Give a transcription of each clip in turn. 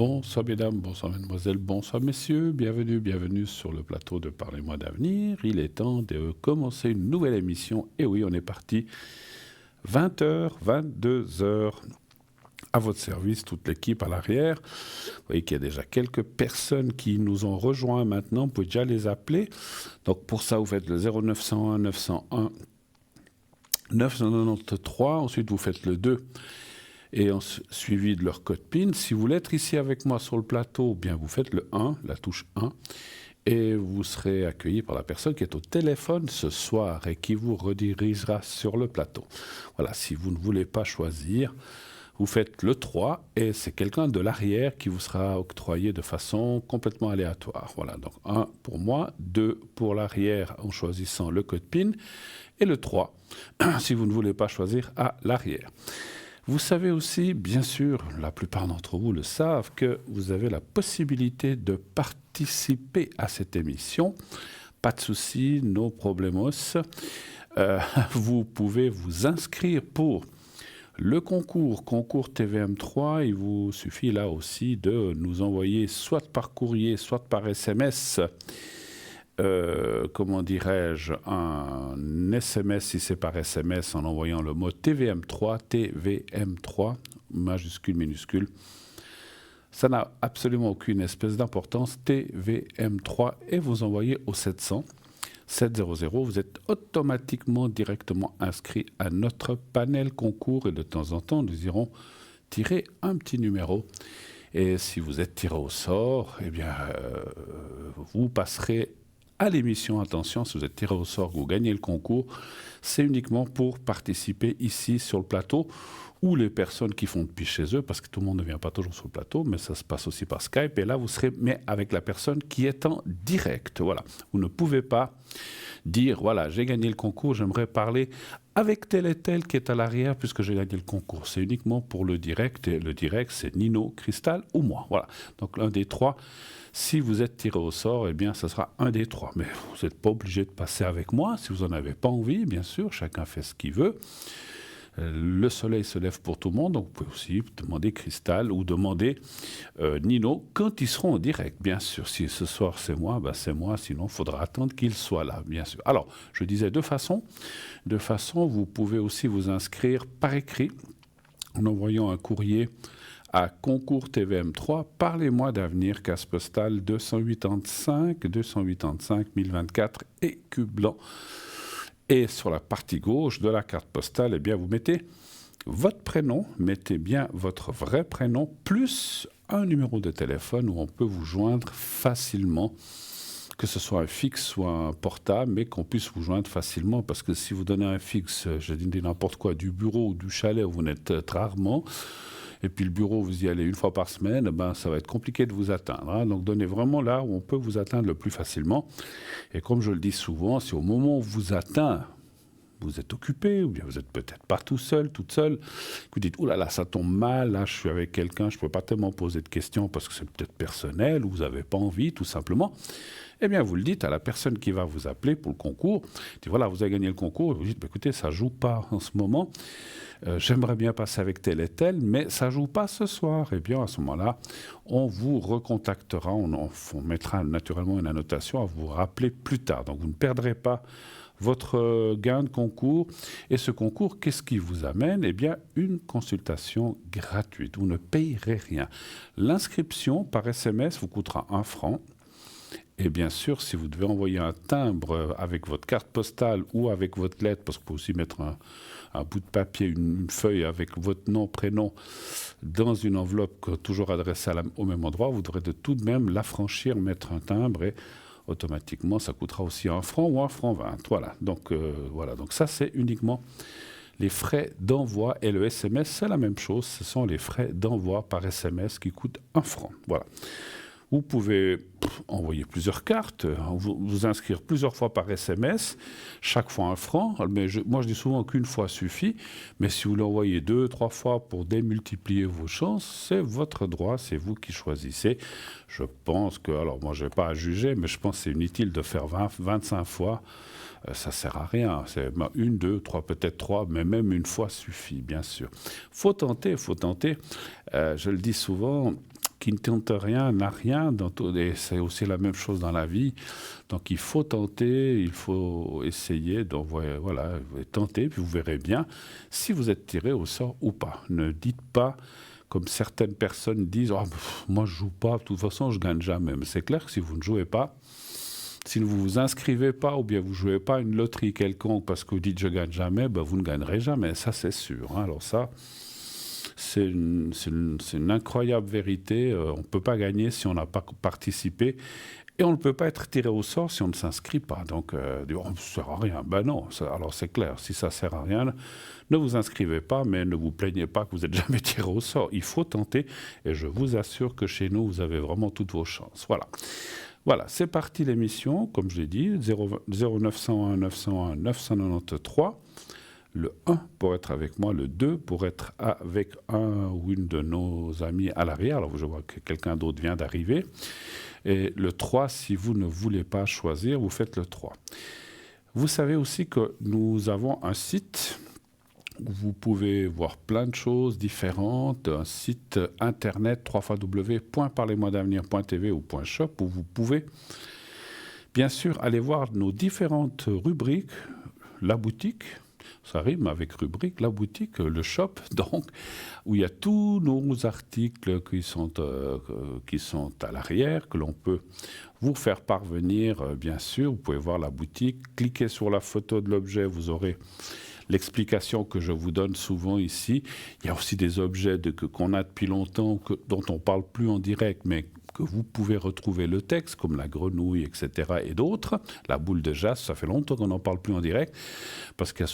Bonsoir mesdames, bonsoir mesdemoiselles, bonsoir messieurs, bienvenue sur le plateau de Parlez-moi d'avenir. Il est temps de commencer une nouvelle émission. Et oui, on est parti 20h, 22h. À votre service, toute l'équipe à l'arrière. Vous voyez qu'il y a déjà quelques personnes qui nous ont rejoints maintenant. Vous pouvez déjà les appeler. Donc pour ça, vous faites le 0901 901 993. Ensuite, vous faites le 2 et suivi de leur code PIN. Si vous voulez être ici avec moi sur le plateau, bien vous faites le 1, la touche 1. Et vous serez accueilli par la personne qui est au téléphone ce soir et qui vous redirigera sur le plateau. Voilà, si vous ne voulez pas choisir, vous faites le 3 et c'est quelqu'un de l'arrière qui vous sera octroyé de façon complètement aléatoire. Voilà, donc 1 pour moi, 2 pour l'arrière en choisissant le code PIN et le 3 si vous ne voulez pas choisir à l'arrière. Vous savez aussi, bien sûr, la plupart d'entre vous le savent, que vous avez la possibilité de participer à cette émission. Pas de souci, no problemos. Vous pouvez vous inscrire pour le concours TVM3. Il vous suffit là aussi de nous envoyer soit par courrier, soit par SMS, comment dirais-je, un SMS si c'est par SMS en envoyant le mot TVM3, majuscule, minuscule. Ça n'a absolument aucune espèce d'importance, TVM3, et vous envoyez au 700. Vous êtes automatiquement directement inscrit à notre panel concours et de temps en temps, nous irons tirer un petit numéro. Et si vous êtes tiré au sort, eh bien, vous passerez à l'émission. Attention, si vous êtes tiré au sort, vous gagnez le concours, c'est uniquement pour participer ici sur le plateau ou les personnes qui font depuis chez eux, parce que tout le monde ne vient pas toujours sur le plateau, mais ça se passe aussi par Skype. Et là, vous serez mais avec la personne qui est en direct. Voilà. Vous ne pouvez pas dire, voilà, j'ai gagné le concours, j'aimerais parler avec tel et tel qui est à l'arrière puisque j'ai gagné le concours. C'est uniquement pour le direct. Et le direct, c'est Nino, Cristal ou moi. Voilà. Donc, l'un des trois. Si vous êtes tiré au sort, eh bien, ce sera un des trois. Mais vous n'êtes pas obligé de passer avec moi. Si vous n'en avez pas envie, bien sûr, chacun fait ce qu'il veut. Le soleil se lève pour tout le monde, donc vous pouvez aussi demander Cristal ou demander Nino quand ils seront en direct, bien sûr. Si ce soir c'est moi, ben c'est moi, sinon il faudra attendre qu'ils soient là, bien sûr. Alors, je disais deux façons. De façon, vous pouvez aussi vous inscrire par écrit en envoyant un courrier à concours TVM3, Parlez-moi d'avenir, case postale 285 1024 écus blanc. Et sur la partie gauche de la carte postale, eh bien, vous mettez votre prénom, mettez bien votre vrai prénom, plus un numéro de téléphone où on peut vous joindre facilement, que ce soit un fixe ou un portable, mais qu'on puisse vous joindre facilement, parce que si vous donnez un fixe, je dis n'importe quoi, du bureau ou du chalet où vous n'êtes rarement, et puis le bureau, vous y allez une fois par semaine, ben, ça va être compliqué de vous atteindre. Hein. Donc donnez vraiment là où on peut vous atteindre le plus facilement. Et comme je le dis souvent, si au moment où on vous atteint, vous êtes occupé, ou bien vous n'êtes peut-être pas tout seul, toute seule, vous dites, oh là là, ça tombe mal, là je suis avec quelqu'un, je ne peux pas tellement poser de questions parce que c'est peut-être personnel, ou vous n'avez pas envie, tout simplement. Eh bien, vous le dites à la personne qui va vous appeler pour le concours. Dites, voilà, vous avez gagné le concours. Vous dites, bah, écoutez, ça ne joue pas en ce moment. J'aimerais bien passer avec tel et tel, mais ça ne joue pas ce soir. Eh bien, à ce moment-là, on vous recontactera. On mettra naturellement une annotation à vous rappeler plus tard. Donc, vous ne perdrez pas votre gain de concours. Et ce concours, qu'est-ce qui vous amène? Eh bien, une consultation gratuite. Vous ne payerez rien. L'inscription par SMS vous coûtera 1 franc. Et bien sûr, si vous devez envoyer un timbre avec votre carte postale ou avec votre lettre, parce que vous pouvez aussi mettre un bout de papier, une feuille avec votre nom, prénom, dans une enveloppe toujours adressée au même endroit, vous devrez de tout de même l'affranchir, mettre un timbre et automatiquement, ça coûtera aussi 1 franc ou 1 franc 20. Voilà. Donc ça, c'est uniquement les frais d'envoi. Et le SMS, c'est la même chose. Ce sont les frais d'envoi par SMS qui coûtent 1 franc. Voilà. Vous pouvez envoyer plusieurs cartes, vous inscrire plusieurs fois par SMS, chaque fois 1 franc. Mais moi, je dis souvent qu'une fois suffit. Mais si vous l'envoyez 2, 3 fois pour démultiplier vos chances, c'est votre droit, c'est vous qui choisissez. Je pense que, alors moi, je n'ai pas à juger, mais je pense que c'est inutile de faire 25 fois. Ça ne sert à rien. C'est 1, 2, 3, peut-être 3, mais même une fois suffit, bien sûr. Faut tenter. Je le dis souvent. qui ne tente rien n'a rien. Et c'est aussi la même chose dans la vie. Donc il faut tenter, il faut essayer. Donc voilà, tentez, puis vous verrez bien si vous êtes tiré au sort ou pas. Ne dites pas, comme certaines personnes disent, oh, moi je joue pas, de toute façon je gagne jamais. Mais c'est clair que si vous ne jouez pas, si vous ne vous inscrivez pas ou bien vous ne jouez pas à une loterie quelconque parce que vous dites je ne gagne jamais, ben vous ne gagnerez jamais, ça c'est sûr. Hein. Alors ça, c'est une incroyable vérité. On ne peut pas gagner si on n'a pas participé et on ne peut pas être tiré au sort si on ne s'inscrit pas. Donc, oh, ça ne sert à rien. Ben non, alors c'est clair, si ça ne sert à rien, ne vous inscrivez pas, mais ne vous plaignez pas que vous n'êtes jamais tiré au sort. Il faut tenter et je vous assure que chez nous, vous avez vraiment toutes vos chances. Voilà. Voilà, c'est parti l'émission, comme je l'ai dit, 0901 901 993. Le 1 pour être avec moi, le 2 pour être avec un ou une de nos amis à l'arrière. Alors je vois que quelqu'un d'autre vient d'arriver. Et le 3, si vous ne voulez pas choisir, vous faites le 3. Vous savez aussi que nous avons un site où vous pouvez voir plein de choses différentes, un site internet www.parlez-moi-d'avenir.tv ou .shop où vous pouvez bien sûr aller voir nos différentes rubriques, la boutique, ça rime avec rubrique, la boutique, le shop, donc, où il y a tous nos articles qui sont à l'arrière, que l'on peut vous faire parvenir, bien sûr. Vous pouvez voir la boutique, cliquez sur la photo de l'objet, vous aurez l'explication que je vous donne souvent ici. Il y a aussi des objets qu'on a depuis longtemps, dont on ne parle plus en direct, mais que vous pouvez retrouver le texte, comme la grenouille, etc. et d'autres. La boule de jazz, ça fait longtemps qu'on n'en parle plus en direct, parce qu'il y a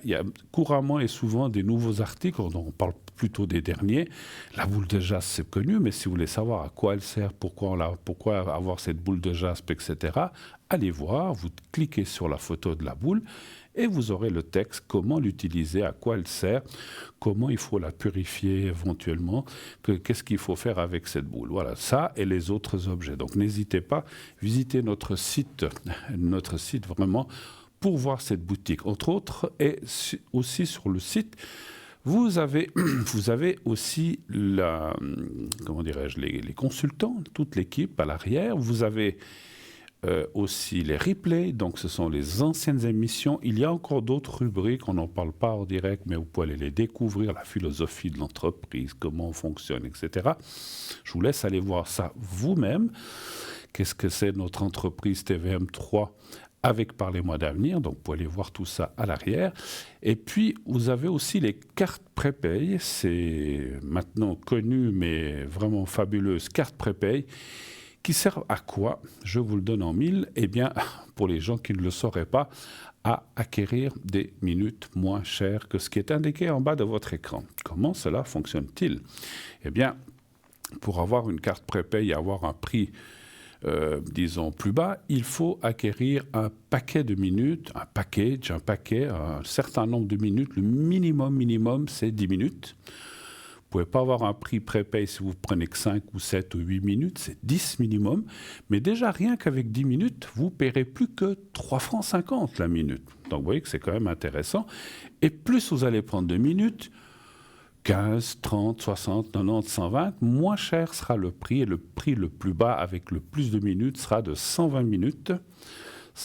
il y a couramment et souvent des nouveaux articles, on parle plutôt des derniers. La boule de jazz, c'est connu, mais si vous voulez savoir à quoi elle sert, pourquoi avoir cette boule de jazz, etc., allez voir, vous cliquez sur la photo de la boule, et vous aurez le texte, comment l'utiliser, à quoi elle sert, comment il faut la purifier éventuellement, qu'est-ce qu'il faut faire avec cette boule. Voilà, ça et les autres objets. Donc n'hésitez pas, visitez notre site vraiment, pour voir cette boutique. Entre autres, et aussi sur le site, vous avez aussi les consultants, toute l'équipe à l'arrière. Vous avez aussi les replays, donc ce sont les anciennes émissions. Il y a encore d'autres rubriques, on n'en parle pas en direct, mais vous pouvez aller les découvrir, la philosophie de l'entreprise, comment on fonctionne, etc. Je vous laisse aller voir ça vous-même. Qu'est-ce que c'est notre entreprise TVM3 avec Parlez-moi d'avenir, donc vous pouvez aller voir tout ça à l'arrière. Et puis, vous avez aussi les cartes prépaye, c'est maintenant connu, mais vraiment fabuleuse, cartes prépaye, qui servent à quoi? Je vous le donne en mille. Eh bien, pour les gens qui ne le sauraient pas, à acquérir des minutes moins chères que ce qui est indiqué en bas de votre écran. Comment cela fonctionne-t-il? Eh bien, pour avoir une carte prépaye et avoir un prix, disons, plus bas, il faut acquérir un paquet de minutes, un certain nombre de minutes. Le minimum, c'est 10 minutes. Vous ne pouvez pas avoir un prix prépay si vous prenez que 5 ou 7 ou 8 minutes, c'est 10 minimum. Mais déjà, rien qu'avec 10 minutes, vous ne paierez plus que 3,50 francs la minute. Donc vous voyez que c'est quand même intéressant. Et plus vous allez prendre de minutes, 15, 30, 60, 90, 120, moins cher sera le prix. Et le prix le plus bas avec le plus de minutes sera de 120 minutes,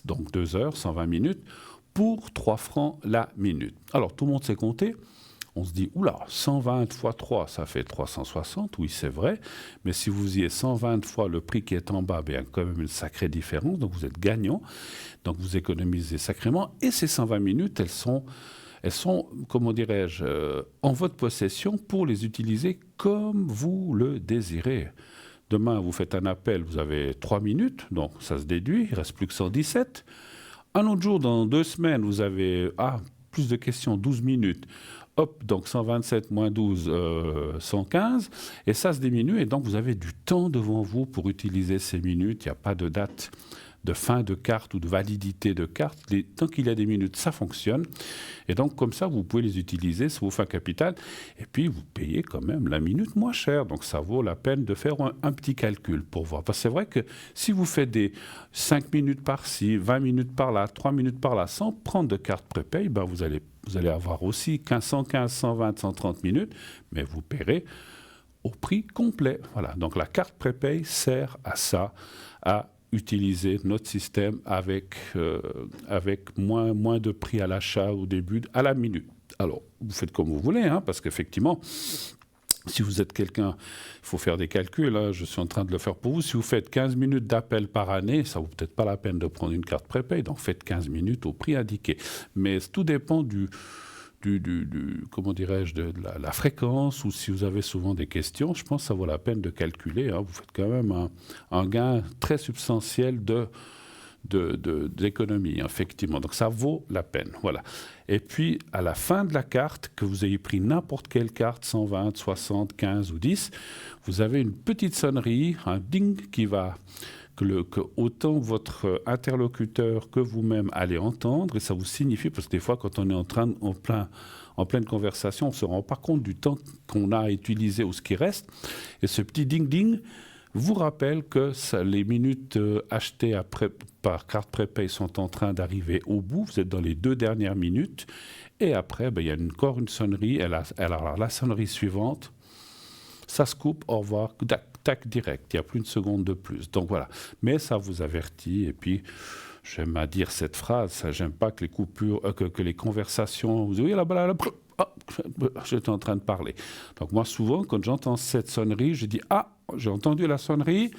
donc 2 heures, 120 minutes, pour 3 francs la minute. Alors tout le monde sait compter. On se dit, oula, 120 fois 3, ça fait 360, oui c'est vrai, mais si vous y êtes 120 fois le prix qui est en bas, il y a quand même une sacrée différence, donc vous êtes gagnant, donc vous économisez sacrément, et ces 120 minutes, elles sont, comment dirais-je, en votre possession pour les utiliser comme vous le désirez. Demain, vous faites un appel, vous avez 3 minutes, donc ça se déduit, il ne reste plus que 117. Un autre jour, dans 2 semaines, vous avez plus de questions, 12 minutes. Hop, donc 127 moins 12, 115, et ça se diminue, et donc vous avez du temps devant vous pour utiliser ces minutes. Il n'y a pas de date de fin de carte ou de validité de carte. Tant qu'il y a des minutes, ça fonctionne. Et donc, comme ça, vous pouvez les utiliser, ça vous fait un capital. Et puis, vous payez quand même la minute moins cher. Donc, ça vaut la peine de faire un petit calcul pour voir. Parce que c'est vrai que si vous faites des 5 minutes par-ci, 20 minutes par-là, 3 minutes par-là, sans prendre de carte prépay, vous allez avoir aussi 115, 120, 130 minutes, mais vous paierez au prix complet. Voilà. Donc la carte prépay sert à ça, à utiliser notre système avec moins de prix à l'achat au début, à la minute. Alors, vous faites comme vous voulez, hein, parce qu'effectivement, si vous êtes quelqu'un, il faut faire des calculs, là, je suis en train de le faire pour vous. Si vous faites 15 minutes d'appel par année, ça ne vaut peut-être pas la peine de prendre une carte prépay, donc faites 15 minutes au prix indiqué. Mais tout dépend comment dirais-je, de la fréquence, ou si vous avez souvent des questions, je pense que ça vaut la peine de calculer. Hein. Vous faites quand même un gain très substantiel d'économie, effectivement. Donc ça vaut la peine. Voilà. Et puis, à la fin de la carte, que vous ayez pris n'importe quelle carte, 120, 60, 15 ou 10, vous avez une petite sonnerie, un ding qui va... Que autant votre interlocuteur que vous-même allez entendre, et ça vous signifie, parce que des fois, quand on est en pleine conversation, on ne se rend pas compte du temps qu'on a utilisé ou ce qui reste, et ce petit ding-ding vous rappelle que les minutes achetées par carte prépay sont en train d'arriver au bout, vous êtes dans les 2 dernières minutes, et après, il y a encore une sonnerie, alors la sonnerie suivante, ça se coupe, au revoir, tac, direct, il n'y a plus une seconde de plus. Donc voilà, mais ça vous avertit, et puis j'aime à dire cette phrase, j'aime pas que les coupures, que les conversations, vous voyez là-bas, j'étais en train de parler. Donc moi souvent, quand j'entends cette sonnerie, je dis, j'ai entendu la sonnerie,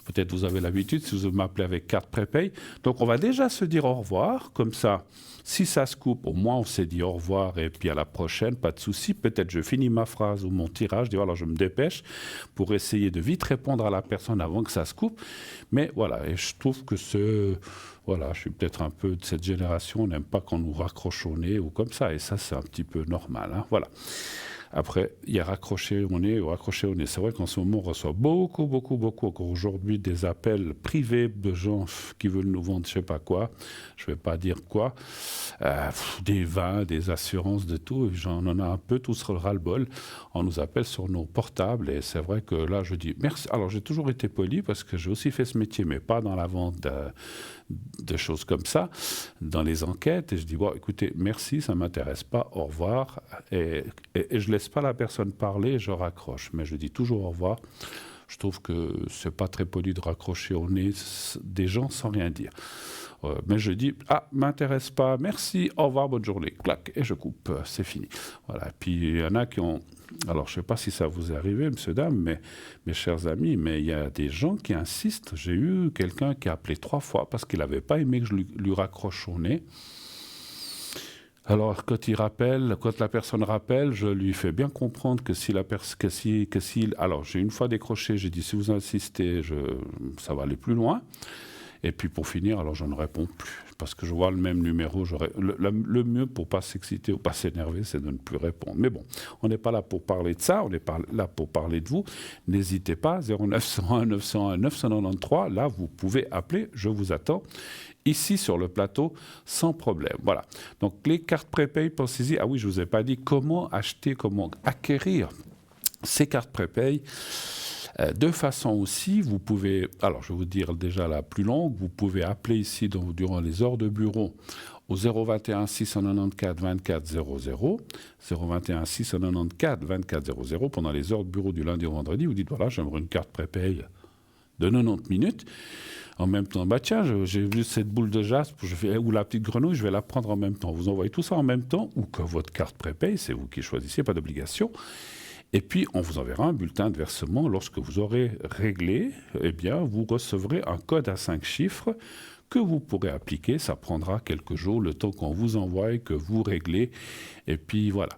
peut-être vous avez l'habitude si vous m'appelez avec carte prépay, donc on va déjà se dire au revoir, comme ça, si ça se coupe, au moins on s'est dit au revoir et puis à la prochaine, pas de souci. Peut-être je finis ma phrase ou mon tirage, je dis voilà, je me dépêche pour essayer de vite répondre à la personne avant que ça se coupe. Mais voilà, et je trouve que voilà, je suis peut-être un peu de cette génération, on n'aime pas qu'on nous raccroche au nez ou comme ça, et ça c'est un petit peu normal. Hein, voilà. Après, il y a raccroché au nez ou raccroché au nez. C'est vrai qu'en ce moment, on reçoit beaucoup, encore aujourd'hui, des appels privés de gens qui veulent nous vendre je ne sais pas quoi, je ne vais pas dire quoi, des vins, des assurances, de tout. On en a un peu tous le ras-le-bol. On nous appelle sur nos portables et c'est vrai que là, je dis merci. Alors, j'ai toujours été poli parce que j'ai aussi fait ce métier, mais pas dans la vente de choses comme ça, dans les enquêtes, et je dis, bon, écoutez, merci, ça ne m'intéresse pas, au revoir, et je ne laisse pas la personne parler, je raccroche, mais je dis toujours au revoir. Je trouve que ce n'est pas très poli de raccrocher au nez des gens sans rien dire. Mais je dis, m'intéresse pas, merci, au revoir, bonne journée, clac, et je coupe, c'est fini. Voilà. Et puis il y en a qui ont... Alors, je ne sais pas si ça vous est arrivé, monsieur, dame, mais mes chers amis, mais il y a des gens qui insistent. J'ai eu quelqu'un qui a appelé 3 fois parce qu'il n'avait pas aimé que je lui raccroche au nez. Alors, quand la personne rappelle, je lui fais bien comprendre que alors, j'ai une fois décroché, j'ai dit, si vous insistez, ça va aller plus loin. Et puis pour finir, alors je ne réponds plus, parce que je vois le même numéro. Le mieux pour ne pas s'exciter ou pas s'énerver, c'est de ne plus répondre. Mais bon, on n'est pas là pour parler de ça, on est là pour parler de vous. N'hésitez pas, 0901 901 993, là vous pouvez appeler, je vous attends, ici sur le plateau, sans problème. Voilà, donc les cartes prépay, pensez-y. Ah oui, je ne vous ai pas dit comment acheter, comment acquérir ces cartes prépay. De façon aussi, vous pouvez, alors je vais vous dire déjà la plus longue, vous pouvez appeler ici durant les heures de bureau au 021 694 24 00, 021 694 24 00, pendant les heures de bureau du lundi au vendredi, vous dites voilà, j'aimerais une carte prépay de 90 minutes. En même temps, tiens, j'ai vu cette boule de jaspe ou la petite grenouille, je vais la prendre en même temps. Vous envoyez tout ça en même temps, ou que votre carte prépay, c'est vous qui choisissez, pas d'obligation. Et puis, on vous enverra un bulletin de versement. Lorsque vous aurez réglé, eh bien, vous recevrez un code à 5 chiffres que vous pourrez appliquer. Ça prendra quelques jours, le temps qu'on vous envoie, que vous réglez. Et puis, voilà.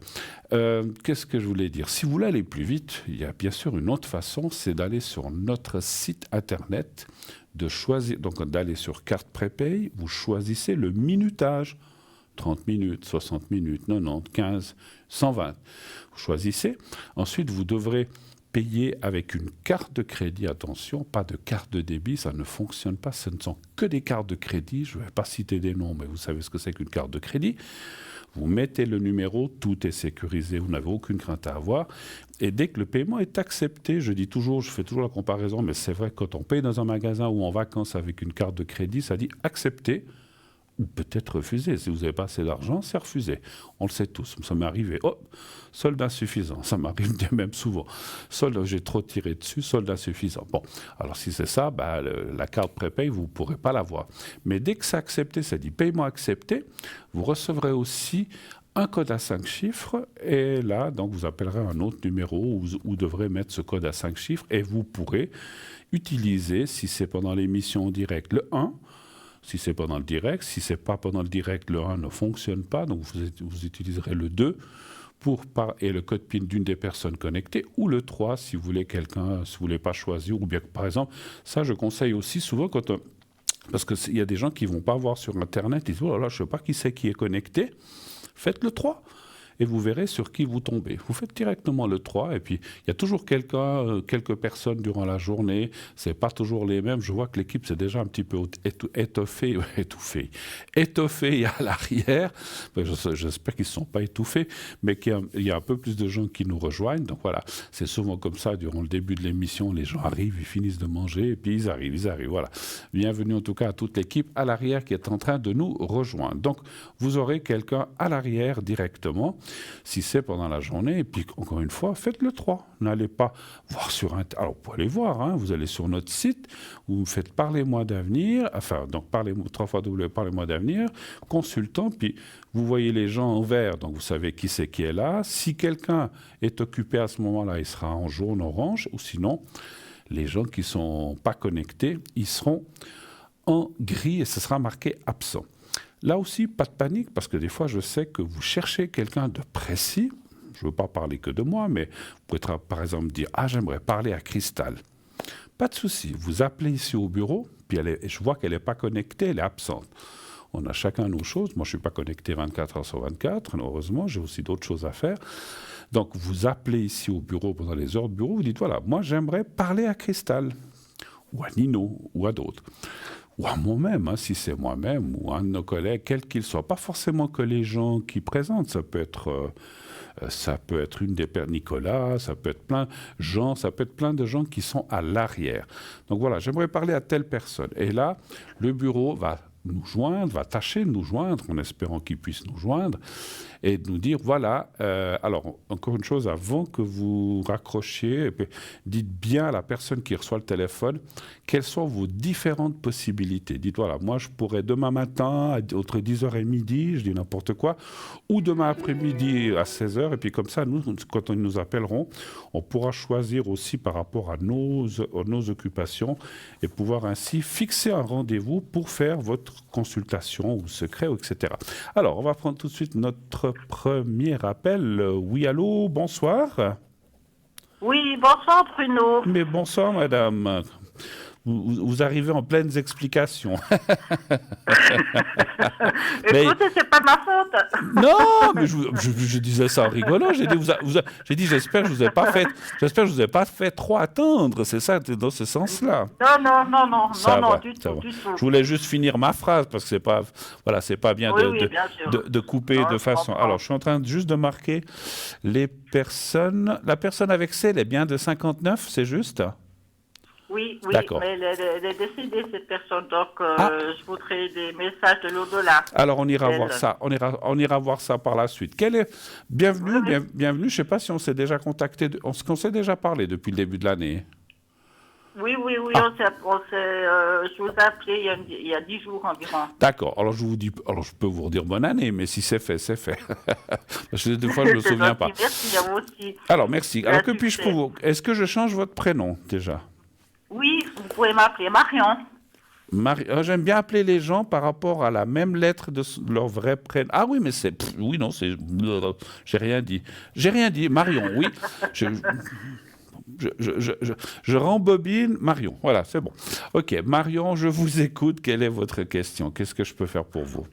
Qu'est-ce que je voulais dire? Si vous voulez aller plus vite, il y a bien sûr une autre façon, c'est d'aller sur notre site Internet, donc d'aller sur carte prépay, vous choisissez le minutage. 30 minutes, 60 minutes, 90, 15, 120. Vous choisissez. Ensuite, vous devrez payer avec une carte de crédit. Attention, pas de carte de débit, ça ne fonctionne pas. Ce ne sont que des cartes de crédit. Je ne vais pas citer des noms, mais vous savez ce que c'est qu'une carte de crédit. Vous mettez le numéro, tout est sécurisé, vous n'avez aucune crainte à avoir. Et dès que le paiement est accepté, je fais toujours la comparaison, mais c'est vrai que quand on paye dans un magasin ou en vacances avec une carte de crédit, ça dit accepter. peut-être refusé. Si vous n'avez pas assez d'argent, c'est refusé. On le sait tous. Ça m'est arrivé. Oh, solde insuffisant. Ça m'arrive même souvent. Solde, j'ai trop tiré dessus, solde insuffisant. Bon, alors si c'est ça, la carte prépay, vous ne pourrez pas l'avoir. Mais dès que c'est accepté, ça dit paiement accepté, vous recevrez aussi un code à 5 chiffres. Et là, donc, vous appellerez un autre numéro où vous devrez mettre ce code à 5 chiffres et vous pourrez utiliser, si c'est pendant l'émission en direct, le 1. Si c'est pendant le direct, si ce n'est pas pendant le direct, le 1 ne fonctionne pas, donc vous utiliserez le 2 et le code PIN d'une des personnes connectées, ou le 3 si vous voulez quelqu'un, si vous ne voulez pas choisir, ou bien par exemple, ça je conseille aussi souvent parce qu'il y a des gens qui ne vont pas voir sur Internet, ils disent, oh là là, je ne sais pas qui c'est qui est connecté, faites le 3. Et vous verrez sur qui vous tombez. Vous faites directement le 3, et puis il y a toujours quelques personnes durant la journée, ce n'est pas toujours les mêmes. Je vois que l'équipe s'est déjà un petit peu étoffée à l'arrière. J'espère qu'ils ne se sont pas étouffés, mais qu'il y a un peu plus de gens qui nous rejoignent. Donc voilà, c'est souvent comme ça, durant le début de l'émission, les gens arrivent, ils finissent de manger, et puis ils arrivent. Voilà. Bienvenue en tout cas à toute l'équipe à l'arrière qui est en train de nous rejoindre. Donc vous aurez quelqu'un à l'arrière directement, si c'est pendant la journée. Et puis, encore une fois, faites le 3. N'allez pas voir sur Internet. Alors, vous pouvez aller voir, hein, vous allez sur notre site, vous faites Parlez-moi d'avenir, donc 3 fois Parlez-moi d'avenir, consultant, puis vous voyez les gens en vert, donc vous savez qui c'est qui est là. Si quelqu'un est occupé à ce moment-là, il sera en jaune, orange, ou sinon, les gens qui ne sont pas connectés, ils seront en gris et ce sera marqué absent. Là aussi, pas de panique, parce que des fois, je sais que vous cherchez quelqu'un de précis. Je ne veux pas parler que de moi, mais vous pouvez par exemple dire « Ah, j'aimerais parler à Cristal ». Pas de souci, vous appelez ici au bureau, puis je vois qu'elle n'est pas connectée, elle est absente. On a chacun nos choses. Moi, je ne suis pas connecté 24 heures sur 24, heureusement, j'ai aussi d'autres choses à faire. Donc, vous appelez ici au bureau pendant les heures de bureau, vous dites « Voilà, moi, j'aimerais parler à Cristal » ou à Nino, ou à d'autres. Ou à moi-même, hein, si c'est moi-même, ou un de nos collègues, quel qu'il soit. Pas forcément que les gens qui présentent, ça peut être une des pères Nicolas, ça peut être plein de gens qui sont à l'arrière. Donc voilà, j'aimerais parler à telle personne. Et là, le bureau va tâcher de nous joindre, en espérant qu'il puisse nous joindre, et de nous dire, voilà, alors, encore une chose, avant que vous raccrochiez, dites bien à la personne qui reçoit le téléphone, quelles sont vos différentes possibilités. Dites, voilà, moi, je pourrais demain matin, entre 10h et midi, je dis n'importe quoi, ou demain après-midi à 16h, et puis comme ça, nous, quand ils nous appelleront, on pourra choisir aussi par rapport à nos occupations, et pouvoir ainsi fixer un rendez-vous pour faire votre consultation ou secret, etc. Alors, on va prendre tout de suite notre premier appel. Oui, allô, bonsoir. Oui, bonsoir Bruno. Mais bonsoir, madame. Vous arrivez en pleines explications. Écoutez, c'est pas ma faute. Non, mais je disais ça en rigolant. J'ai dit, j'espère que je vous ai pas fait trop attendre. C'est ça, dans ce sens-là. Non, du tout. Je voulais juste finir ma phrase parce que c'est pas bien de couper de façon. Alors, je suis en train juste de marquer les personnes. La personne avec C, elle est bien de 59, c'est juste? Oui, d'accord. Mais elle est décédée, cette personne, donc je voudrais des messages de l'au-delà. Alors, on ira voir ça. On ira voir ça par la suite. Bienvenue. Je ne sais pas si on s'est déjà contacté, on s'est déjà parlé depuis le début de l'année. Oui, je vous ai appelé il y a 10 jours environ. D'accord. Alors, je peux vous redire bonne année, mais si c'est fait, c'est fait. Parce que des fois, je ne me souviens pas. Merci à vous aussi. Alors, merci. Alors, que puis-je pour vous? Est-ce que je change votre prénom, déjà? Oui, vous pouvez m'appeler Marion. J'aime bien appeler les gens par rapport à la même lettre de leur vrai prénom. Ah oui, mais oui, non, j'ai rien dit. Marion, oui. Je rembobine Marion. Voilà, c'est bon. Ok, Marion, je vous écoute. Quelle est votre question? Qu'est-ce que je peux faire pour vous?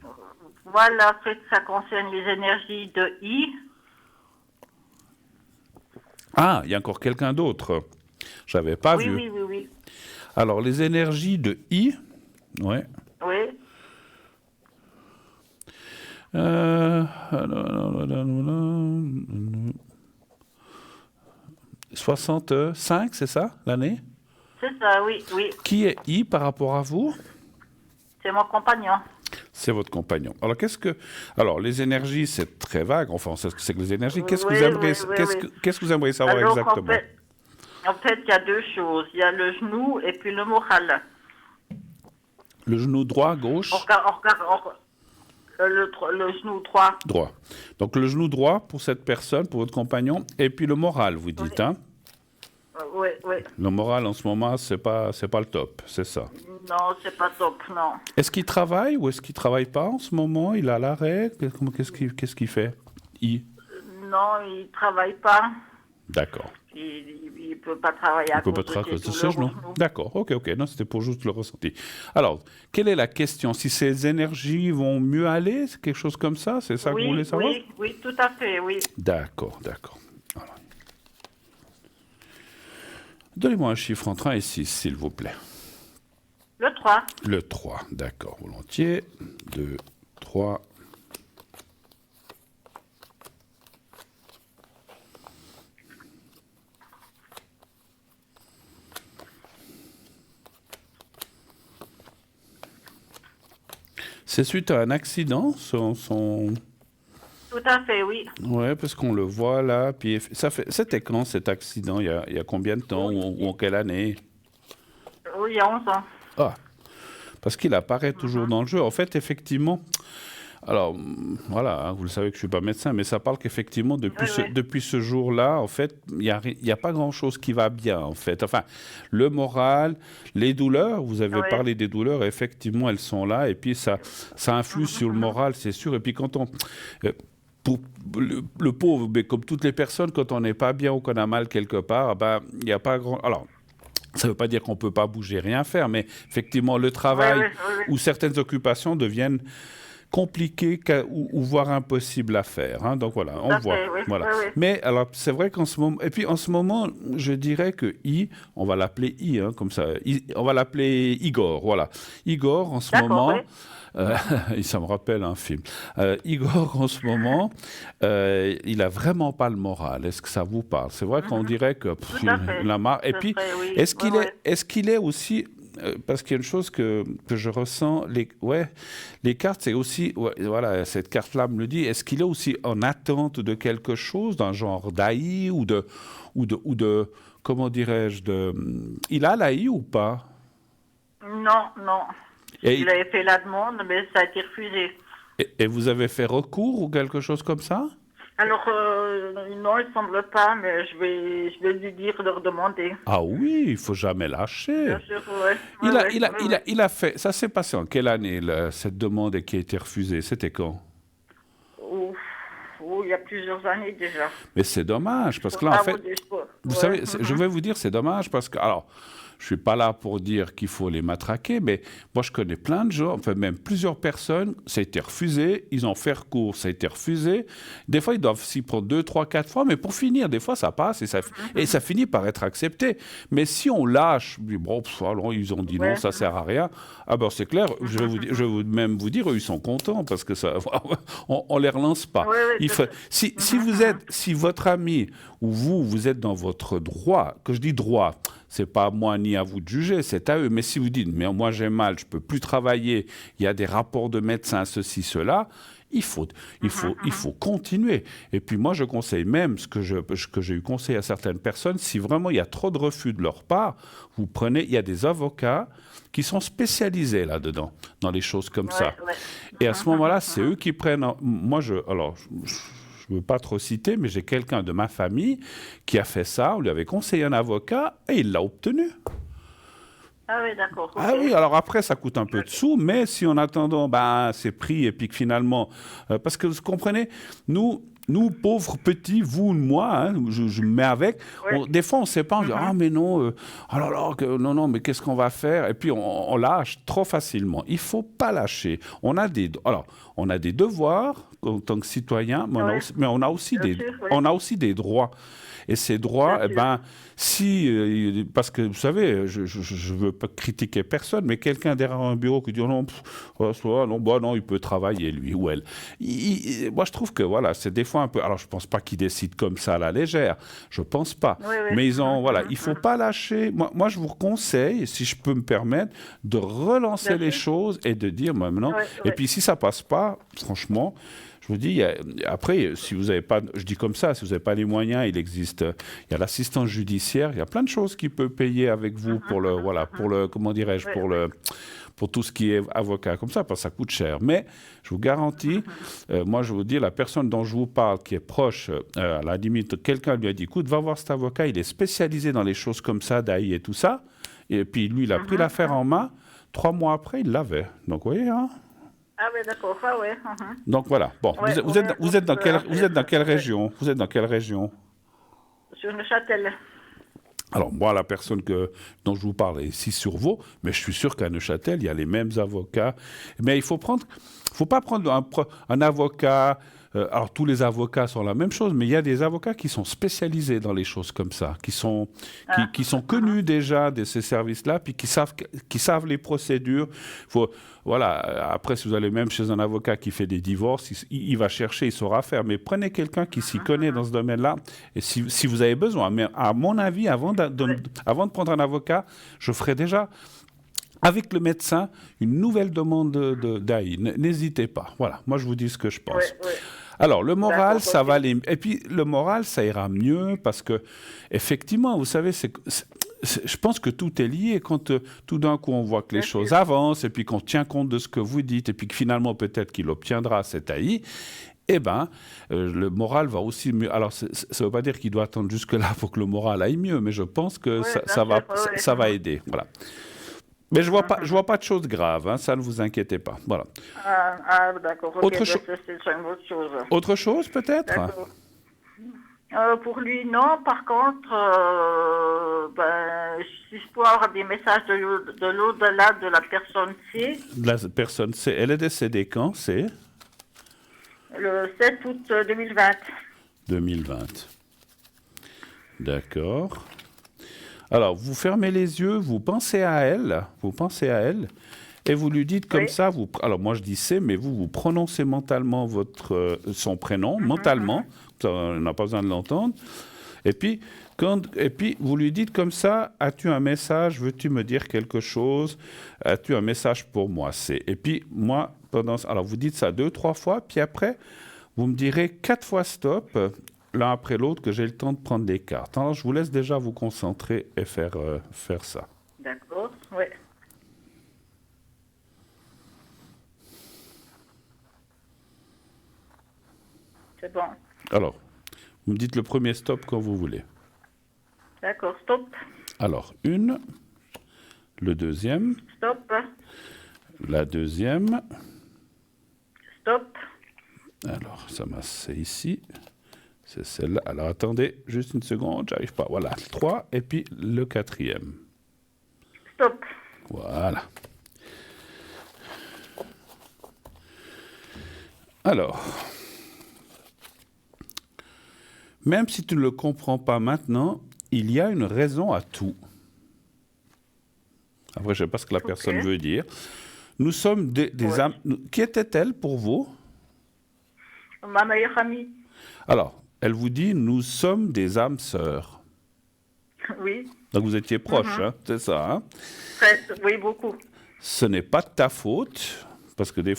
Voilà, ça concerne les énergies de I. Ah, il y a encore quelqu'un d'autre. J'avais pas vu. Oui. Alors, les énergies de I, ouais. Oui. 65, c'est ça, l'année? C'est ça, oui. Qui est I par rapport à vous? C'est mon compagnon. C'est votre compagnon. Alors, les énergies, c'est très vague. Enfin, on sait ce que c'est que les énergies. Qu'est-ce que Oui, vous aimeriez, oui, oui, oui. qu'est-ce que vous aimeriez savoir Alors, exactement? en fait, il y a deux choses. Il y a le genou et puis le moral. Le genou droit, gauche? Le genou droit. Droit. Donc, le genou droit pour cette personne, pour votre compagnon, et puis le moral, vous dites, hein? Oui, oui. Le moral, en ce moment, c'est pas le top, c'est ça. Non, c'est pas top, non. Est-ce qu'il travaille ou est-ce qu'il travaille pas en ce moment? Il est à l'arrêt? Qu'est-ce qu'il fait? Non, il travaille pas. D'accord. Il peut pas travailler à Il peut cause pas travailler à de cause de ses ses douleurs genoux. au genou. D'accord, ok. Non, c'était pour juste le ressenti. Alors, quelle est la question? Si ces énergies vont mieux aller, c'est quelque chose comme ça? C'est ça que vous voulez savoir? Oui, tout à fait, oui. D'accord. Alors, donnez-moi un chiffre entre 1 et 6, s'il vous plaît. Le 3. Le 3, d'accord, volontiers. 2, 3. C'est suite à un accident, Tout à fait, oui. Ouais, parce qu'on le voit là. Puis c'était quand cet accident? Il y a combien de temps ou en quelle année? Oui, il y a 11 ans. Ah, parce qu'il apparaît toujours dans le jeu. En fait, effectivement, alors voilà, hein, vous le savez que je suis pas médecin, mais ça parle qu'effectivement depuis ce jour-là, en fait, il y a pas grand-chose qui va bien, en fait. Enfin, le moral, les douleurs, vous avez parlé des douleurs, effectivement, elles sont là, et puis ça influe sur le moral, c'est sûr. Et puis quand pour le pauvre, mais comme toutes les personnes, quand on n'est pas bien ou qu'on a mal quelque part, ben il n'y a pas grand. Alors, ça ne veut pas dire qu'on ne peut pas bouger, rien faire, mais effectivement, le travail ou certaines occupations deviennent compliquées ou voire impossibles à faire. Hein. Donc voilà, on voit. Voilà. Mais alors, c'est vrai qu'en ce moment, et puis en ce moment, je dirais que on va l'appeler hein, comme ça, on va l'appeler Igor. Voilà, Igor en ce moment. Ça me rappelle un film. Igor, en ce moment, il a vraiment pas le moral. Est-ce que ça vous parle? C'est vrai qu'on dirait que il a marre. Et puis, est-ce qu'il est aussi parce qu'il y a une chose que je ressens, les cartes, c'est aussi, voilà, cette carte-là me le dit. Est-ce qu'il est aussi en attente de quelque chose, d'un genre d'AI ou de, comment dirais-je, il a l'AI ou pas? Non. Il avait fait la demande, mais ça a été refusé. Et vous avez fait recours ou quelque chose comme ça? Alors, non, il ne semble pas, mais je vais lui dire de redemander. Ah oui, il ne faut jamais lâcher. Bien sûr, Il a fait... Ça s'est passé en quelle année, cette demande qui a été refusée? C'était quand? Il y a plusieurs années déjà. Mais c'est dommage, parce que là, en fait... Vous savez, je vais vous dire, c'est dommage, parce que... Alors, je ne suis pas là pour dire qu'il faut les matraquer, mais moi, je connais plein de gens, enfin même plusieurs personnes, ça a été refusé, ils ont fait recours, ça a été refusé. Des fois, ils doivent s'y prendre 2, 3, 4 fois, mais pour finir, des fois, ça passe et ça finit par être accepté. Mais si on lâche, bon, alors, ils ont dit non, ça ne sert à rien, ah ben c'est clair, je vais même vous dire, eux, ils sont contents, parce que ça, on ne les relance pas. Si votre ami ou vous êtes dans votre droit, que je dis droit, c'est pas à moi ni à vous de juger, c'est à eux. Mais si vous dites, mais moi j'ai mal, je peux plus travailler, il y a des rapports de médecins, ceci, cela, il faut continuer. Et puis moi, je conseille même ce que j'ai eu conseil à certaines personnes, si vraiment il y a trop de refus de leur part, vous prenez, il y a des avocats qui sont spécialisés là-dedans, dans les choses comme ça. Et à ce moment-là, c'est eux qui prennent... Moi, je ne veux pas trop citer, mais j'ai quelqu'un de ma famille qui a fait ça. On lui avait conseillé un avocat et il l'a obtenu. Ah oui, d'accord. Okay. Ah oui, alors après, ça coûte un peu de sous, mais si en attendant, c'est pris et puis que finalement... parce que vous comprenez, nous, pauvres petits, vous, moi, hein, je me mets avec, des fois, on ne sait pas, on dit « Ah, mais non, non, mais qu'est-ce qu'on va faire ?» Et puis, on lâche trop facilement. Il ne faut pas lâcher. On a des devoirs en tant que citoyen, mais on a aussi des droits. Et ces droits, parce que vous savez, je ne veux pas critiquer personne, mais quelqu'un derrière un bureau qui dit non, il peut travailler lui ou elle. Moi, je trouve que voilà, c'est des fois un peu. Alors, je ne pense pas qu'ils décident comme ça à la légère. Je ne pense pas. Oui, oui. Mais voilà, il ne faut pas lâcher. Moi, je vous conseille, si je peux me permettre, de relancer Bien les sûr. choses et de dire maintenant. Oui, Et oui. puis, si ça ne passe pas, franchement, je vous dis, après, si vous n'avez pas, je dis comme ça, si vous n'avez pas les moyens, il existe, il y a l'assistance judiciaire, il y a plein de choses qui peut payer avec vous pour le, voilà, pour le, comment dirais-je, Oui, pour tout ce qui est avocat comme ça, parce que ça coûte cher. Mais je vous garantis, moi je vous dis, la personne dont je vous parle, qui est proche, à la limite, quelqu'un lui a dit, écoute, va voir cet avocat, il est spécialisé dans les choses comme ça, d'AI et tout ça. Et puis lui, il a pris l'affaire en main. 3 mois après, il l'avait. Donc, vous voyez, hein. Ah oui, d'accord. Ah ouais. Donc voilà. Bon, Ouais, vous êtes dans quelle, vous êtes dans quelle ouais. région? Vous êtes dans quelle région? Sur Neuchâtel. Alors moi, la personne dont je vous parle est ici sur Vaud, mais je suis sûr qu'à Neuchâtel, il y a les mêmes avocats. Mais il faut pas prendre un avocat. Alors tous les avocats sont la même chose, mais il y a des avocats qui sont spécialisés dans les choses comme ça, qui sont connus déjà de ces services-là, puis qui savent les procédures. Voilà. Après, si vous allez même chez un avocat qui fait des divorces, il va chercher, il saura faire. Mais prenez quelqu'un qui s'y connaît dans ce domaine-là, et si vous avez besoin. Mais à mon avis, avant de prendre un avocat, je ferai déjà avec le médecin une nouvelle demande d'AI. N'hésitez pas. Voilà, moi je vous dis ce que je pense. Ouais, ouais. Alors, le moral, D'accord, ça ok. va aller. Et puis, le moral, ça ira mieux parce que, effectivement, vous savez, je pense que tout est lié. Quand tout d'un coup, on voit que les Bien choses sûr. avancent et puis qu'on tient compte de ce que vous dites et puis que finalement, peut-être qu'il obtiendra cet AI, eh bien, le moral va aussi mieux. Alors, ça ne veut pas dire qu'il doit attendre jusque-là pour que le moral aille mieux, mais je pense que Oui, bien ça va, sûr, ouais, ça va aider. Voilà. Mais je vois pas de choses graves, hein, ça ne vous inquiétez pas. Voilà. D'accord. Ok, Autre, ben, cho- c'est une autre chose. autre chose, peut-être? D'accord. Pour lui, non. Par contre, ben, si je peux avoir des messages de l'au-delà de la personne C, La personne, elle est décédée quand? C'est le 7 août 2020. 2020. D'accord. Alors, vous fermez les yeux, vous pensez à elle, et vous lui dites comme Oui. ça, alors moi je dis c'est, mais vous prononcez mentalement son prénom, mentalement, on n'a pas besoin de l'entendre, et puis, vous lui dites comme ça, as-tu un message, veux-tu me dire quelque chose, as-tu un message pour moi, et puis moi, alors vous dites ça 2, 3 fois, puis après, vous me direz 4 fois stop, l'un après l'autre, que j'ai le temps de prendre des cartes. Alors, je vous laisse déjà vous concentrer et faire ça. D'accord, oui. C'est bon. Alors, vous me dites le premier stop quand vous voulez. D'accord, stop. Alors, le deuxième, Stop. la deuxième. Stop. Alors, c'est ici. C'est celle-là. Alors, attendez, juste une seconde, j'arrive pas. Voilà, 3, et puis le quatrième. Stop. Voilà. Alors, même si tu ne le comprends pas maintenant, il y a une raison à tout. Après, je ne sais pas ce que la personne veut dire. Nous sommes des âmes... Qui était-elle pour vous? Ma meilleure amie. Alors, elle vous dit, nous sommes des âmes sœurs. Oui. Donc vous étiez proches, hein, c'est ça, hein? Oui, beaucoup. Ce n'est pas de ta faute, parce que des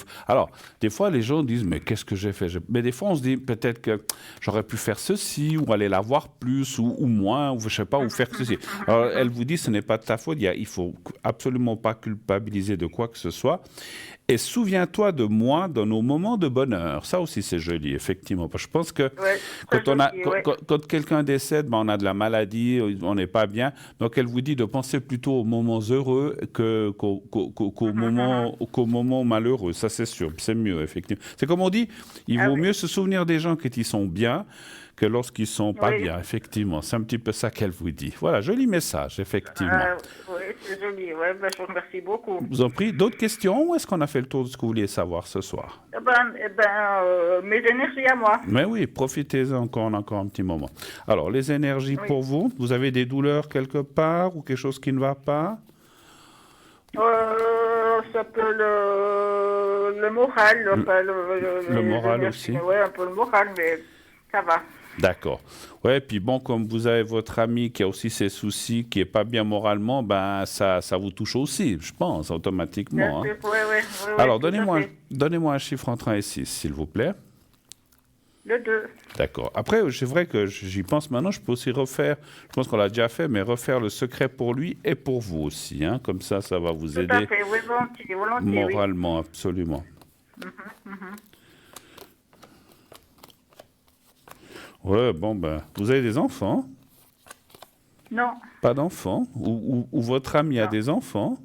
fois les gens disent, mais qu'est-ce que j'ai fait? Mais des fois on se dit, peut-être que j'aurais pu faire ceci, ou aller la voir plus, ou moins, ou je sais pas, ou faire ceci. Alors elle vous dit, ce n'est pas de ta faute, il faut absolument pas culpabiliser de quoi que ce soit. Et souviens-toi de moi dans nos moments de bonheur. Ça aussi, c'est joli, effectivement. Parce que je pense que quand quelqu'un décède, on a de la maladie, on n'est pas bien. Donc, elle vous dit de penser plutôt aux moments heureux qu'aux moments malheureux. Ça, c'est sûr. C'est mieux, effectivement. C'est comme on dit, il vaut mieux se souvenir des gens qui sont bien que lorsqu'ils sont pas bien, effectivement. C'est un petit peu ça qu'elle vous dit. Voilà, joli message, effectivement. Oui, c'est joli. Ouais, ben, je vous remercie beaucoup. Je vous en prie. D'autres questions ou est-ce qu'on a fait le tour de ce que vous vouliez savoir ce soir? Mes énergies à moi. Mais oui, profitez-en encore un petit moment. Alors, les énergies pour vous avez des douleurs quelque part ou quelque chose qui ne va pas? Ça peut le moral. Le moral aussi. Oui, un peu le moral, mais ça va. D'accord. Ouais, puis bon, comme vous avez votre ami qui a aussi ses soucis, qui est pas bien moralement, ben ça vous touche aussi, je pense, Bien automatiquement, hein. sûr, oui, oui, oui, oui, Alors, tout à fait. donnez-moi un chiffre entre 1 et 6, s'il vous plaît. Le 2. D'accord. Après, c'est vrai que j'y pense maintenant, je peux aussi refaire, je pense qu'on l'a déjà fait, mais refaire le secret pour lui et pour vous aussi, hein. Comme ça va vous Tout à aider fait, oui, volontiers, volontiers, oui. moralement, absolument. Ouais, bon, ben, vous avez des enfants? Non, Pas d'enfants? Ou votre ami a non, des enfants?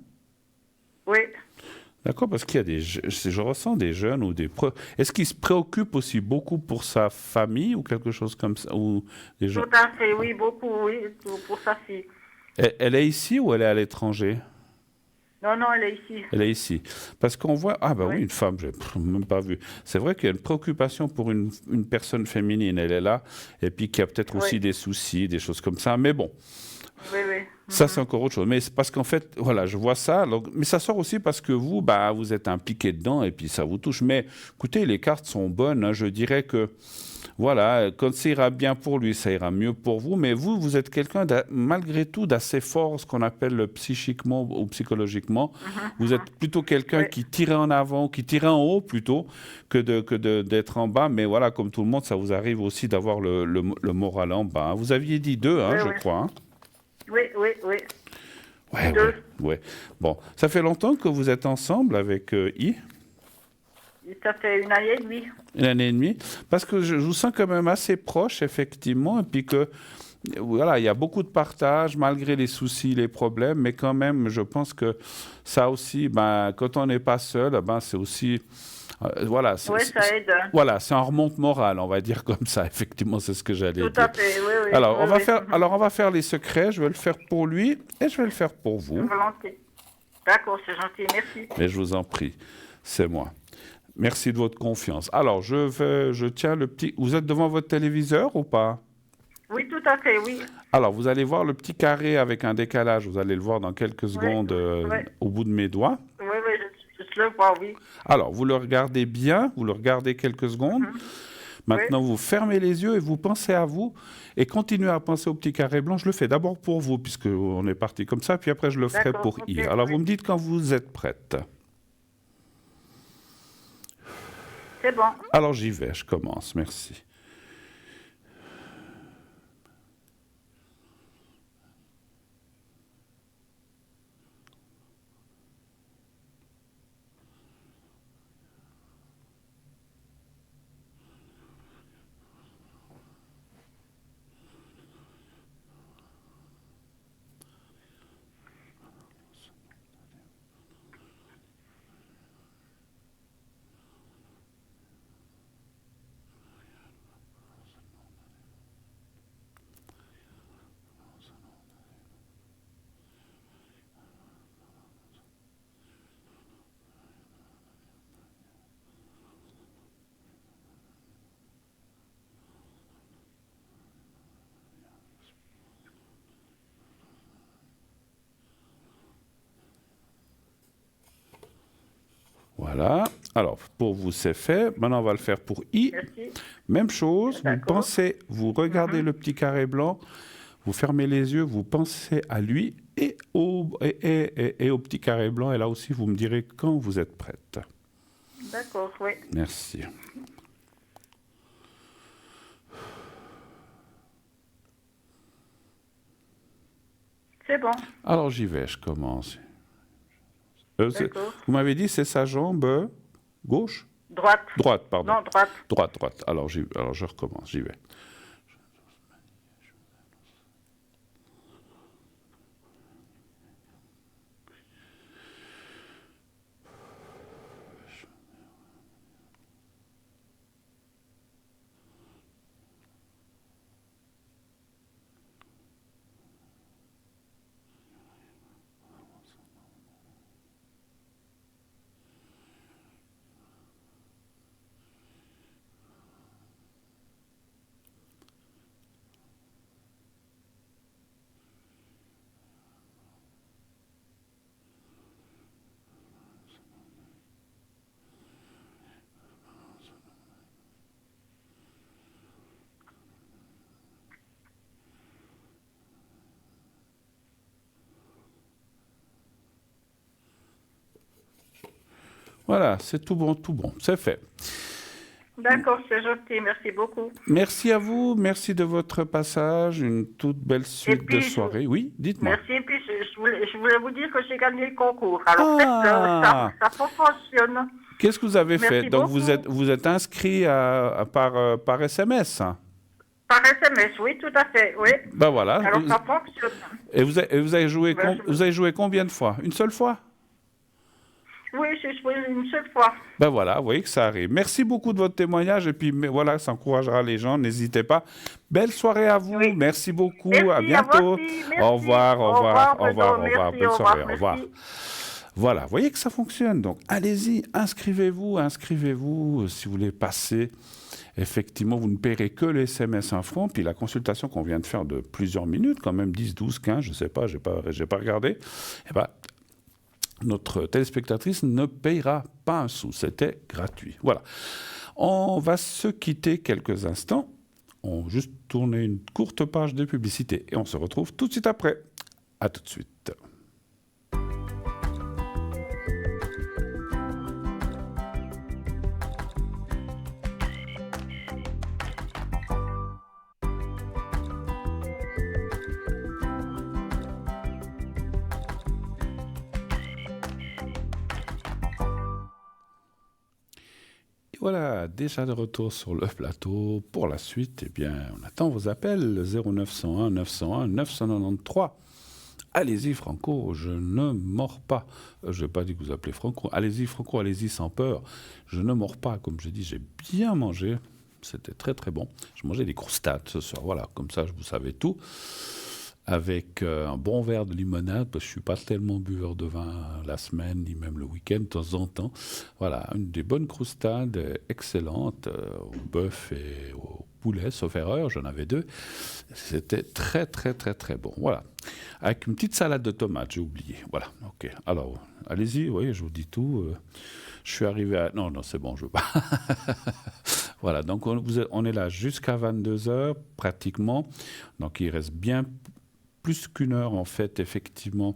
oui. D'accord, parce qu'il y a je ressens des jeunes ou Est-ce qu'ils se préoccupent aussi beaucoup pour sa famille ou quelque chose comme ça, ou des gens... Tout à fait, oui, beaucoup, oui, pour sa fille. Elle est ici ou elle est à l'étranger? Non, non, elle est ici. Elle est ici. Parce qu'on voit, ah ben Oui, oui, une femme, j'ai même pas vu. C'est vrai qu'il y a une préoccupation pour une personne féminine, elle est là, et puis qu'il y a peut-être oui, aussi des soucis, des choses comme ça, mais bon. oui, oui. Ça, c'est encore autre chose. Mais c'est parce qu'en fait, voilà, je vois ça. Mais ça sort aussi parce que vous, bah, vous êtes impliqué dedans et puis ça vous touche. Mais écoutez, les cartes sont bonnes, hein. Je dirais que, voilà, quand ça ira bien pour lui, ça ira mieux pour vous. Mais vous, vous êtes quelqu'un, malgré tout, d'assez fort, ce qu'on appelle psychiquement ou psychologiquement. Vous êtes plutôt quelqu'un Oui, qui tire en avant, qui tire en haut plutôt, d'être en bas. Mais voilà, comme tout le monde, ça vous arrive aussi d'avoir le moral en bas, hein. Vous aviez dit deux, hein, oui, je oui. crois, hein. Oui, oui, oui. Ouais, Deux. ouais, ouais. Bon, ça fait longtemps que vous êtes ensemble avec I, Ça fait 1 année et demie. 1 année et demie, parce que je vous sens quand même assez proche, effectivement, et puis que, voilà, il y a beaucoup de partage, malgré les soucis, les problèmes, mais quand même, je pense que ça aussi, ben, quand on n'est pas seul, ben, c'est aussi, voilà, Oui, ça aide. voilà, c'est un remonte morale, on va dire comme ça, effectivement, c'est ce que j'allais Tout dire. à fait, oui, oui, Alors, oui, oui. on va faire les secrets, je vais le faire pour lui, et je vais le faire pour vous. Volontiers. D'accord, c'est gentil, merci. Mais je vous en prie, c'est moi. Merci de votre confiance. Alors, je tiens le petit... Vous êtes devant votre téléviseur ou pas? Oui, tout à fait, oui. Alors, vous allez voir le petit carré avec un décalage. Vous allez le voir dans quelques Oui, secondes oui, au bout de mes doigts. oui, oui, je le vois, oui. Alors, vous le regardez bien, vous le regardez quelques secondes. Oui, Maintenant, vous fermez les yeux et vous pensez à vous et continuez à penser au petit carré blanc. Je le fais d'abord pour vous, puisqu'on est parti comme ça, puis après, je le ferai d'accord, pour ok, I. Alors, oui. vous me dites quand vous êtes prête. C'est bon. Alors, j'y vais, je commence. Merci. Voilà. Alors, pour vous, c'est fait. Maintenant, on va le faire pour I. Merci. Même chose. Vous D'accord. pensez, vous regardez le petit carré blanc, vous fermez les yeux, vous pensez à lui et au petit carré blanc. Et là aussi, vous me direz quand vous êtes prête. D'accord, oui. Merci. C'est bon. Alors, j'y vais, je commence. D'accord. Vous m'avez dit, c'est sa jambe gauche? Droite. Droite, pardon. Non, droite. Droite, droite. Alors, alors je recommence, j'y vais. Voilà, c'est tout bon, c'est fait. D'accord, c'est gentil, merci beaucoup. Merci à vous, merci de votre passage, une toute belle suite de soirée. Oui, dites-moi. Merci, et puis je voulais vous dire que j'ai gagné le concours. Alors Ah, ça fonctionne. qu'est-ce que vous avez fait? Merci Donc beaucoup. vous êtes inscrit par SMS, hein? Par SMS, oui, tout à fait, oui. Ben voilà. Alors ça fonctionne. Et vous avez joué, Ben, vous avez joué combien de fois? Une seule fois? Oui, j'ai joué une seule fois. Ben voilà, vous voyez que ça arrive. Merci beaucoup de votre témoignage et puis voilà, ça encouragera les gens, n'hésitez pas. Belle soirée à vous, Oui. merci beaucoup, Merci, à bientôt. à vous aussi, merci. Au revoir, au revoir, au revoir, au revoir, Merci, belle soirée, au merci. revoir. Voilà, vous voyez que ça fonctionne. Donc allez-y, inscrivez-vous si vous voulez passer. Effectivement, vous ne paierez que les SMS 1 franc, puis la consultation qu'on vient de faire de plusieurs minutes, quand même 10, 12, 15, je ne sais pas, j'ai pas regardé, eh ben, notre téléspectatrice ne payera pas un sou, c'était gratuit. Voilà. On va se quitter quelques instants. On va juste tourner une courte page de publicité et on se retrouve tout de suite après. À tout de suite. Voilà, déjà de retour sur le plateau. Pour la suite, eh bien, on attend vos appels 0901 901 993. Allez-y, Franco, je ne mords pas. Je n'ai pas dit que vous appelez Franco. Allez-y, Franco, allez-y sans peur. Je ne mords pas. Comme je dis, j'ai bien mangé. C'était très, très bon. Je mangeais des croustades ce soir. Voilà, comme ça, vous savez tout. Avec un bon verre de limonade, parce que je ne suis pas tellement buveur de vin la semaine, ni même le week-end, de temps en temps. Voilà, une des bonnes croustades excellentes, au bœuf et au poulet, sauf erreur, j'en avais 2. C'était très, très, très, très bon. Voilà. Avec une petite salade de tomates, j'ai oublié. Voilà, ok. Alors, allez-y, oui, je vous dis tout. Je suis arrivé à... Non, c'est bon, je veux pas. Voilà, donc on est là jusqu'à 22h, pratiquement. Donc, il reste bien plus qu'une heure, en fait, effectivement,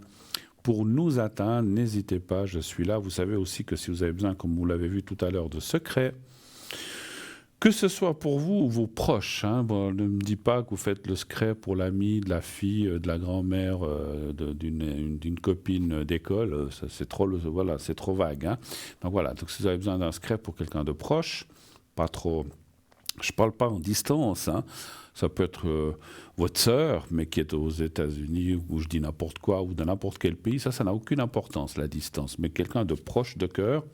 pour nous atteindre. N'hésitez pas, je suis là. Vous savez aussi que si vous avez besoin, comme vous l'avez vu tout à l'heure, de secrets, que ce soit pour vous ou vos proches, hein, bon, ne me dites pas que vous faites le secret pour l'ami, de la fille, de la grand-mère, d'une copine d'école. C'est trop, voilà, c'est trop vague. Hein. Donc voilà, donc si vous avez besoin d'un secret pour quelqu'un de proche, pas trop... Je ne parle pas en distance, hein. Ça peut être votre sœur, mais qui est aux États-Unis, ou je dis n'importe quoi, ou dans n'importe quel pays. Ça n'a aucune importance, la distance. Mais quelqu'un de proche de cœur,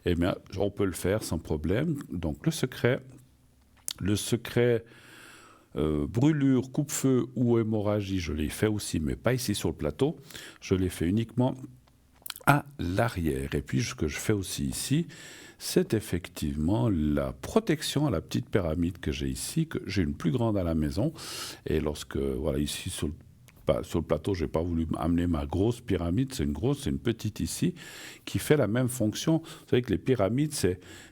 eh bien, on peut le faire sans problème. Donc le secret brûlure, coupe-feu ou hémorragie, je l'ai fait aussi, mais pas ici sur le plateau. Je l'ai fait uniquement à l'arrière. Et puis ce que je fais aussi ici, c'est effectivement la protection à la petite pyramide que j'ai ici, que j'ai une plus grande à la maison. Et lorsque, voilà, ici sur le plateau, je n'ai pas voulu amener ma grosse pyramide, c'est une petite ici, qui fait la même fonction. Vous savez que les pyramides,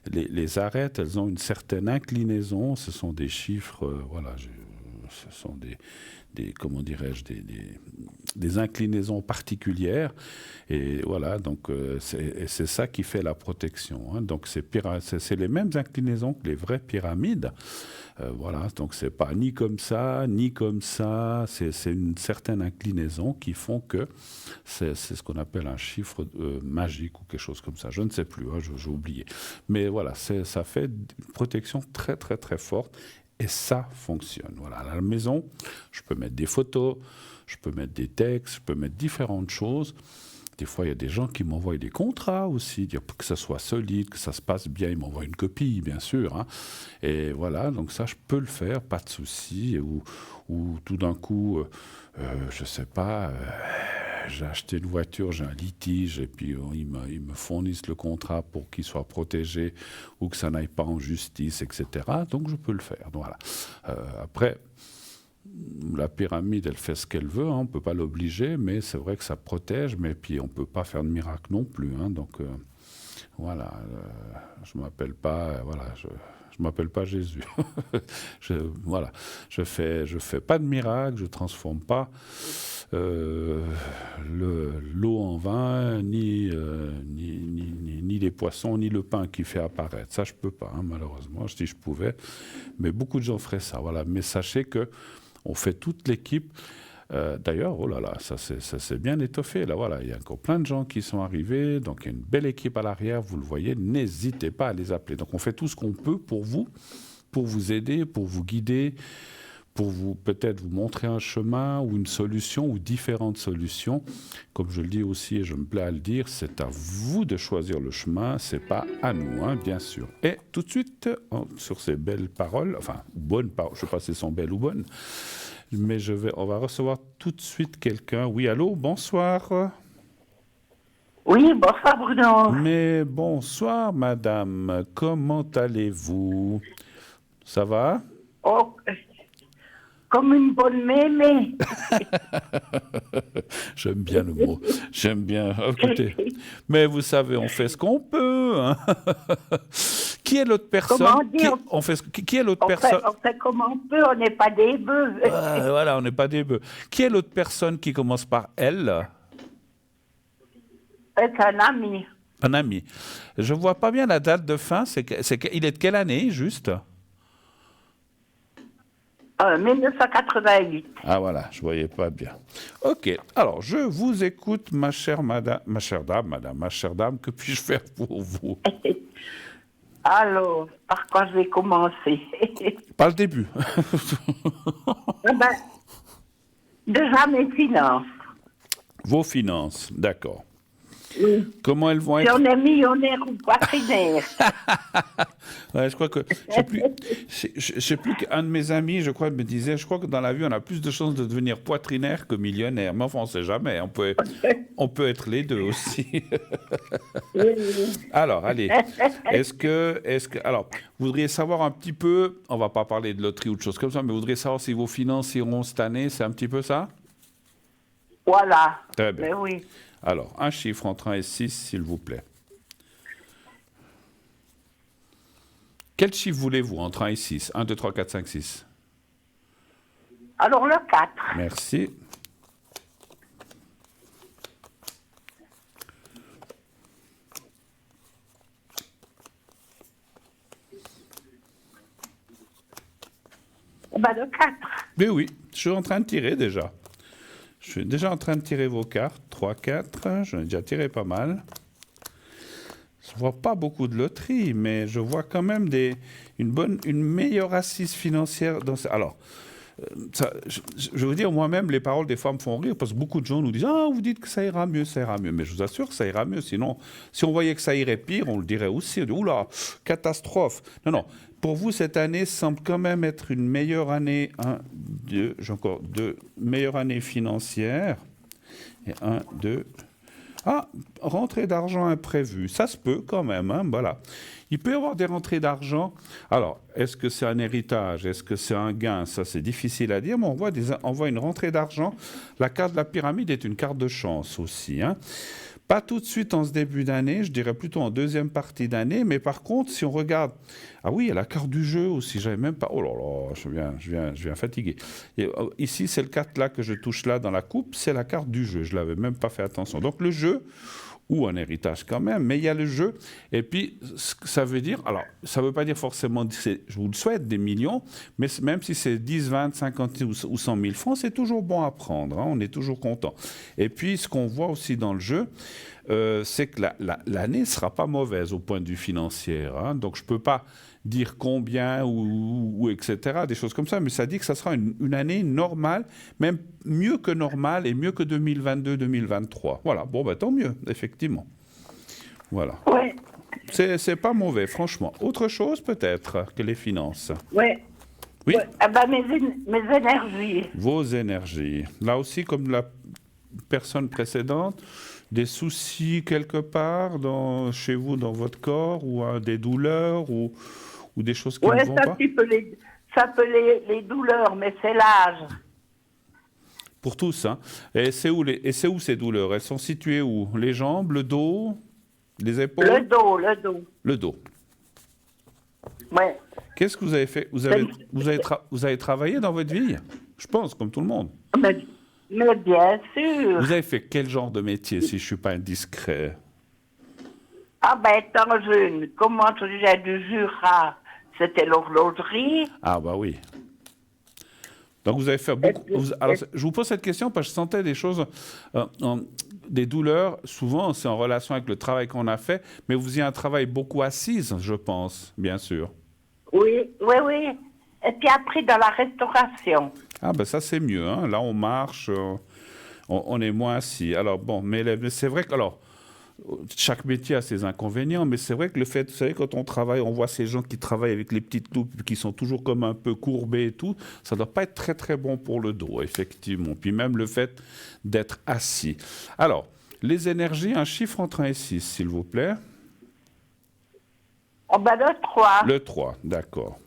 les arêtes, elles ont une certaine inclinaison, ce sont des chiffres, ce sont comment dirais-je, des inclinaisons particulières. Et voilà, donc c'est ça qui fait la protection. Hein. Donc c'est les mêmes inclinaisons que les vraies pyramides. Voilà, donc c'est pas ni comme ça, ni comme ça. C'est une certaine inclinaison qui font que c'est ce qu'on appelle un chiffre magique ou quelque chose comme ça. Je ne sais plus, hein, j'ai oublié. Mais voilà, ça fait une protection très, très, très forte. Et ça fonctionne. Voilà, à la maison, je peux mettre des photos, je peux mettre des textes, je peux mettre différentes choses. Des fois, il y a des gens qui m'envoient des contrats aussi, que ça soit solide, que ça se passe bien. Ils m'envoient une copie, bien sûr. Hein. Et voilà, donc ça, je peux le faire, pas de souci. Ou tout d'un coup, je ne sais pas... j'ai acheté une voiture, j'ai un litige, et puis ils me fournissent le contrat pour qu'il soit protégé ou que ça n'aille pas en justice, etc. Donc je peux le faire. Donc, voilà. Après, la pyramide, elle fait ce qu'elle veut, hein, on ne peut pas l'obliger, mais c'est vrai que ça protège, mais puis on ne peut pas faire de miracle non plus. Hein, donc voilà, je ne m'appelle pas, voilà, je Je m'appelle pas Jésus. Voilà, je fais pas de miracle, je transforme pas l'eau en vin, ni les poissons, ni le pain qui fait apparaître. Ça, je peux pas, hein, malheureusement. Si je pouvais, mais beaucoup de gens feraient ça. Voilà, mais sachez que on fait toute l'équipe. D'ailleurs, oh là là, ça s'est bien étoffé. Là, voilà, il y a encore plein de gens qui sont arrivés. Donc, il y a une belle équipe à l'arrière. Vous le voyez, n'hésitez pas à les appeler. Donc, on fait tout ce qu'on peut pour vous aider, pour vous guider, pour vous peut-être vous montrer un chemin ou une solution ou différentes solutions. Comme je le dis aussi et je me plais à le dire, c'est à vous de choisir le chemin, c'est pas à nous, hein, bien sûr. Et tout de suite, sur ces belles paroles, enfin bonnes paroles, je ne sais pas si elles sont belles ou bonnes, mais on va recevoir tout de suite quelqu'un. Oui, allô, bonsoir. Oui, bonsoir Bruno. Mais bonsoir madame, comment allez-vous? Ça va? Oh, comme une bonne mémé. J'aime bien le mot. J'aime bien. Écoutez, mais vous savez, on fait ce qu'on peut. Hein. Qui est l'autre personne? Comment dire? Qui est l'autre personne? On fait comme on peut, on n'est pas des bœufs. Voilà, on n'est pas des bœufs. Qui est l'autre personne qui commence par elle? C'est un ami. Un ami. Je vois pas bien la date de fin. Il est de quelle année, juste? 1988. Ah voilà, je voyais pas bien. Ok, alors je vous écoute, ma chère dame, que puis-je faire pour vous? Alors, par quoi je vais commencer? Pas le début. Déjà mes finances. Vos finances, d'accord. Oui. Comment elles vont Si être? on est millionnaire ou poitrinaire. Ouais, je crois que je sais plus qu'un de mes amis, je crois, me disait, je crois que dans la vie, on a plus de chances de devenir poitrinaire que millionnaire. Mais enfin, on ne sait jamais. On peut être les deux aussi. Alors, allez. Alors, vous voudriez savoir un petit peu, on va pas parler de loterie ou de choses comme ça, mais vous voudriez savoir si vos finances iront cette année, c'est un petit peu ça? Voilà. Très bien. Mais oui. Alors, un chiffre entre 1 et 6, s'il vous plaît. Quel chiffre voulez-vous entre 1 et 6? 1, 2, 3, 4, 5, 6. Alors le 4. Merci. Le 4. Mais oui, je suis en train de tirer déjà. Je suis déjà en train de tirer vos cartes. 3, 4, j'en ai déjà tiré pas mal. Je ne vois pas beaucoup de loteries, mais je vois quand même une meilleure assise financière. Alors, je veux dire, moi-même, les paroles des fois me font rire, parce que beaucoup de gens nous disent « Ah, vous dites que ça ira mieux, ça ira mieux. » Mais je vous assure que ça ira mieux. Sinon, si on voyait que ça irait pire, on le dirait aussi. On dit « Oula, catastrophe !» Non. Pour vous, cette année semble quand même être une meilleure année. 1, 2, j'ai encore 2. Meilleure année financière. Et 1, 2. Ah, rentrée d'argent imprévue. Ça se peut quand même, hein, voilà. Il peut y avoir des rentrées d'argent. Alors, est-ce que c'est un héritage? Est-ce que c'est un gain? Ça, c'est difficile à dire, mais on voit une rentrée d'argent. La carte de la pyramide est une carte de chance aussi, hein. Pas tout de suite en ce début d'année, je dirais plutôt en deuxième partie d'année, mais par contre, si on regarde... Ah oui, il y a la carte du jeu aussi, j'avais même pas... Oh là là, je viens fatigué. Et, ici, c'est le 4 là que je touche là dans la coupe, c'est la carte du jeu, je l'avais même pas fait attention. Donc le jeu, ou un héritage quand même, mais il y a le jeu, et puis ça veut dire... Alors, ça veut pas dire forcément, je vous le souhaite, des millions, mais même si c'est 10, 20, 50 ou 100 000 francs, c'est toujours bon à prendre, hein, on est toujours content. Et puis, ce qu'on voit aussi dans le jeu, c'est que l'année ne sera pas mauvaise au point de vue financier. Hein. Donc, je ne peux pas dire combien ou etc., des choses comme ça, mais ça dit que ça sera une année normale, même mieux que normale et mieux que 2022-2023. Voilà, bon, tant mieux, effectivement. Voilà. Ouais. C'est pas mauvais, franchement. Autre chose, peut-être, que les finances. Ouais. Oui. Ouais. Ah mes énergies. Vos énergies. Là aussi, comme la personne précédente, des soucis quelque part chez vous, dans votre corps, ou des douleurs, ou des choses qui ne vont pas? Ça peut les douleurs, mais c'est l'âge. Pour tous, hein. Et c'est où ces douleurs? Elles sont situées où? Les jambes, le dos, les épaules? Le dos. Le dos. Ouais. Qu'est-ce que vous avez fait? Vous avez travaillé dans votre vie? Je pense, comme tout le monde. Mais bien sûr. Vous avez fait quel genre de métier, si je ne suis pas indiscret? Ah ben, étant jeune, comment j'ai du Jura, c'était l'horlogerie. Ah bah oui. Donc vous avez fait beaucoup... alors, je vous pose cette question parce que je sentais des choses, des douleurs, souvent c'est en relation avec le travail qu'on a fait, mais vous faisiez un travail beaucoup assise, je pense, bien sûr. Oui, oui, oui. Et puis après, dans la restauration. Ah ben ça c'est mieux, hein. Là on marche, on est moins assis. Alors bon, mais c'est vrai que... Alors, chaque métier a ses inconvénients, mais c'est vrai que le fait, vous savez, quand on travaille, on voit ces gens qui travaillent avec les petites loupes, qui sont toujours comme un peu courbés et tout, ça ne doit pas être très très bon pour le dos, effectivement. Puis même le fait d'être assis. Alors, les énergies, un chiffre entre 1 et 6, s'il vous plaît. Oh ben le 3. Le 3, d'accord.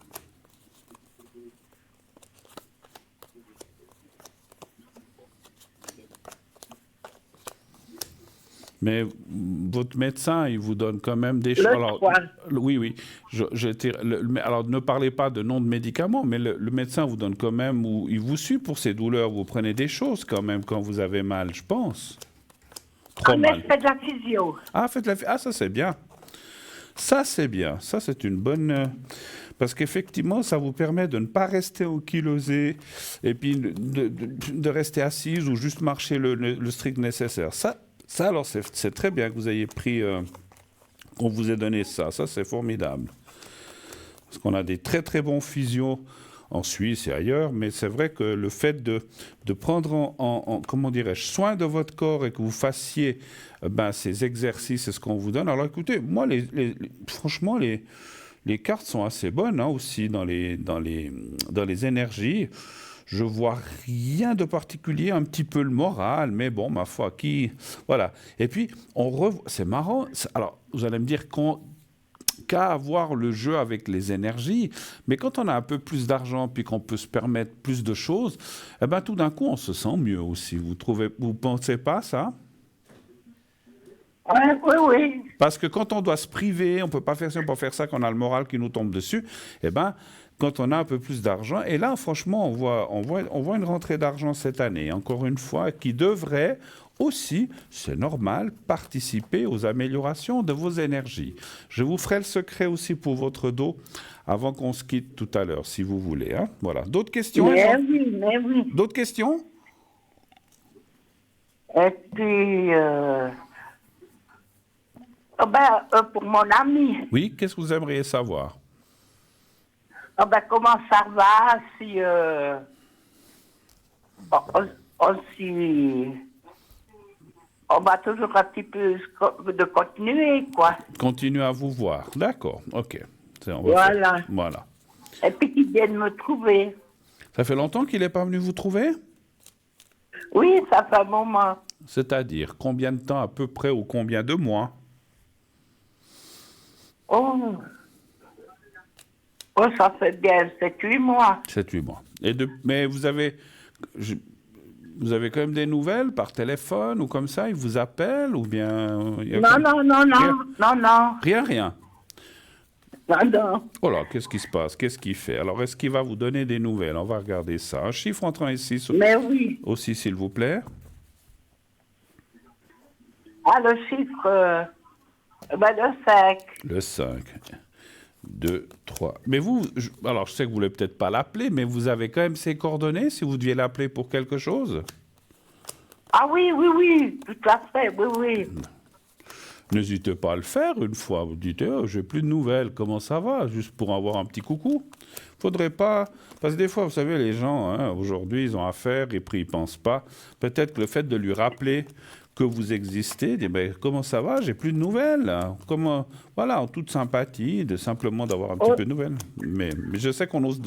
Mais votre médecin, il vous donne quand même des choses. Alors, oui, oui. Alors, ne parlez pas de nom de médicaments, mais le médecin vous donne quand même, ou il vous suit pour ces douleurs. Vous prenez des choses quand même quand vous avez mal, je pense. Trop mal. Faites de la physio. Ah, ça c'est bien. Ça c'est bien. Ça c'est une bonne... Parce qu'effectivement, ça vous permet de ne pas rester ankylosé et puis de rester assise ou juste marcher le strict nécessaire. Ça, alors, c'est très bien que vous ayez pris, qu'on vous ait donné ça. Ça, c'est formidable. Parce qu'on a des très, très bons physios en Suisse et ailleurs, mais c'est vrai que le fait de prendre comment dirais-je, soin de votre corps et que vous fassiez ces exercices, c'est ce qu'on vous donne. Alors, écoutez, moi, franchement, les cartes sont assez bonnes, hein, aussi dans les énergies. Je vois rien de particulier, un petit peu le moral, mais bon, ma foi, voilà. Et puis, c'est marrant. Alors, vous allez me dire qu'à avoir le jeu avec les énergies, mais quand on a un peu plus d'argent puis qu'on peut se permettre plus de choses, eh ben, tout d'un coup, on se sent mieux aussi. Vous pensez pas ça? Oui, oui. Parce que quand on doit se priver, on ne peut pas faire ça, on peut faire ça, qu'on a le moral qui nous tombe dessus, eh ben, quand on a un peu plus d'argent, et là, franchement, on voit une rentrée d'argent cette année, encore une fois, qui devrait aussi, c'est normal, participer aux améliorations de vos énergies. Je vous ferai le secret aussi pour votre dos avant qu'on se quitte tout à l'heure, si vous voulez. Hein. Voilà. D'autres questions? Mais oui. D'autres questions? Et puis... pour mon ami. Oui, qu'est-ce que vous aimeriez savoir? Comment ça va si on va toujours un petit peu de continuer, quoi. Continuer à vous voir. D'accord, ok. Voilà. Voilà. Et puis qu'il vienne me trouver. Ça fait longtemps qu'il n'est pas venu vous trouver? Oui, ça fait un moment. C'est-à-dire, combien de temps à peu près ou combien de mois? Oh, ça fait bien 7-8 mois. 7-8 mois. Mais vous avez quand même des nouvelles par téléphone ou comme ça? Il vous appelle ou bien... Non. Rien. Non. Oh là, qu'est-ce qui se passe? Qu'est-ce qu'il fait? Alors, est-ce qu'il va vous donner des nouvelles? On va regarder ça. Un chiffre entre 1 et 6 Mais oui. Aussi, s'il vous plaît. Ah, le chiffre... le 5. Le 5. 2, 3. Mais vous, alors je sais que vous ne voulez peut-être pas l'appeler, mais vous avez quand même ses coordonnées si vous deviez l'appeler pour quelque chose? Ah oui, tout à fait, oui. N'hésitez pas à le faire une fois. Vous dites, j'ai plus de nouvelles, comment ça va? Juste pour avoir un petit coucou. Faudrait pas... Parce que des fois, vous savez, les gens, hein, aujourd'hui, ils ont affaire et puis ils ne pensent pas. Peut-être que le fait de lui rappeler que vous existez, dire, comment ça va? J'ai plus de nouvelles. Là. Comment... Voilà, en toute sympathie, simplement d'avoir un petit peu de nouvelles. Mais je sais qu'on n'ose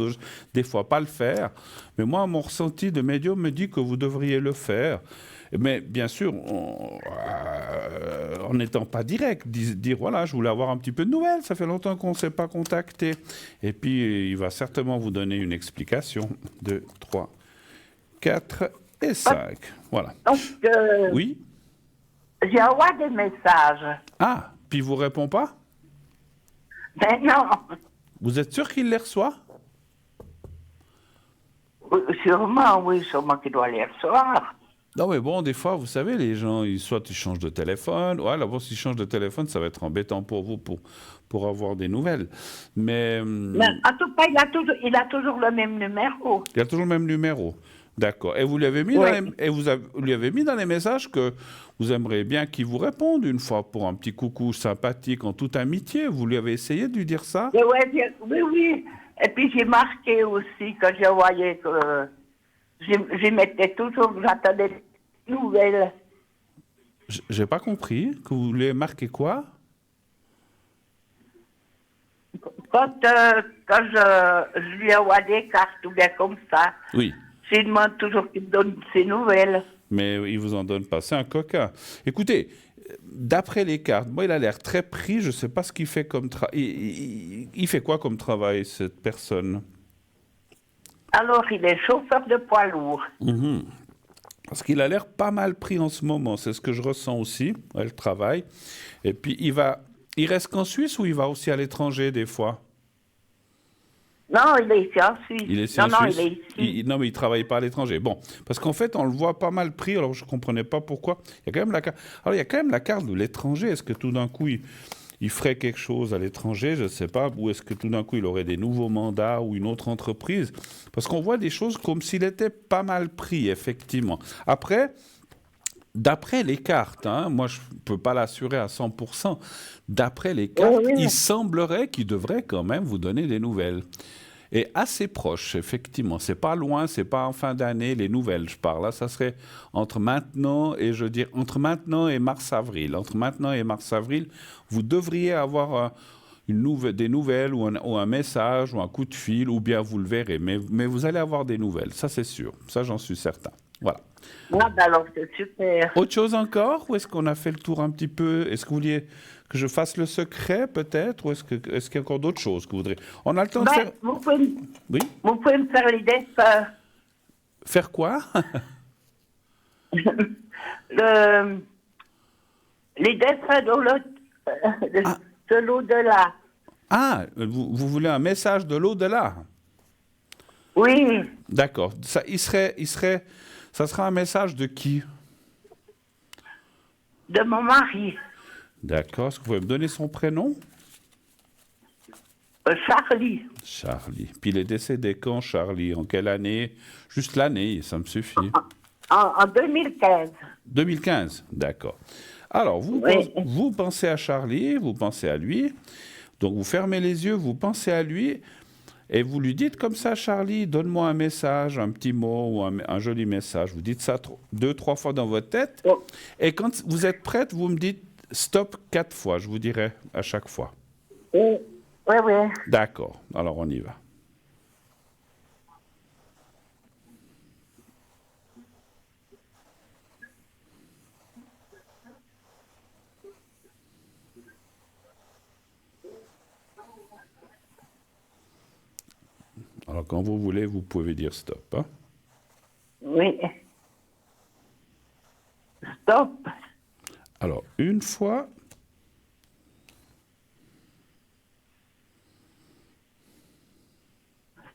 des fois pas le faire. Mais moi, mon ressenti de médium me dit que vous devriez le faire. Mais bien sûr, en n'étant pas direct, dire voilà, je voulais avoir un petit peu de nouvelles, ça fait longtemps qu'on ne s'est pas contacté. Et puis, il va certainement vous donner une explication. 2, 3, 4 et 5. Voilà. Donc, oui? J'ai envoyé des messages. Ah, puis il ne vous répond pas? Ben non. Vous êtes sûr qu'il les reçoit? Sûrement qu'il doit les recevoir. Non, mais bon, des fois, vous savez, les gens, soit ils changent de téléphone. Ouais, là, bon, s'ils changent de téléphone, ça va être embêtant pour vous pour avoir des nouvelles. Mais Mais en tout cas, il a toujours le même numéro. il y a toujours le même numéro. D'accord. Et vous lui avez mis Oui. vous lui avez mis dans les messages que vous aimeriez bien qu'il vous réponde une fois pour un petit coucou sympathique en toute amitié. Vous lui avez essayé de lui dire ça? Et ouais, oui. Et puis j'ai marqué aussi que je voyais que j'y mettais toujours, j'attendais des nouvelles. J'ai pas compris. Que vous lui avez marqué quoi? Quand je lui envoie des cartes ou bien comme ça, Oui. je lui demande toujours qu'il me donne ses nouvelles. Mais il vous en donne pas. C'est un coquin. Écoutez, d'après les cartes, moi, il a l'air très pris. Je sais pas ce qu'il fait comme travail. Il fait quoi comme travail, cette personne? Alors, il est chauffeur de poids lourd. Mhm. Parce qu'il a l'air pas mal pris en ce moment. C'est ce que je ressens aussi. Ouais, le travail. Et puis, il reste qu'en Suisse ou il va aussi à l'étranger des fois? Non, il est ici en Suisse. Il est ici non, en non, Suisse. il est ici. Non, mais il travaille pas à l'étranger. Bon, parce qu'en fait, on le voit pas mal pris. Alors, je comprenais pas pourquoi. Il y a quand même la carte. Alors, il y a quand même la carte de l'étranger. Est-ce que tout d'un coup, il ferait quelque chose à l'étranger? Je ne sais pas. Ou est-ce que tout d'un coup, il aurait des nouveaux mandats ou une autre entreprise? Parce qu'on voit des choses comme s'il était pas mal pris, effectivement. Après, d'après les cartes, hein, moi je ne peux pas l'assurer à 100%, d'après les cartes, Oui, oui. il semblerait qu'il devrait quand même vous donner des nouvelles. Et assez proche, effectivement. C'est pas loin, c'est pas en fin d'année, les nouvelles, je parle. Là, ça serait entre maintenant et, je dire, entre maintenant et mars-avril. Entre maintenant et mars-avril, vous devriez avoir des nouvelles ou un message ou un coup de fil, ou bien vous le verrez. Mais vous allez avoir des nouvelles, ça c'est sûr. Ça, j'en suis certain. Voilà. Ah, ben alors, c'est super. Autre chose encore? Ou est-ce qu'on a fait le tour un petit peu? Est-ce que vous vouliez que je fasse le secret, peut-être? Ou est-ce qu'il y a encore d'autres choses que vous voudrez? On a le temps de faire... Vous Oui? pouvez me faire les dessins. Faire quoi? Le, les dessins de l'au-delà. Ah, vous voulez un message de l'au-delà? Oui, D'accord. Ça sera un message de qui? de mon mari, D'accord. Est-ce que vous pouvez me donner son prénom? Charlie, Charlie. Puis il est décédé quand, Charlie? En quelle année? Juste l'année, ça me suffit. en 2015. 2015, d'accord. Alors, Oui. vous pensez à Charlie, vous pensez à lui. Donc, vous fermez les yeux, vous pensez à lui. Et vous lui dites comme ça, Charlie, donne-moi un message, un petit mot ou un joli message. Vous dites ça 2-3 fois dans votre tête. Oh, Et quand vous êtes prête, vous me dites stop 4 fois. Je vous dirai à chaque fois. oui, oui, oui. D'accord. Alors, on y va. Alors, quand vous voulez, vous pouvez dire stop. Hein. Oui. Stop. Alors, une fois,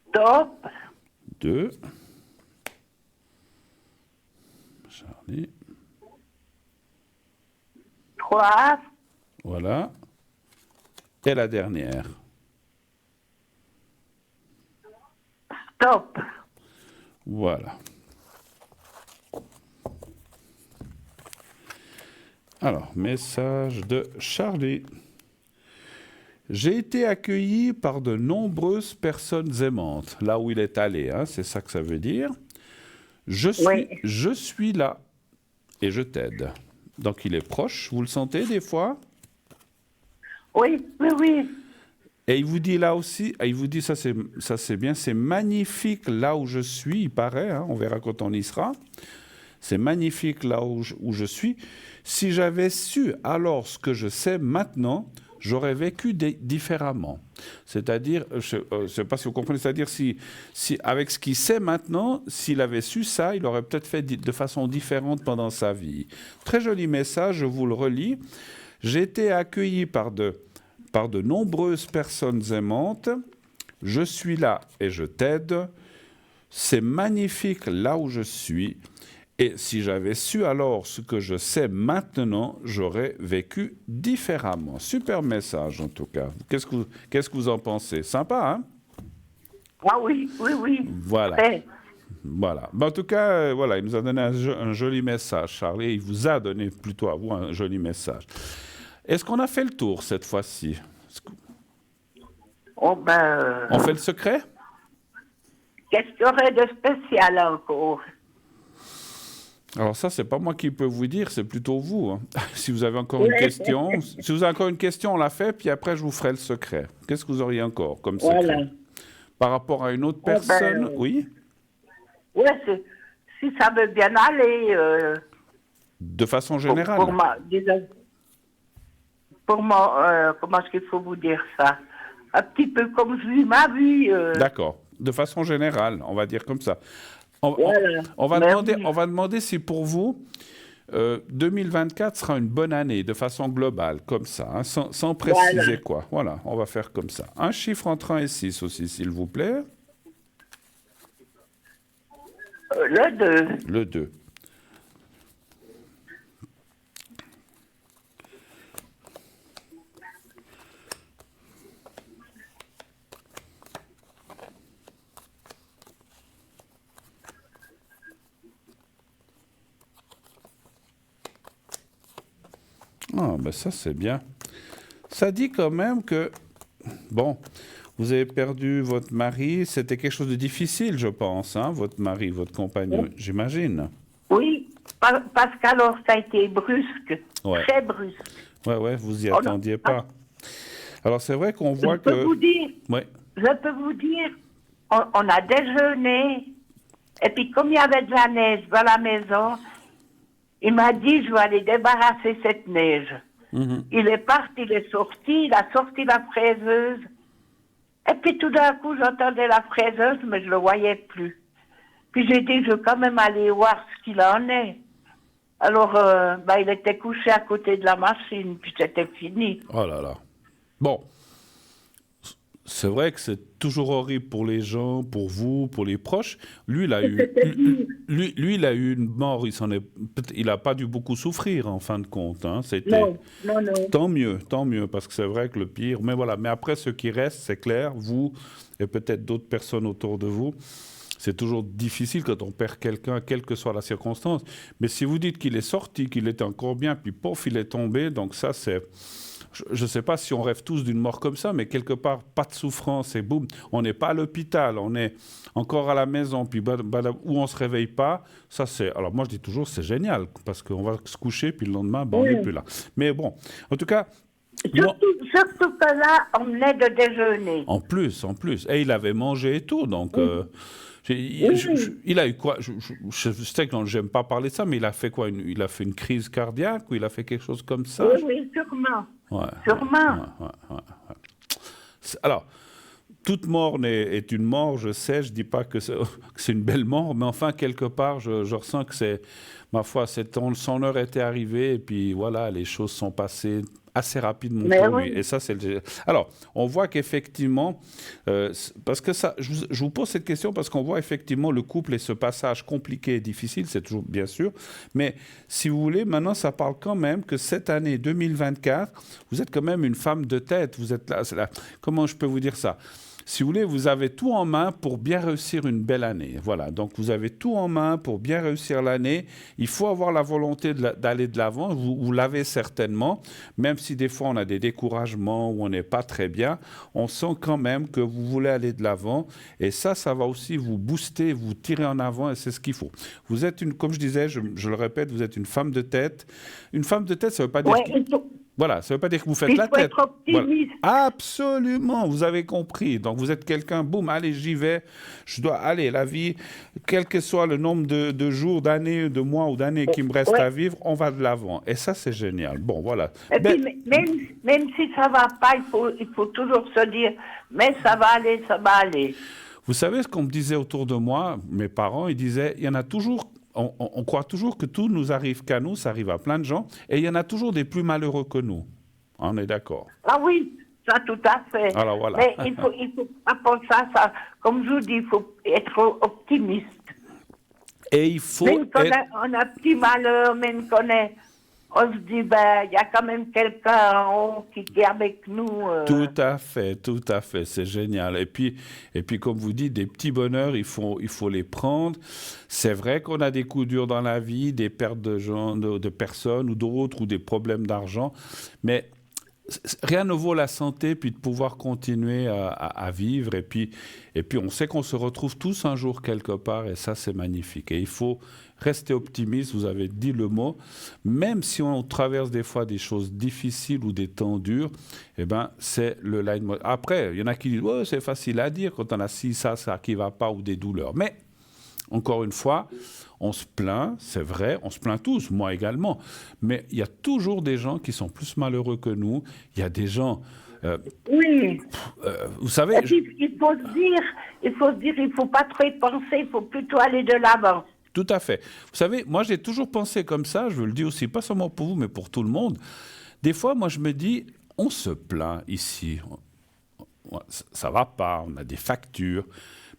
Stop. 2. Charlie. 3. Voilà. Et la dernière. Stop. Voilà. Alors, message de Charlie. J'ai été accueilli par de nombreuses personnes aimantes, là où il est allé, hein, c'est ça que ça veut dire. Oui. Je suis là et je t'aide. Donc il est proche, vous le sentez des fois? Oui, oui, oui. Et il vous dit là aussi, il vous dit ça c'est bien, c'est magnifique là où je suis, il paraît, hein, on verra quand on y sera. C'est magnifique là où je suis. Si j'avais su alors ce que je sais maintenant, j'aurais vécu différemment. C'est-à-dire, je ne sais pas si vous comprenez, c'est-à-dire si avec ce qu'il sait maintenant, s'il avait su ça, il aurait peut-être fait de façon différente pendant sa vie. Très joli message, je vous le relis. J'ai été accueilli par de nombreuses personnes aimantes. Je suis là et je t'aide. C'est magnifique là où je suis. Et si j'avais su alors ce que je sais maintenant, j'aurais vécu différemment. Super message en tout cas. Qu'est-ce que vous en pensez? Sympa, hein? Ah oui, oui, oui. Voilà. Très. Voilà. En tout cas, voilà, il nous a donné un joli message, Charlie. Il vous a donné plutôt à vous un joli message. Est-ce qu'on a fait le tour cette fois-ci? Oh ben, On fait le secret? qu'est-ce qu'il y aurait de spécial encore? Alors ça, c'est pas moi qui peux vous dire, c'est plutôt vous, hein. Si vous avez encore une question, si vous avez encore une question, on la fait, puis après je vous ferai le secret. Qu'est-ce que vous auriez encore comme secret? Voilà. Par rapport à une autre Oh ben, personne, oui? Ouais, si ça veut bien aller, De façon pour, générale. pour moi, comment est-ce qu'il faut vous dire ça? Un petit peu comme je vis ma vie. D'accord. De façon générale, on va dire comme ça. Voilà. On va Mais demander, oui. on va demander si pour vous, 2024 sera une bonne année, de façon globale, comme ça, hein, sans préciser Voilà. quoi. Voilà, on va faire comme ça. Un chiffre entre 1 et 6 aussi, s'il vous plaît. Le 2. Le 2. Ah, ben ça, c'est bien. Ça dit quand même que, bon, vous avez perdu votre mari. C'était quelque chose de difficile, je pense, hein, votre mari, votre compagnon, j'imagine. Oui, parce qu'alors ça a été brusque, Ouais. très brusque. Ouais, vous y Oh non. attendiez pas. Alors, c'est vrai qu'on voit Je peux que... vous dire, Ouais. on a déjeuné, et puis comme il y avait de la neige dans la maison, il m'a dit, je vais aller débarrasser cette neige. Mhm. Il est parti, il est sorti, il a sorti la fraiseuse. Et puis tout d'un coup, j'entendais la fraiseuse, mais je ne le voyais plus. Puis j'ai dit, je vais quand même aller voir ce qu'il en est. Alors, il était couché à côté de la machine, puis c'était fini. Oh là là. Bon, c'est vrai que c'est toujours horrible pour les gens, pour vous, pour les proches. Lui, il a eu, lui, il a eu une mort. Il n'a pas dû beaucoup souffrir en fin de compte, hein. C'était Non. tant mieux, parce que c'est vrai que le pire. Mais voilà. Mais après, ce qui reste, c'est clair, vous et peut-être d'autres personnes autour de vous. C'est toujours difficile quand on perd quelqu'un, quelle que soit la circonstance. Mais si vous dites qu'il est sorti, qu'il était encore bien, puis pouf, il est tombé, donc ça, c'est... Je ne sais pas si on rêve tous d'une mort comme ça, mais quelque part, pas de souffrance et boum, on n'est pas à l'hôpital, on est encore à la maison, puis où on ne se réveille pas, ça c'est... Alors moi, je dis toujours, c'est génial, parce qu'on va se coucher, puis le lendemain, on n'est plus là. Mais bon, en tout cas... Surtout que là, on venait de déjeuner. En plus. Et il avait mangé et tout, donc... il a eu quoi? Je sais que j'aime pas parler de ça, mais il a fait quoi? Il a fait une crise cardiaque ou il a fait quelque chose comme ça? Oui, sûrement. Ouais, Sûrement. ouais. Alors, toute mort est une mort, je sais, je dis pas que c'est une belle mort, mais enfin, quelque part, je ressens que c'est, ma foi, son heure était arrivée, et puis voilà, les choses sont passées assez rapidement pour lui. Et ça, Alors, on voit qu'effectivement, parce que ça, je vous pose cette question parce qu'on voit effectivement le couple et ce passage compliqué et difficile, c'est toujours bien sûr, mais si vous voulez, maintenant, ça parle quand même que cette année 2024, vous êtes quand même une femme de tête, vous êtes là, comment je peux vous dire ça? Si vous voulez, vous avez tout en main pour bien réussir une belle année. Voilà, donc vous avez tout en main pour bien réussir l'année. Il faut avoir la volonté d'aller de l'avant. Vous l'avez certainement, même si des fois on a des découragements ou on n'est pas très bien. On sent quand même que vous voulez aller de l'avant. Et ça va aussi vous booster, vous tirer en avant et c'est ce qu'il faut. Vous êtes comme je disais, je le répète, vous êtes une femme de tête. Une femme de tête, ça ne veut pas dire... Voilà, ça ne veut pas dire que vous faites la tête. Voilà. Absolument, vous avez compris. Donc vous êtes quelqu'un, boum, allez, j'y vais. Je dois aller, la vie, quel que soit le nombre de jours, d'années, de mois ou d'années qui me restent à vivre, on va de l'avant. Et ça, c'est génial. Bon, voilà. Et puis, même si ça ne va pas, il faut toujours se dire, mais ça va aller, ça va aller. Vous savez ce qu'on me disait autour de moi, mes parents, ils disaient, il y en a toujours... On croit toujours que tout nous arrive qu'à nous, ça arrive à plein de gens, et il y en a toujours des plus malheureux que nous. On est d'accord. Ah oui, ça, tout à fait. Alors voilà. Mais il faut pas penser à ça. Comme je vous dis, il faut être optimiste. Et il faut Mais être... on a un petit malheur, mais on se dit, ben, il y a quand même quelqu'un en haut qui est avec nous. Tout à fait, c'est génial. Et puis, comme vous dites, des petits bonheurs, il faut les prendre. C'est vrai qu'on a des coups durs dans la vie, des pertes de gens, de personnes ou d'autres, ou des problèmes d'argent, mais rien ne vaut la santé, puis de pouvoir continuer à vivre. Et puis, on sait qu'on se retrouve tous un jour quelque part, et ça, c'est magnifique. Et il faut rester optimiste, vous avez dit le mot, même si on traverse des fois des choses difficiles ou des temps durs, eh ben, c'est le line. Après, il y en a qui disent, ouais, c'est facile à dire quand on a ça qui ne va pas, ou des douleurs. Mais, encore une fois, on se plaint, c'est vrai, on se plaint tous, moi également, mais il y a toujours des gens qui sont plus malheureux que nous, il y a des gens... Oui. Vous savez... Et puis, il faut se dire, il faut pas trop y penser, il faut plutôt aller de l'avant. Tout à fait. Vous savez, moi j'ai toujours pensé comme ça, je le dis aussi, pas seulement pour vous, mais pour tout le monde. Des fois, moi je me dis, on se plaint ici, ça va pas, on a des factures,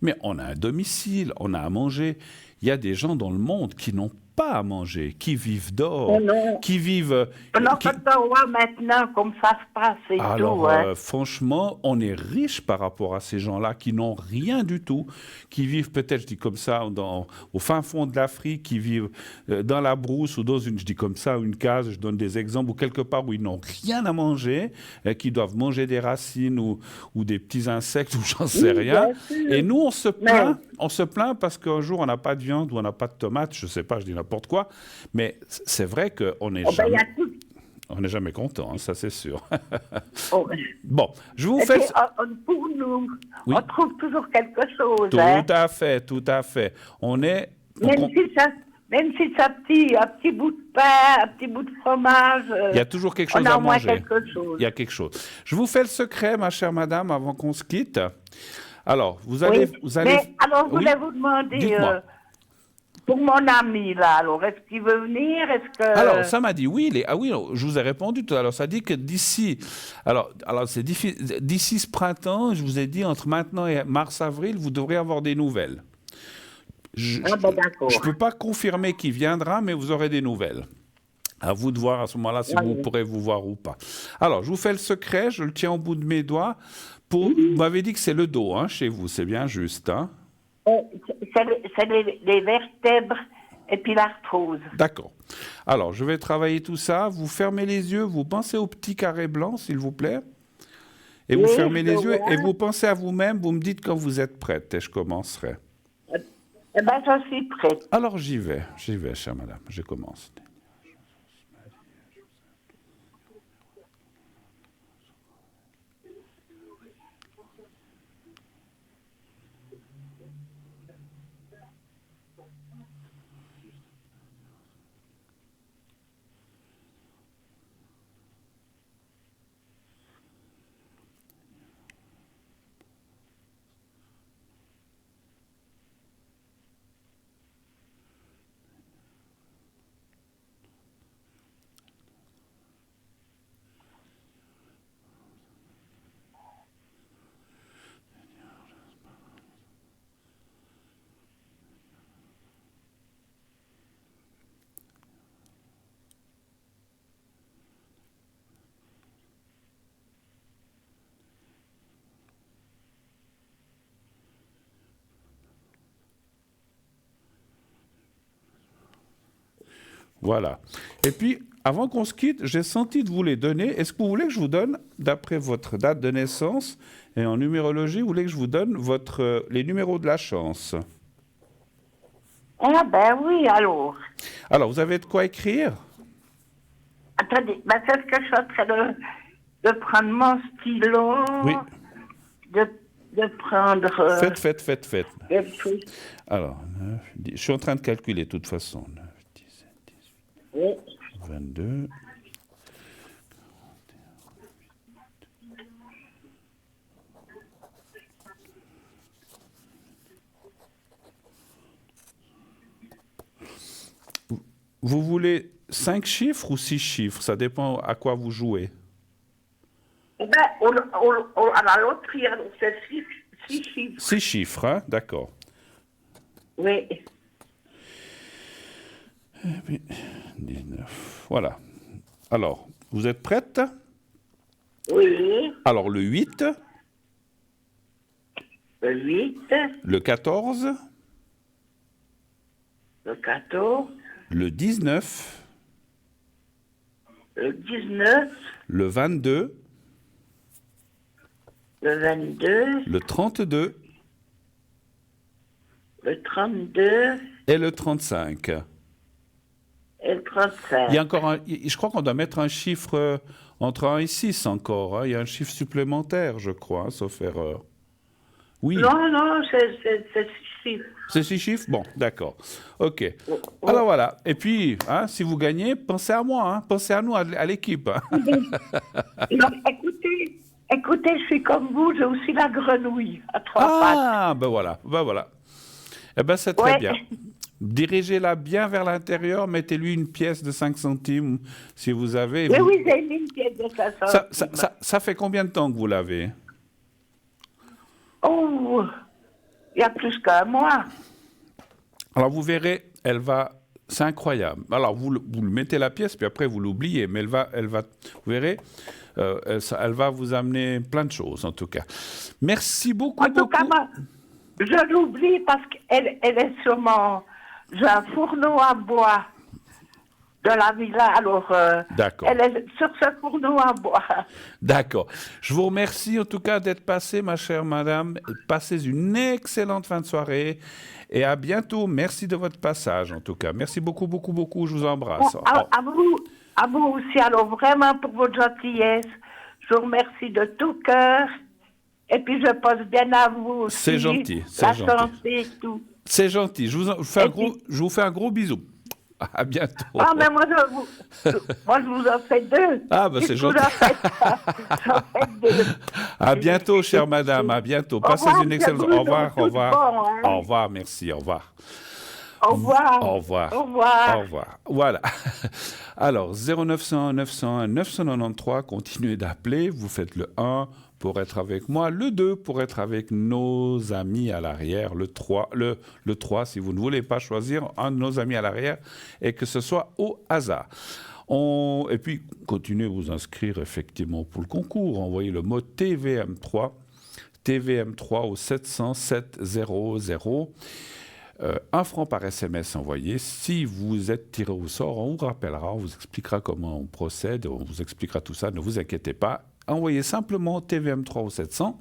mais on a un domicile, on a à manger. Il y a des gens dans le monde qui n'ont pas à manger, qui vivent dehors, qui vivent... Alors, quand on voit maintenant comme ça se passe et Alors, tout, hein. franchement, on est riche par rapport à ces gens-là qui n'ont rien du tout, qui vivent peut-être, je dis comme ça, au fin fond de l'Afrique, qui vivent dans la brousse ou dans une, je dis comme ça, une case, je donne des exemples, ou quelque part où ils n'ont rien à manger, qui doivent manger des racines ou des petits insectes ou j'en sais rien. Et nous, on se plaint parce qu'un jour, on n'a pas de viande ou on n'a pas de tomates, je ne sais pas, je dis n'importe quoi, mais c'est vrai qu'on n'est jamais... On n'est jamais content, hein, ça c'est sûr. Bon, je vous fais... Pour nous, oui. on trouve toujours quelque chose. Tout à fait, tout à fait. On est... Même si c'est un petit bout de pain, un petit bout de fromage... il y a toujours quelque chose à manger. Il y a quelque chose. Je vous fais le secret, ma chère madame, avant qu'on se quitte. Alors, vous allez... Mais alors, je voulais vous demander... pour mon ami, là, alors, est-ce qu'il veut venir? Alors, ça m'a dit oui. Ah oui, je vous ai répondu tout à l'heure. Ça dit que d'ici... Alors c'est d'ici ce printemps, je vous ai dit, entre maintenant et mars-avril, vous devrez avoir des nouvelles. Je ne peux pas confirmer qui viendra, mais vous aurez des nouvelles. À vous de voir à ce moment-là si vous pourrez vous voir ou pas. Alors, je vous fais le secret, je le tiens au bout de mes doigts. Vous m'avez dit que c'est le dos, hein, chez vous, c'est bien juste, hein? C'est les vertèbres et puis l'arthrose. D'accord. Alors, je vais travailler tout ça. Vous fermez les yeux, vous pensez au petit carré blanc, s'il vous plaît. Et vous fermez les yeux et vous pensez à vous-même, vous me dites quand vous êtes prête et je commencerai. Eh bien, je suis prête. Alors, j'y vais, chère madame, je commence. Voilà. Et puis, avant qu'on se quitte, j'ai senti de vous les donner. Est-ce que vous voulez que je vous donne, d'après votre date de naissance et en numérologie, vous voulez que je vous donne les numéros de la chance? Ah ben oui, alors. Alors, vous avez de quoi écrire? Attendez, c'est ce que je suis en train de prendre mon stylo. Oui. De prendre... Faites. Alors, 9, 10, je suis en train de calculer de toute façon. 9, 17, 18, oui. 22... Vous voulez 5 chiffres ou 6 chiffres? Ça dépend à quoi vous jouez. Ben, à la loterie, alors c'est 6 chiffres. 6 chiffres, hein, d'accord. Oui. 19. Voilà. Alors, vous êtes prête? Oui. Alors, le 8, Le 8, le 14, le 14, le 19, le 19, le 22, le 22, le 32 le 32 et le 35. et le 35. Il y a encore je crois qu'on doit mettre un chiffre entre 1 et 6 encore, hein. Il y a un chiffre supplémentaire, je crois, hein, sauf erreur. Oui. Non, c'est 6 chiffres. C'est 6 chiffres? Bon, d'accord. OK. Oh. Alors voilà. Et puis, hein, si vous gagnez, pensez à moi, hein. Pensez à nous, à l'équipe. Hein. Non, écoutez, je suis comme vous, j'ai aussi la grenouille à 3 pattes. Ah, ben voilà, ben voilà. Eh ben c'est très bien. Dirigez-la bien vers l'intérieur, mettez-lui une pièce de 5 centimes si vous avez. Mais oui, j'ai mis une pièce de 5 centimes. Ça fait combien de temps que vous l'avez? Oh, il y a plus qu'un mois. Alors vous verrez, c'est incroyable. Alors vous le mettez la pièce, puis après vous l'oubliez, mais vous verrez, elle va vous amener plein de choses en tout cas. Merci beaucoup. En tout cas, je l'oublie parce qu'elle est sûrement... J'ai un fourneau à bois de la villa, alors elle est sur ce fourneau à bois. D'accord. Je vous remercie en tout cas d'être passée, ma chère madame. Passez une excellente fin de soirée et à bientôt. Merci de votre passage en tout cas. Merci beaucoup, beaucoup, beaucoup. Je vous embrasse. Bon, à vous aussi, alors vraiment pour votre gentillesse. Je vous remercie de tout cœur. Et puis je pense bien à vous aussi. C'est gentil. La santé et tout. C'est gentil. Je vous fais un gros bisou. À bientôt. Ah, mais moi, je vous en fais 2. Ah, ben c'est gentil. J'en fais 2. À bientôt, chère madame. À bientôt. Passez une excellente... Au revoir, au revoir. Bon, hein. Au revoir, merci, au revoir. Au revoir. Au revoir. Au revoir. Au revoir. Voilà. Alors, 0901 901 993, continuez d'appeler. Vous faites le 1 pour être avec moi, le 2 pour être avec nos amis à l'arrière, le 3 si vous ne voulez pas choisir un de nos amis à l'arrière et que ce soit au hasard. Et puis, continuez à vous inscrire effectivement pour le concours. Envoyez le mot TVM3 au 700 700. 1 franc par SMS envoyé. Si vous êtes tiré au sort, on vous rappellera, on vous expliquera comment on procède, on vous expliquera tout ça, ne vous inquiétez pas. Envoyez simplement TVM3 au 700.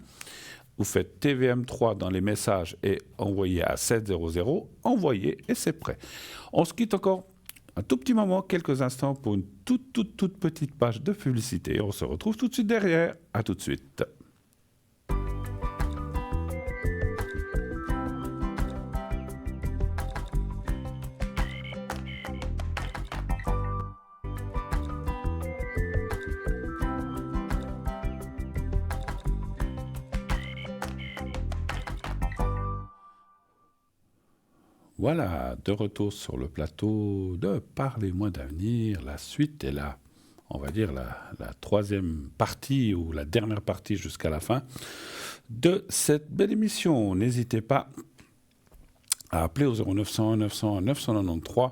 Vous faites TVM3 dans les messages et envoyez à 700. Envoyez et c'est prêt. On se quitte encore un tout petit moment, quelques instants pour une toute petite page de publicité. On se retrouve tout de suite derrière. À tout de suite. Voilà, de retour sur le plateau de Parlez-moi d'avenir. La suite est là, on va dire la troisième partie ou la dernière partie jusqu'à la fin de cette belle émission. N'hésitez pas à appeler au 0901 901 993.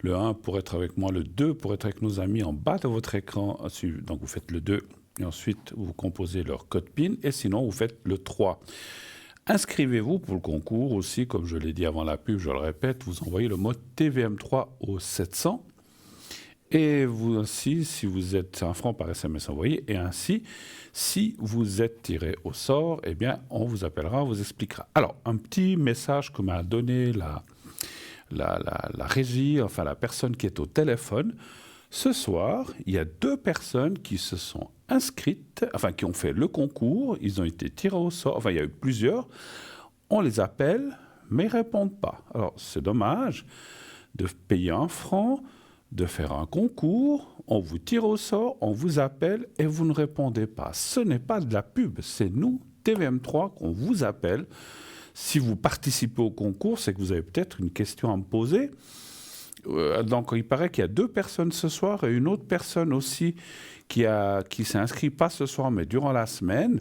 Le 1 pour être avec moi, le 2 pour être avec nos amis en bas de votre écran. Donc vous faites le 2 et ensuite vous composez leur code PIN et sinon vous faites le 3. Inscrivez-vous pour le concours aussi, comme je l'ai dit avant la pub, je le répète, vous envoyez le mot TVM3 au 700. Et vous aussi, si vous êtes 1 franc par SMS envoyé, et ainsi, si vous êtes tiré au sort, eh bien, on vous appellera, on vous expliquera. Alors, un petit message que m'a donné la régie, enfin la personne qui est au téléphone. Ce soir, il y a 2 personnes qui se sont inscrites, enfin qui ont fait le concours, ils ont été tirés au sort, enfin il y a eu plusieurs, on les appelle, mais ils ne répondent pas. Alors c'est dommage de payer 1 franc, de faire un concours, on vous tire au sort, on vous appelle et vous ne répondez pas. Ce n'est pas de la pub, c'est nous, TVM3, qu'on vous appelle. Si vous participez au concours, c'est que vous avez peut-être une question à me poser. Donc, il paraît qu'il y a 2 personnes ce soir et une autre personne aussi qui s'est inscrite, pas ce soir, mais durant la semaine,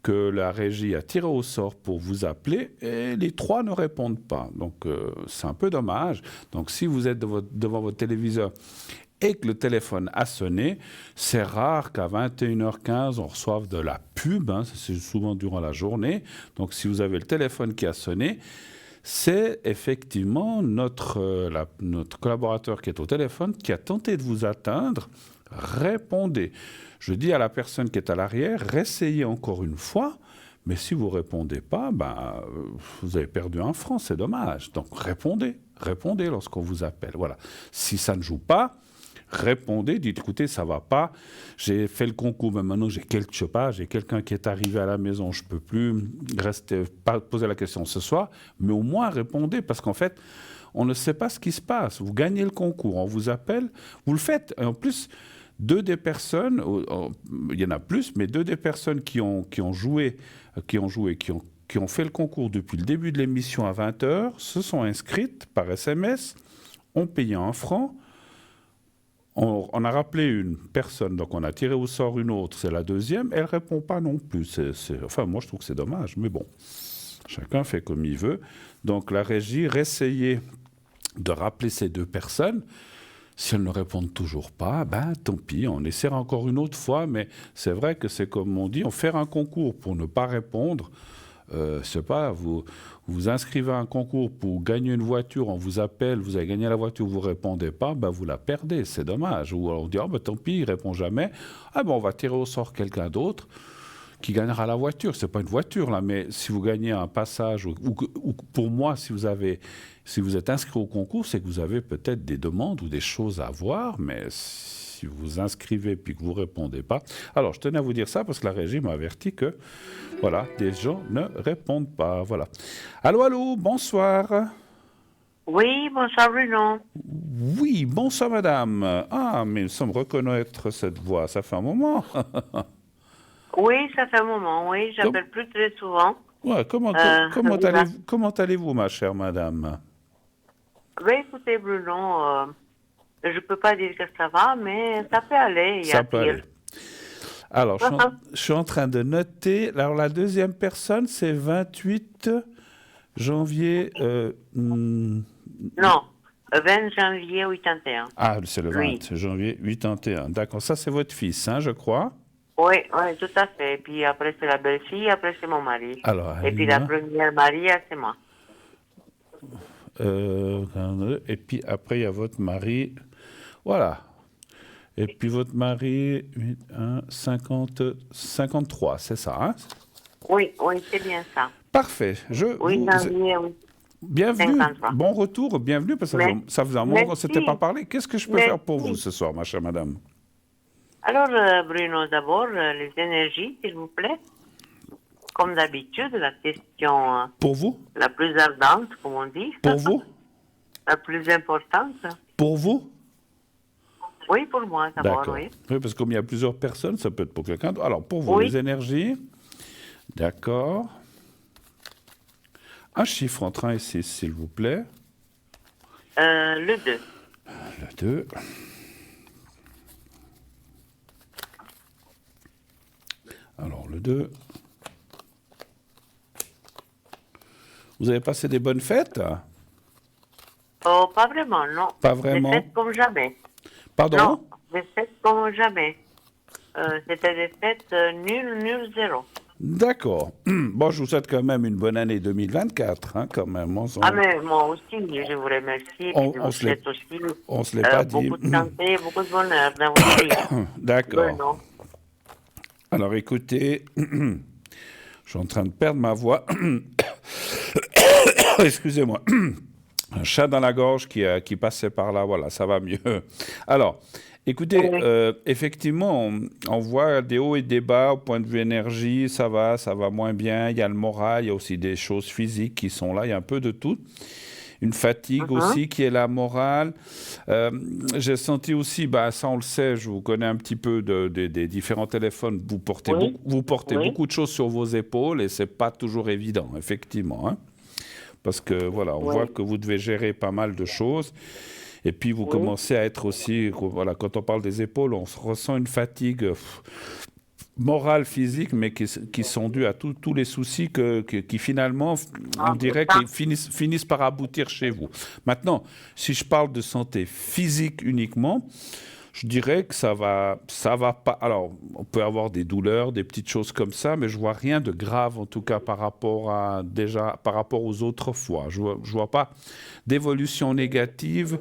que la régie a tiré au sort pour vous appeler et les 3 ne répondent pas. Donc, c'est un peu dommage. Donc, si vous êtes devant votre téléviseur et que le téléphone a sonné, c'est rare qu'à 21h15, on reçoive de la pub. Hein, c'est souvent durant la journée. Donc, si vous avez le téléphone qui a sonné, c'est effectivement notre collaborateur qui est au téléphone qui a tenté de vous atteindre. Répondez. Je dis à la personne qui est à l'arrière, réessayez encore une fois, mais si vous ne répondez pas, vous avez perdu 1 franc, c'est dommage. Donc répondez lorsqu'on vous appelle. Voilà. Si ça ne joue pas, répondez, dites écoutez, ça ne va pas, j'ai fait le concours, mais maintenant j'ai quelqu'un qui est arrivé à la maison, je ne peux plus poser la question ce soir, mais au moins répondez, parce qu'en fait, on ne sait pas ce qui se passe. Vous gagnez le concours, on vous appelle, vous le faites. Et en plus, 2 des personnes, il y en a plus, mais 2 des personnes qui ont fait le concours depuis le début de l'émission à 20h, se sont inscrites par SMS, ont payé 1 franc. On a rappelé une personne, donc on a tiré au sort une autre, c'est la deuxième, elle ne répond pas non plus. Enfin, moi je trouve que c'est dommage, mais bon, chacun fait comme il veut. Donc la régie, réessayez de rappeler ces 2 personnes. Si elles ne répondent toujours pas, tant pis, on essaiera encore une autre fois, mais c'est vrai que c'est comme on dit, on fait un concours pour ne pas répondre. Je sais pas, vous inscrivez à un concours pour gagner une voiture, on vous appelle, vous avez gagné la voiture, vous ne répondez pas, vous la perdez, c'est dommage. Ou alors on dit, tant pis, il ne répond jamais. On va tirer au sort quelqu'un d'autre qui gagnera la voiture. Ce n'est pas une voiture, là, mais si vous gagnez un passage, ou pour moi, si vous êtes inscrit au concours, c'est que vous avez peut-être des demandes ou des choses à voir, mais si vous vous inscrivez puis que vous ne répondez pas... Alors, je tenais à vous dire ça parce que la régie m'a averti que, voilà, des gens ne répondent pas. Voilà. Allô, bonsoir. Oui, bonsoir Bruno. Oui, bonsoir madame. Ah, mais nous sommes reconnaître cette voix, ça fait un moment. Oui, ça fait un moment, oui, j'appelle plus très souvent. Ouais, comment allez-vous, ma chère madame? Écoutez, Bruno, je ne peux pas dire que ça va, mais ça peut aller. Ça peut aller. Alors, je suis en train de noter. Alors, la deuxième personne, c'est 28 janvier... Non, 20 janvier 81. Ah, c'est le 20 janvier 81. D'accord, ça, c'est votre fils, hein, je crois? Oui, tout à fait. Et puis après, c'est la belle-fille, après, c'est mon mari. Alors, et puis la première mari, c'est moi. Et puis après, il y a votre mari. Voilà. Et puis votre mari, 53, c'est ça, hein? Oui, c'est bien ça. Parfait. Oui. Bienvenue. 53. Bon retour, bienvenue, parce que ça faisait un moment qu'on ne s'était pas parlé. Qu'est-ce que je peux faire pour vous ce soir, ma chère madame? Alors, Bruno, d'abord, les énergies, s'il vous plaît. Comme d'habitude, la question... pour vous? La plus ardente, comme on dit. Pour vous? La plus importante. Pour vous? Oui, pour moi, d'abord, oui, parce que comme il y a plusieurs personnes, ça peut être pour quelqu'un d'autre. Alors, pour vous, les énergies. D'accord. Un chiffre entre 1 et 6, s'il vous plaît. Le 2. Le 2. Alors, le 2. Vous avez passé des bonnes fêtes? Oh, pas vraiment, non. Pas vraiment? Des fêtes comme jamais. Pardon? Non, des fêtes comme jamais. C'était des fêtes nul, zéro. D'accord. Bon, je vous souhaite quand même une bonne année 2024, hein, quand même. Mais moi aussi, je vous remercie. On se l'est pas dit. Beaucoup de santé, beaucoup de bonheur dans votre vie. D'accord. Alors, écoutez, je suis en train de perdre ma voix. Excusez-moi. Un chat dans la gorge qui passait par là, voilà, ça va mieux. Alors, écoutez, effectivement, on voit des hauts et des bas au point de vue énergie, ça va moins bien, il y a le moral, il y a aussi des choses physiques qui sont là, il y a un peu de tout. Une fatigue aussi qui est la morale. J'ai senti aussi, ça on le sait, je vous connais un petit peu des différents téléphones, vous portez beaucoup de choses sur vos épaules et c'est pas toujours évident, effectivement, hein. Parce que voilà, on voit que vous devez gérer pas mal de choses. Et puis vous Oui. commencez à être aussi, voilà, quand on parle des épaules, on ressent une fatigue morale, physique, mais qui sont dues à tous les soucis qui finalement, on Ah, c'est dirait ça. qu'ils finissent par aboutir chez vous. Maintenant, si je parle de santé physique uniquement, je dirais que ça va pas. Alors, on peut avoir des douleurs, des petites choses comme ça, mais je vois rien de grave en tout cas par rapport aux autres fois. Je vois pas d'évolution négative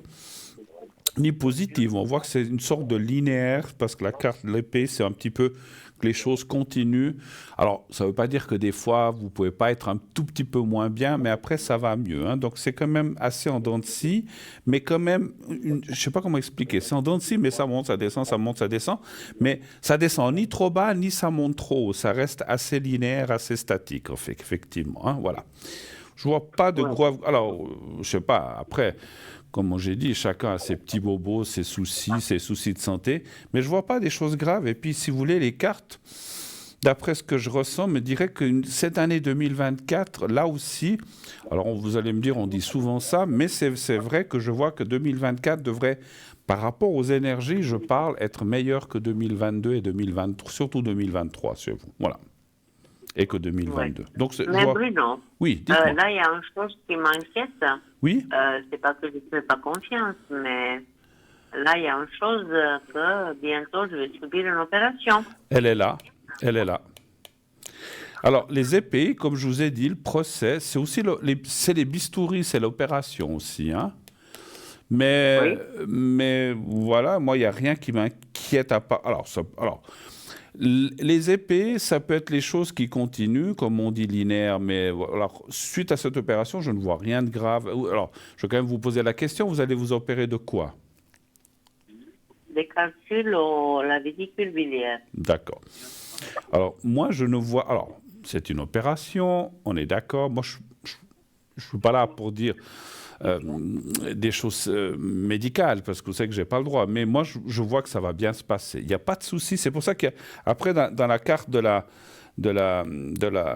ni positive. On voit que c'est une sorte de linéaire parce que la carte de l'épée, c'est un petit peu que les choses continuent. Alors, ça ne veut pas dire que des fois, vous ne pouvez pas être un tout petit peu moins bien, mais après, ça va mieux. Hein. Donc, c'est quand même assez en dents de scie, mais quand même, je ne sais pas comment expliquer. C'est en dents de scie, mais ça monte, ça descend, ça monte, ça descend. Mais ça descend ni trop bas, ni ça monte trop haut. Ça reste assez linéaire, assez statique, en fait, effectivement. Hein, voilà. Je vois pas de Ouais. gros. Alors, je sais pas. Après, comme j'ai dit, chacun a ses petits bobos, ses soucis de santé. Mais je vois pas des choses graves. Et puis, si vous voulez, les cartes, d'après ce que je ressens, me dirait que cette année 2024, là aussi, alors vous allez me dire, on dit souvent ça, mais c'est vrai que je vois que 2024 devrait, par rapport aux énergies, je parle, être meilleur que 2022 et 2023, surtout 2023 chez vous. Voilà. Et que Ouais. 2022. Donc, je Mais vois. Bruno, Oui, dites-moi. là, il y a une chose qui m'inquiète. Oui? C'est pas que je ne fais pas confiance, mais là, il y a une chose que bientôt, je vais subir une opération. Elle est là. Elle est là. Alors, les épées, comme je vous ai dit, le procès, c'est aussi c'est les bistouris, c'est l'opération aussi. Hein. Mais, Oui. mais voilà, moi, il n'y a rien qui m'inquiète à part. Alors, les épées, ça peut être les choses qui continuent, comme on dit linéaire, mais alors, suite à cette opération, je ne vois rien de grave. Alors, je vais quand même vous poser la question, vous allez vous opérer de quoi? Des calculs la vésicule biliaire. D'accord. Alors, moi, je ne vois. Alors, c'est une opération, on est d'accord. Moi, je ne suis pas là pour dire euh, des choses médicales, parce que vous savez que je n'ai pas le droit. Mais moi, je vois que ça va bien se passer. Il n'y a pas de souci. C'est pour ça qu'après, dans la carte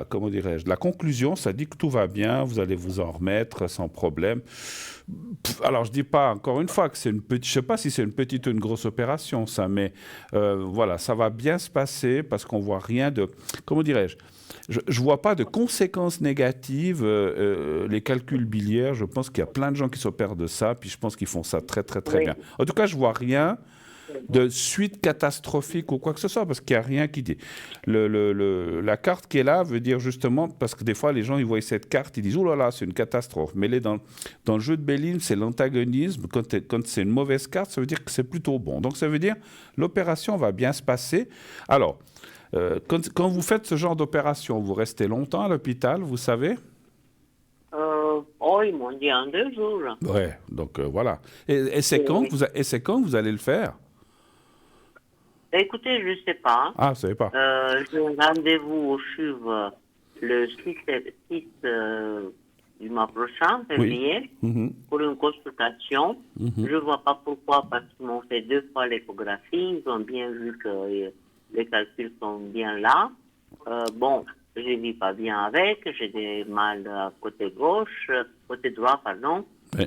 comment dirais-je, de la conclusion, ça dit que tout va bien, vous allez vous en remettre sans problème. Alors, je dis pas, encore une fois, que c'est une petite, je sais pas si c'est une petite ou une grosse opération, ça, mais voilà, ça va bien se passer parce qu'on voit rien de, comment dirais-je, je vois pas de conséquences négatives. Les calculs biliaires, je pense qu'il y a plein de gens qui s'opèrent de ça, puis je pense qu'ils font ça très, très, très Oui. bien. En tout cas, je vois rien de suite catastrophique ou quoi que ce soit, parce qu'il n'y a rien qui dit. La carte qui est là veut dire justement, parce que des fois les gens ils voient cette carte, ils disent oh là là, c'est une catastrophe. Mais dans le jeu de Béline, c'est l'antagonisme. Quand c'est une mauvaise carte, ça veut dire que c'est plutôt bon. Donc ça veut dire l'opération va bien se passer. Alors, quand vous faites ce genre d'opération, vous restez longtemps à l'hôpital, vous savez? Ils m'ont dit en 2 jours. Ouais, donc voilà. Et c'est quand Oui. que vous allez le faire? Écoutez, je ne sais pas. Ah, vous savez pas. J'ai un rendez-vous au CHUV le 6 du mois prochain, Oui. février, Mhm. pour une consultation. Je ne vois pas pourquoi, parce qu'ils m'ont fait 2 fois l'échographie. Ils ont bien vu que les calculs sont bien là. Bon, je ne vis pas bien avec. J'ai des mal côté gauche, côté droit, pardon. Oui.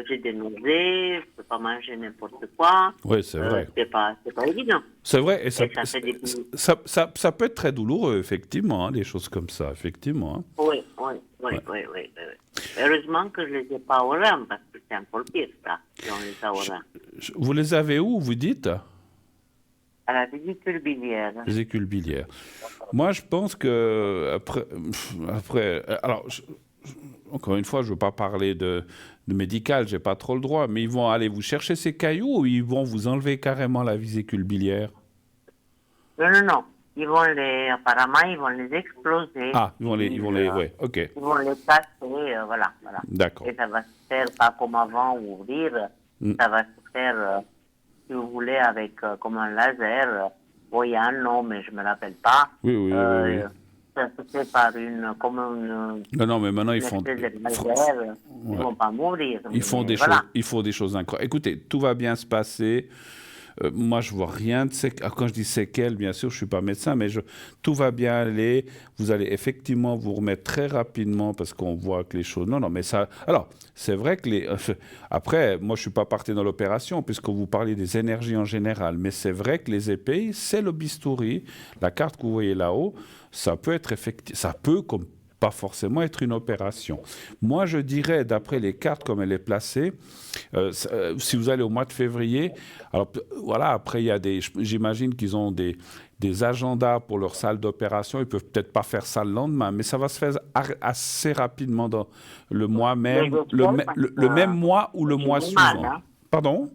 J'ai des nausées, je ne peux pas manger n'importe quoi. Oui, c'est vrai. C'est pas évident. C'est vrai, et Et ça fait des... ça peut être très douloureux, effectivement, hein, des choses comme ça, effectivement. Hein. Oui. Ouais. Heureusement que je ne les ai pas au rein, parce que c'est encore pire, ça, si on les a au rein. Vous les avez où, vous dites? À la vésicule biliaire. Vésicule biliaire. Moi, je pense que alors, encore une fois, je ne veux pas parler de médical, j'ai pas trop le droit, mais ils vont aller vous chercher ces cailloux ou ils vont vous enlever carrément la vésicule biliaire? Non. Apparemment, ils vont les exploser. Ah, ouais, ok, Ils vont les casser, voilà. d'accord. Et ça va se faire pas comme avant, ouvrir. Ça va se faire, si vous voulez, avec comme un laser. Il y a un nom, mais je ne me rappelle pas. Oui. Ça se fait par Non, mais maintenant, une espèce de laser. Ils ne vont pas mourir. Ils font des choses incroyables. Écoutez, tout va bien se passer. moi, je vois rien de séquelles. Quand je dis séquelles, bien sûr, je suis pas médecin, mais tout va bien aller. Vous allez effectivement vous remettre très rapidement parce qu'on voit que les choses. Non, non, mais ça. Alors, c'est vrai que après, moi, je suis pas parti dans l'opération puisque vous parlez des énergies en général, mais c'est vrai que les épées, c'est le bistouri. La carte que vous voyez là-haut, ça peut être ça peut comme pas forcément être une opération. Moi, je dirais, d'après les cartes comme elle est placée, si vous allez au mois de février, alors voilà, après, il y a j'imagine qu'ils ont des agendas pour leur salle d'opération. Ils peuvent peut-être pas faire ça le lendemain, mais ça va se faire assez rapidement dans le mois même, le même mois ou le mois suivant. Hein. Pardon?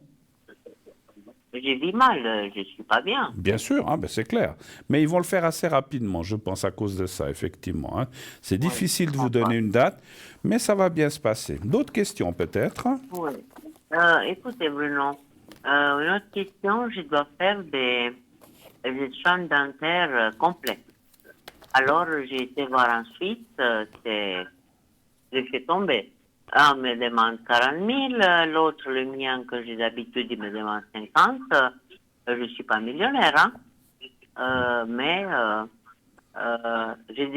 J'ai dit mal, je suis pas bien. Bien sûr, hein, ben c'est clair. Mais ils vont le faire assez rapidement, je pense, à cause de ça, effectivement. Hein. C'est difficile de vous donner une date, mais ça va bien se passer. D'autres questions, peut-être? Oui. Écoutez, Bruno, une autre question, je dois faire des soins dentaires complets. Alors, j'ai été voir ensuite, j'ai fait tomber. Un me demande 40 000, l'autre, le mien, que j'ai d'habitude, il me demande 50. Je ne suis pas millionnaire, hein. Mais j'ai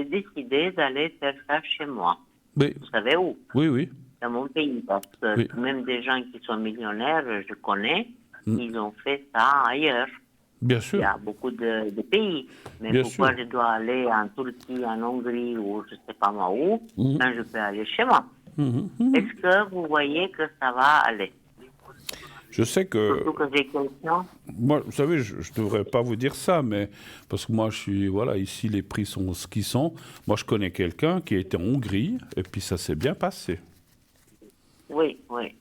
décidé d'aller faire ça chez moi. Oui. Vous savez où? Oui, oui. Dans mon pays, parce que même des gens qui sont millionnaires, je connais, ils ont fait ça ailleurs. Bien sûr. Il y a beaucoup de pays. Mais Bien pourquoi sûr. je dois aller en Turquie, en Hongrie ou je ne sais pas moi où, quand je peux aller chez moi? Est-ce que vous voyez que ça va aller? Je sais que... Surtout que j'ai quelqu'un. Moi, vous savez, je ne devrais pas vous dire ça, mais parce que moi, voilà, ici, les prix sont ce qu'ils sont. Moi, je connais quelqu'un qui a été en Hongrie, et puis ça s'est bien passé. Oui, oui.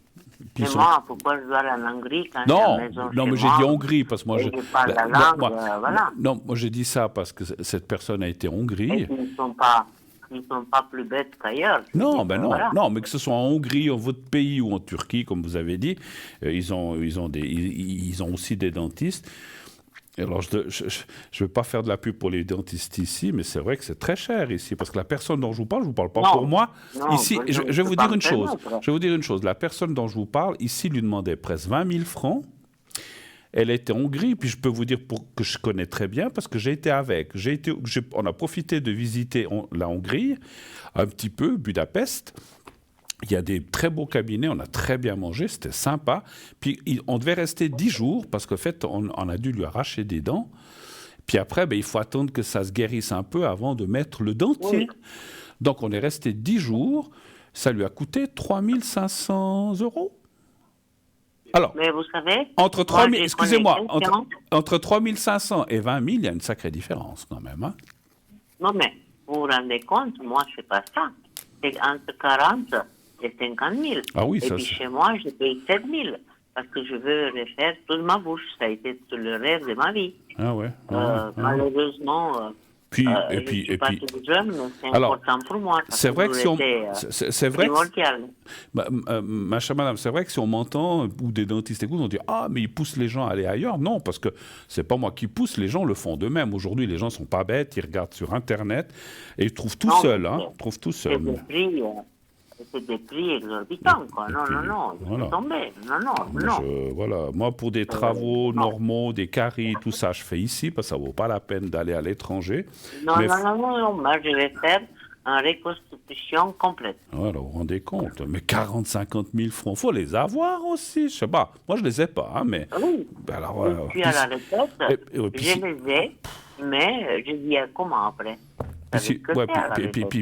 Mais moi, pourquoi je dois aller en Hongrie quand non, j'ai la maison non, chez mais j'ai moi, dit Hongrie, parce que moi... je parle la langue, voilà. Non, moi, j'ai dit ça parce que cette personne a été en Hongrie. Et ils ne sont pas plus bêtes qu'ailleurs. Non, ben non, voilà. non, mais que ce soit en Hongrie, en votre pays ou en Turquie, comme vous avez dit, ils ont aussi des dentistes. Alors, je ne vais pas faire de la pub pour les dentistes ici, mais c'est vrai que c'est très cher ici, parce que la personne dont je vous parle pas pour moi. Non, ici, je vais vous dire une chose. Je vais vous dire une chose. La personne dont je vous parle ici lui demandait presque 20 000 francs. Elle était en Hongrie, puis je peux vous dire que je connais très bien parce que j'ai été avec. On a profité de visiter la Hongrie, un petit peu, Budapest. Il y a des très beaux cabinets, on a très bien mangé, c'était sympa. Puis on devait rester 10 jours parce qu'en fait, on a dû lui arracher des dents. Puis après, il faut attendre que ça se guérisse un peu avant de mettre le dentier. Oui. Donc on est resté 10 jours, ça lui a coûté 3 500 €. Alors, mais vous savez, entre 3 000, excusez-moi, entre 3 500 et 20 000, il y a une sacrée différence quand même. Hein? Non, mais vous vous rendez compte, moi, je ne fais pas ça. C'est entre 40 et 50 000. Ah oui, et ça, puis chez moi, je paye 7 000 parce que je veux refaire toute ma bouche. Ça a été tout le rêve de ma vie. Ah ouais. Malheureusement... Puis, je suis pas tout jeune, mais c'est important pour moi. C'est vrai que si on... C'est vrai que... ma chère madame, c'est vrai que si on m'entend, ou des dentistes écoutent, on dit « Ah, mais ils poussent les gens à aller ailleurs ». Non, parce que c'est pas moi qui pousse, les gens le font d'eux-mêmes. Aujourd'hui, les gens sont pas bêtes, ils regardent sur Internet et ils trouvent tout seuls. Hein, trouvent tout seuls. C'est des prix exorbitants, quoi. Non, voilà. Tomber. Non. Voilà, moi, pour des travaux normaux, des caries, tout ça, je fais ici, parce que ça vaut pas la peine d'aller à l'étranger. Non, moi, je vais faire une reconstitution complète. Voilà, vous vous rendez compte. Mais 40-50 000 francs, faut les avoir aussi, je sais pas. Moi, je les ai pas, hein, mais... Oui, alors, puis à la retraite, je les ai, mais je dis comment après.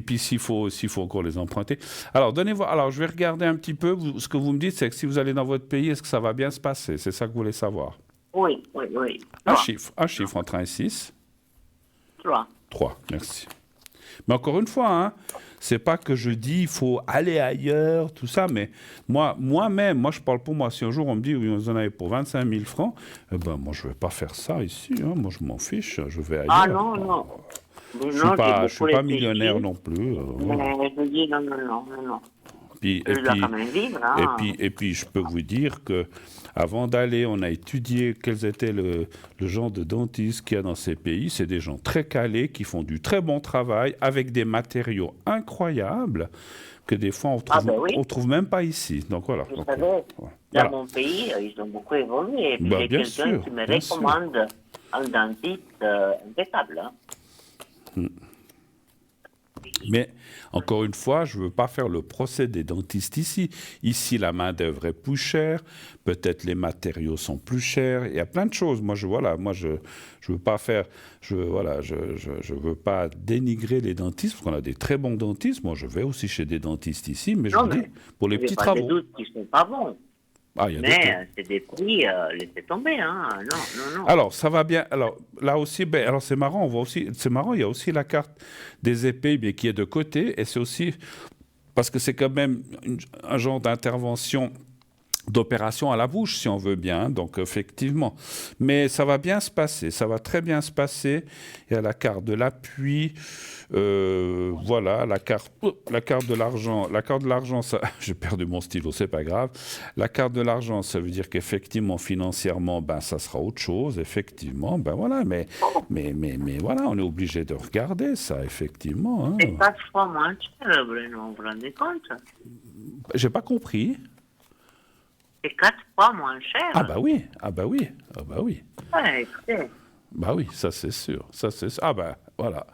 Puis s'il faut encore les emprunter. Alors, je vais regarder un petit peu. Ce que vous me dites, c'est que si vous allez dans votre pays, est-ce que ça va bien se passer? C'est ça que vous voulez savoir? Oui. Un chiffre entre 1 et 6? 3. 3, merci. Mais encore une fois, hein, c'est pas que je dis il faut aller ailleurs, tout ça, mais moi-même, je parle pour moi. Si un jour on me dit oui, vous en avez pour 25 000 francs, moi je vais pas faire ça ici. Hein. Moi je m'en fiche, je vais ailleurs. Ah non. Je suis pas millionnaire non plus. Mais je dis non. Puis, Je dois quand même vivre. Hein. et puis, je peux vous dire que avant d'aller, on a étudié quels étaient le genre de dentistes qu'il y a dans ces pays. C'est des gens très calés qui font du très bon travail avec des matériaux incroyables que des fois on trouve même pas ici. Donc voilà. Vous Donc, savez, voilà. dans mon pays, ils ont beaucoup évolué. Et puis Bah, j'ai bien quelqu'un sûr, qui me bien sûr. recommande un dentiste impeccable. Hein. Mais encore une fois, je ne veux pas faire le procès des dentistes ici. Ici, la main-d'œuvre est plus chère, peut-être les matériaux sont plus chers. Il y a plein de choses. Moi, je veux pas faire, je veux pas dénigrer les dentistes parce qu'on a des très bons dentistes. Moi, je vais aussi chez des dentistes ici, mais je vous dis pour les petits travaux. Il n'y a pas de doute qu'ils ne sont pas bons. Ah, il y a Mais c'est des prix, laissez tomber, hein. Non. Alors, ça va bien. Alors, là aussi, alors c'est marrant, c'est marrant, il y a aussi la carte des épées qui est de côté, et c'est aussi, parce que c'est quand même un genre d'intervention, d'opération à la bouche, si on veut bien, hein, donc effectivement. Mais ça va bien se passer, ça va très bien se passer. Il y a la carte de l'appui, voilà, la carte de l'argent. La carte de l'argent, ça, j'ai perdu mon stylo, c'est pas grave. La carte de l'argent, ça veut dire qu'effectivement, financièrement, ben, ça sera autre chose, effectivement, ben voilà, mais voilà, on est obligé de regarder ça, effectivement. Hein. C'est 4 fois moins cher, Bruno, vous vous rendez compte? J'ai pas compris. C'est 4 fois moins cher. Ah bah oui. Ouais, écoutez. Bah oui, ça c'est sûr. Ah bah voilà.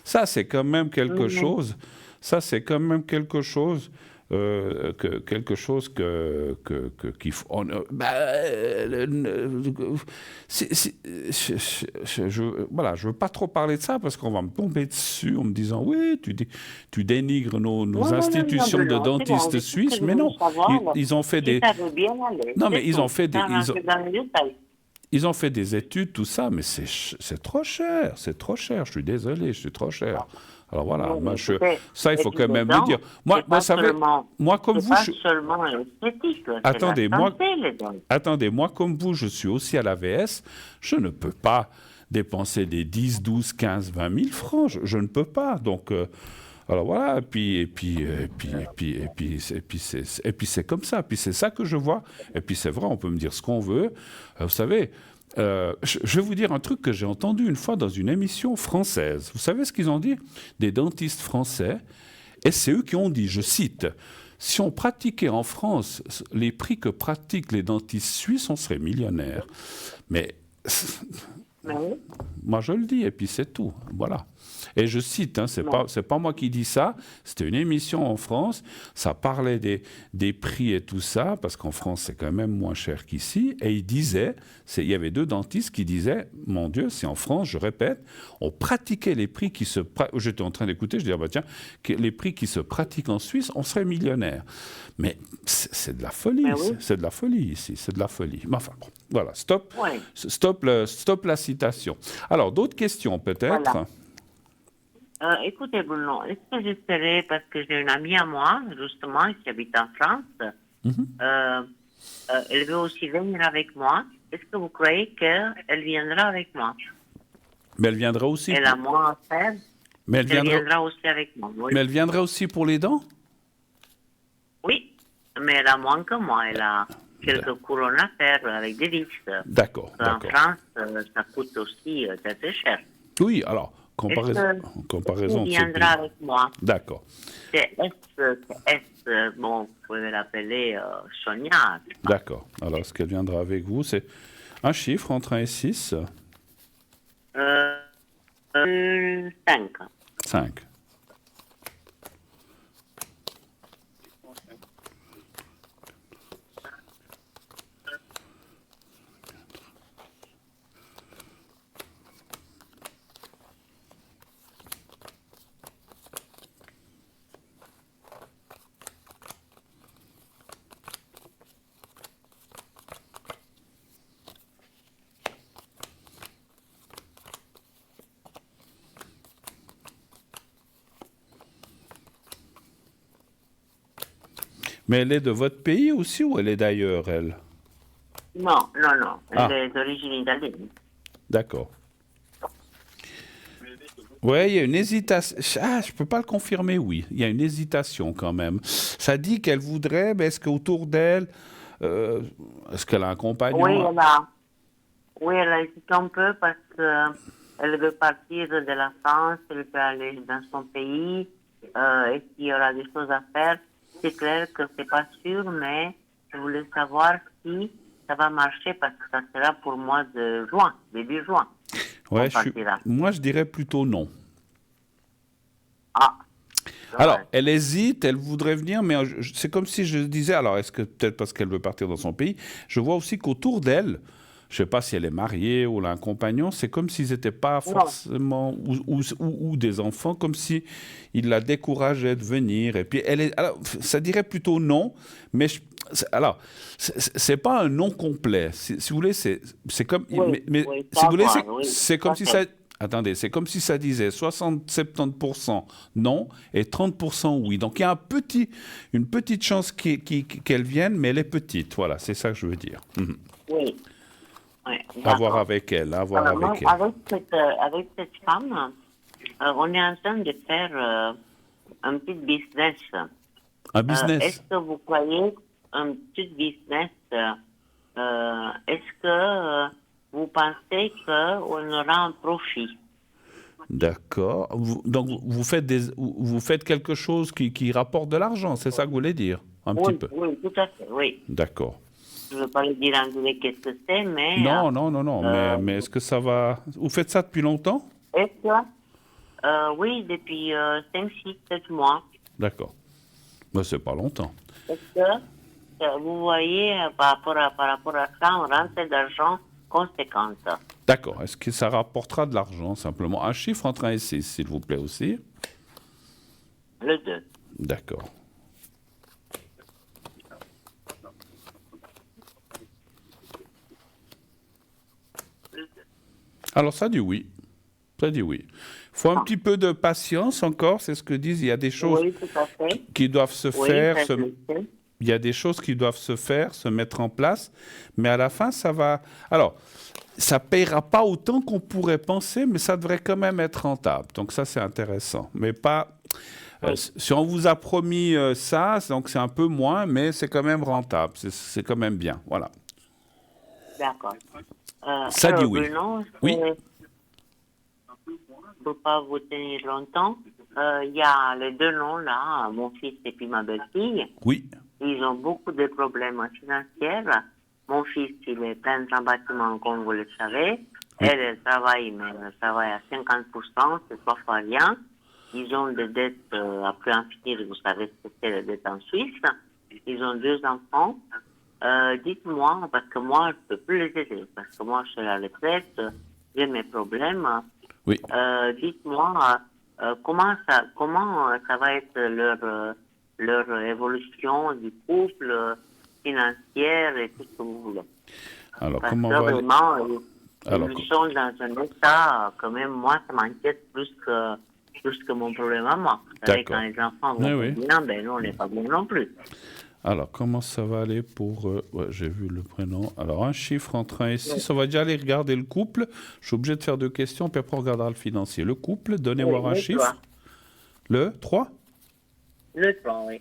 Ça c'est quand même quelque chose. Ça c'est quand même quelque chose. Qu'il faut. Voilà, je veux pas trop parler de ça parce qu'on va me tomber dessus en me disant oui, tu dénigres nos institutions de dentistes suisses, mais non, ils ont fait des. Non, mais ils ont fait des. Ils ont fait des études, tout ça, mais c'est trop cher, je suis désolé, je suis trop cher. Alors voilà, ça il faut quand même le dire. Moi, comme vous, seulement esthétique. Attendez, moi comme vous, je suis aussi à l'AVS, je ne peux pas dépenser des 10, 12, 15, 20 000 francs, je ne peux pas. Donc alors voilà, et puis c'est comme ça. Puis c'est ça que je vois. Et puis c'est vrai, on peut me dire ce qu'on veut. Vous savez, je vais vous dire un truc que j'ai entendu une fois dans une émission française. Vous savez ce qu'ils ont dit? Des dentistes français. Et c'est eux qui ont dit, je cite, si on pratiquait en France les prix que pratiquent les dentistes suisses, on serait millionnaire. Mais moi je le dis, et puis c'est tout. Voilà. Et je cite, hein, c'est pas moi qui dis ça, c'était une émission en France, ça parlait des prix et tout ça, parce qu'en France c'est quand même moins cher qu'ici, et il y avait deux dentistes qui disaient, mon Dieu, si en France, je répète, on pratiquait les prix qui se... J'étais en train d'écouter, je disais, tiens, les prix qui se pratiquent en Suisse, on serait millionnaire. Mais c'est de la folie, c'est de la folie ici, c'est de la folie. Mais enfin, bon, voilà, stop la citation. Alors, d'autres questions peut-être? Voilà. Écoutez, Bruno, est-ce que j'essaierai, parce que j'ai une amie à moi, justement, qui habite en France, elle veut aussi venir avec moi. Est-ce que vous croyez qu'elle viendra avec moi? Mais elle viendra aussi. Elle a moins à faire. Mais elle viendra aussi avec moi. Oui. Mais elle viendra aussi pour les dents? Oui, mais elle a moins que moi. Elle a quelques couronnes à faire avec des vis. D'accord. En France, ça coûte aussi très cher. Oui, alors, comparaison. Elle viendra avec moi. D'accord. C'est S, bon, vous pouvez l'appeler Sonia. D'accord. Alors, est-ce qu'elle viendra avec vous? C'est un chiffre entre 1 et 6? 5. 5. Mais elle est de votre pays aussi ou elle est d'ailleurs, elle? Non. Elle est d'origine italienne. D'accord. Ouais, il y a une hésitation. Ah, je peux pas le confirmer, oui. Il y a une hésitation quand même. Ça dit qu'elle voudrait, mais est-ce qu'autour d'elle, euh, est-ce qu'elle a un Oui, compagnon? oui, elle a hésité un peu parce que elle veut partir de la France, elle veut aller dans son pays, et qu'il y aura des choses à faire. C'est clair que c'est pas sûr, mais je voulais savoir si ça va marcher parce que ça sera pour le mois de juin, début juin, Ouais, qu'on partira. moi je dirais plutôt non. Ah, Alors, dommage. elle hésite, elle voudrait venir, mais c'est comme si je disais, alors est-ce que peut-être parce qu'elle veut partir dans son pays, je vois aussi qu'autour d'elle, je sais pas si elle est mariée ou elle a un compagnon, c'est comme s'ils n'étaient pas Non, forcément, ou des enfants, comme si ils la décourageaient de venir. Et puis, alors, ça dirait plutôt non, mais alors, c'est pas un non complet. Si vous voulez, c'est comme, oui, mais oui, si vous ça voulez, va, oui, c'est tout comme à si ça, fait. attendez, c'est comme si ça disait 60-70% non et 30% oui. Donc il y a une petite chance qu'elle vienne, mais elle est petite. Voilà, c'est ça que je veux dire. Mhm. Oui, oui, À voir d'accord. avec elle, à voir Moi, avec elle. avec cette femme, on est en train de faire un petit business. Un Est-ce business, que vous croyez un petit business, est-ce que vous pensez qu'on aura un profit? d'accord. Donc vous faites quelque chose qui rapporte de l'argent, c'est ça que vous voulez dire? Un petit Oui, peu. oui, tout à fait, oui. D'accord. Je ne veux pas le dire en anglais qu'est-ce que c'est, mais Non, non, non, non, euh, mais est-ce que ça va... Vous faites ça depuis longtemps? est-ce que, oui, depuis 5, 6, 7 mois, D'accord. Ben, c'est pas longtemps. est-ce que vous voyez par rapport à ça, on rentre d'argent conséquente? D'accord. Est-ce que ça rapportera de l'argent, simplement? Un chiffre entre 1 et 6, s'il vous plaît aussi. Le 2. D'accord. Alors, ça dit oui. Ça dit oui. Il faut un petit peu de patience encore, c'est ce que disent. Il y a des choses Oui, tout à fait. qui doivent se Oui, faire, ça je le sais. il y a des choses qui doivent se faire, se mettre en place, mais à la fin, ça va... Alors, ça ne payera pas autant qu'on pourrait penser, mais ça devrait quand même être rentable. Donc ça, c'est intéressant. Mais pas... Oui, si on vous a promis ça, donc c'est un peu moins, mais c'est quand même rentable. C'est quand même bien. Voilà. d'accord. Ça dit Alors, oui. Bruno, Oui, ne peux pas vous tenir longtemps. Il y a les deux noms là, mon fils et puis ma belle-fille. oui, Ils ont beaucoup de problèmes financiers. Mon fils, il est plein en bâtiment, comme vous le savez. oui. Elle travaille, mais elle travaille à 50%, c'est 3 fois rien. Ils ont des dettes à plus en finir, vous savez ce que c'est les dettes en Suisse. Ils ont 2 enfants. Dites-moi, parce que moi, je ne peux plus les aider, parce que moi, je suis à la retraite, j'ai mes problèmes. Oui. Dites-moi, comment ça va être leur évolution du couple, financière et tout ce que vous voulez. Alors, Parce comment que va... vraiment, Alors, ils sont dans un état, quand même, moi, ça m'inquiète plus que mon problème à moi. Vous savez, quand d'accord. les enfants Oui, vont pas oui. bien, ben nous, on n'est pas bien non plus. Alors, comment ça va aller pour... ouais, j'ai vu le prénom. Alors, un chiffre entre 1 et 6. On va déjà aller regarder le couple. Je suis obligé de faire 2 questions, puis après on regardera le financier. Le couple, donnez Oui, voir un le 3. chiffre. Le 3. Le 3, oui.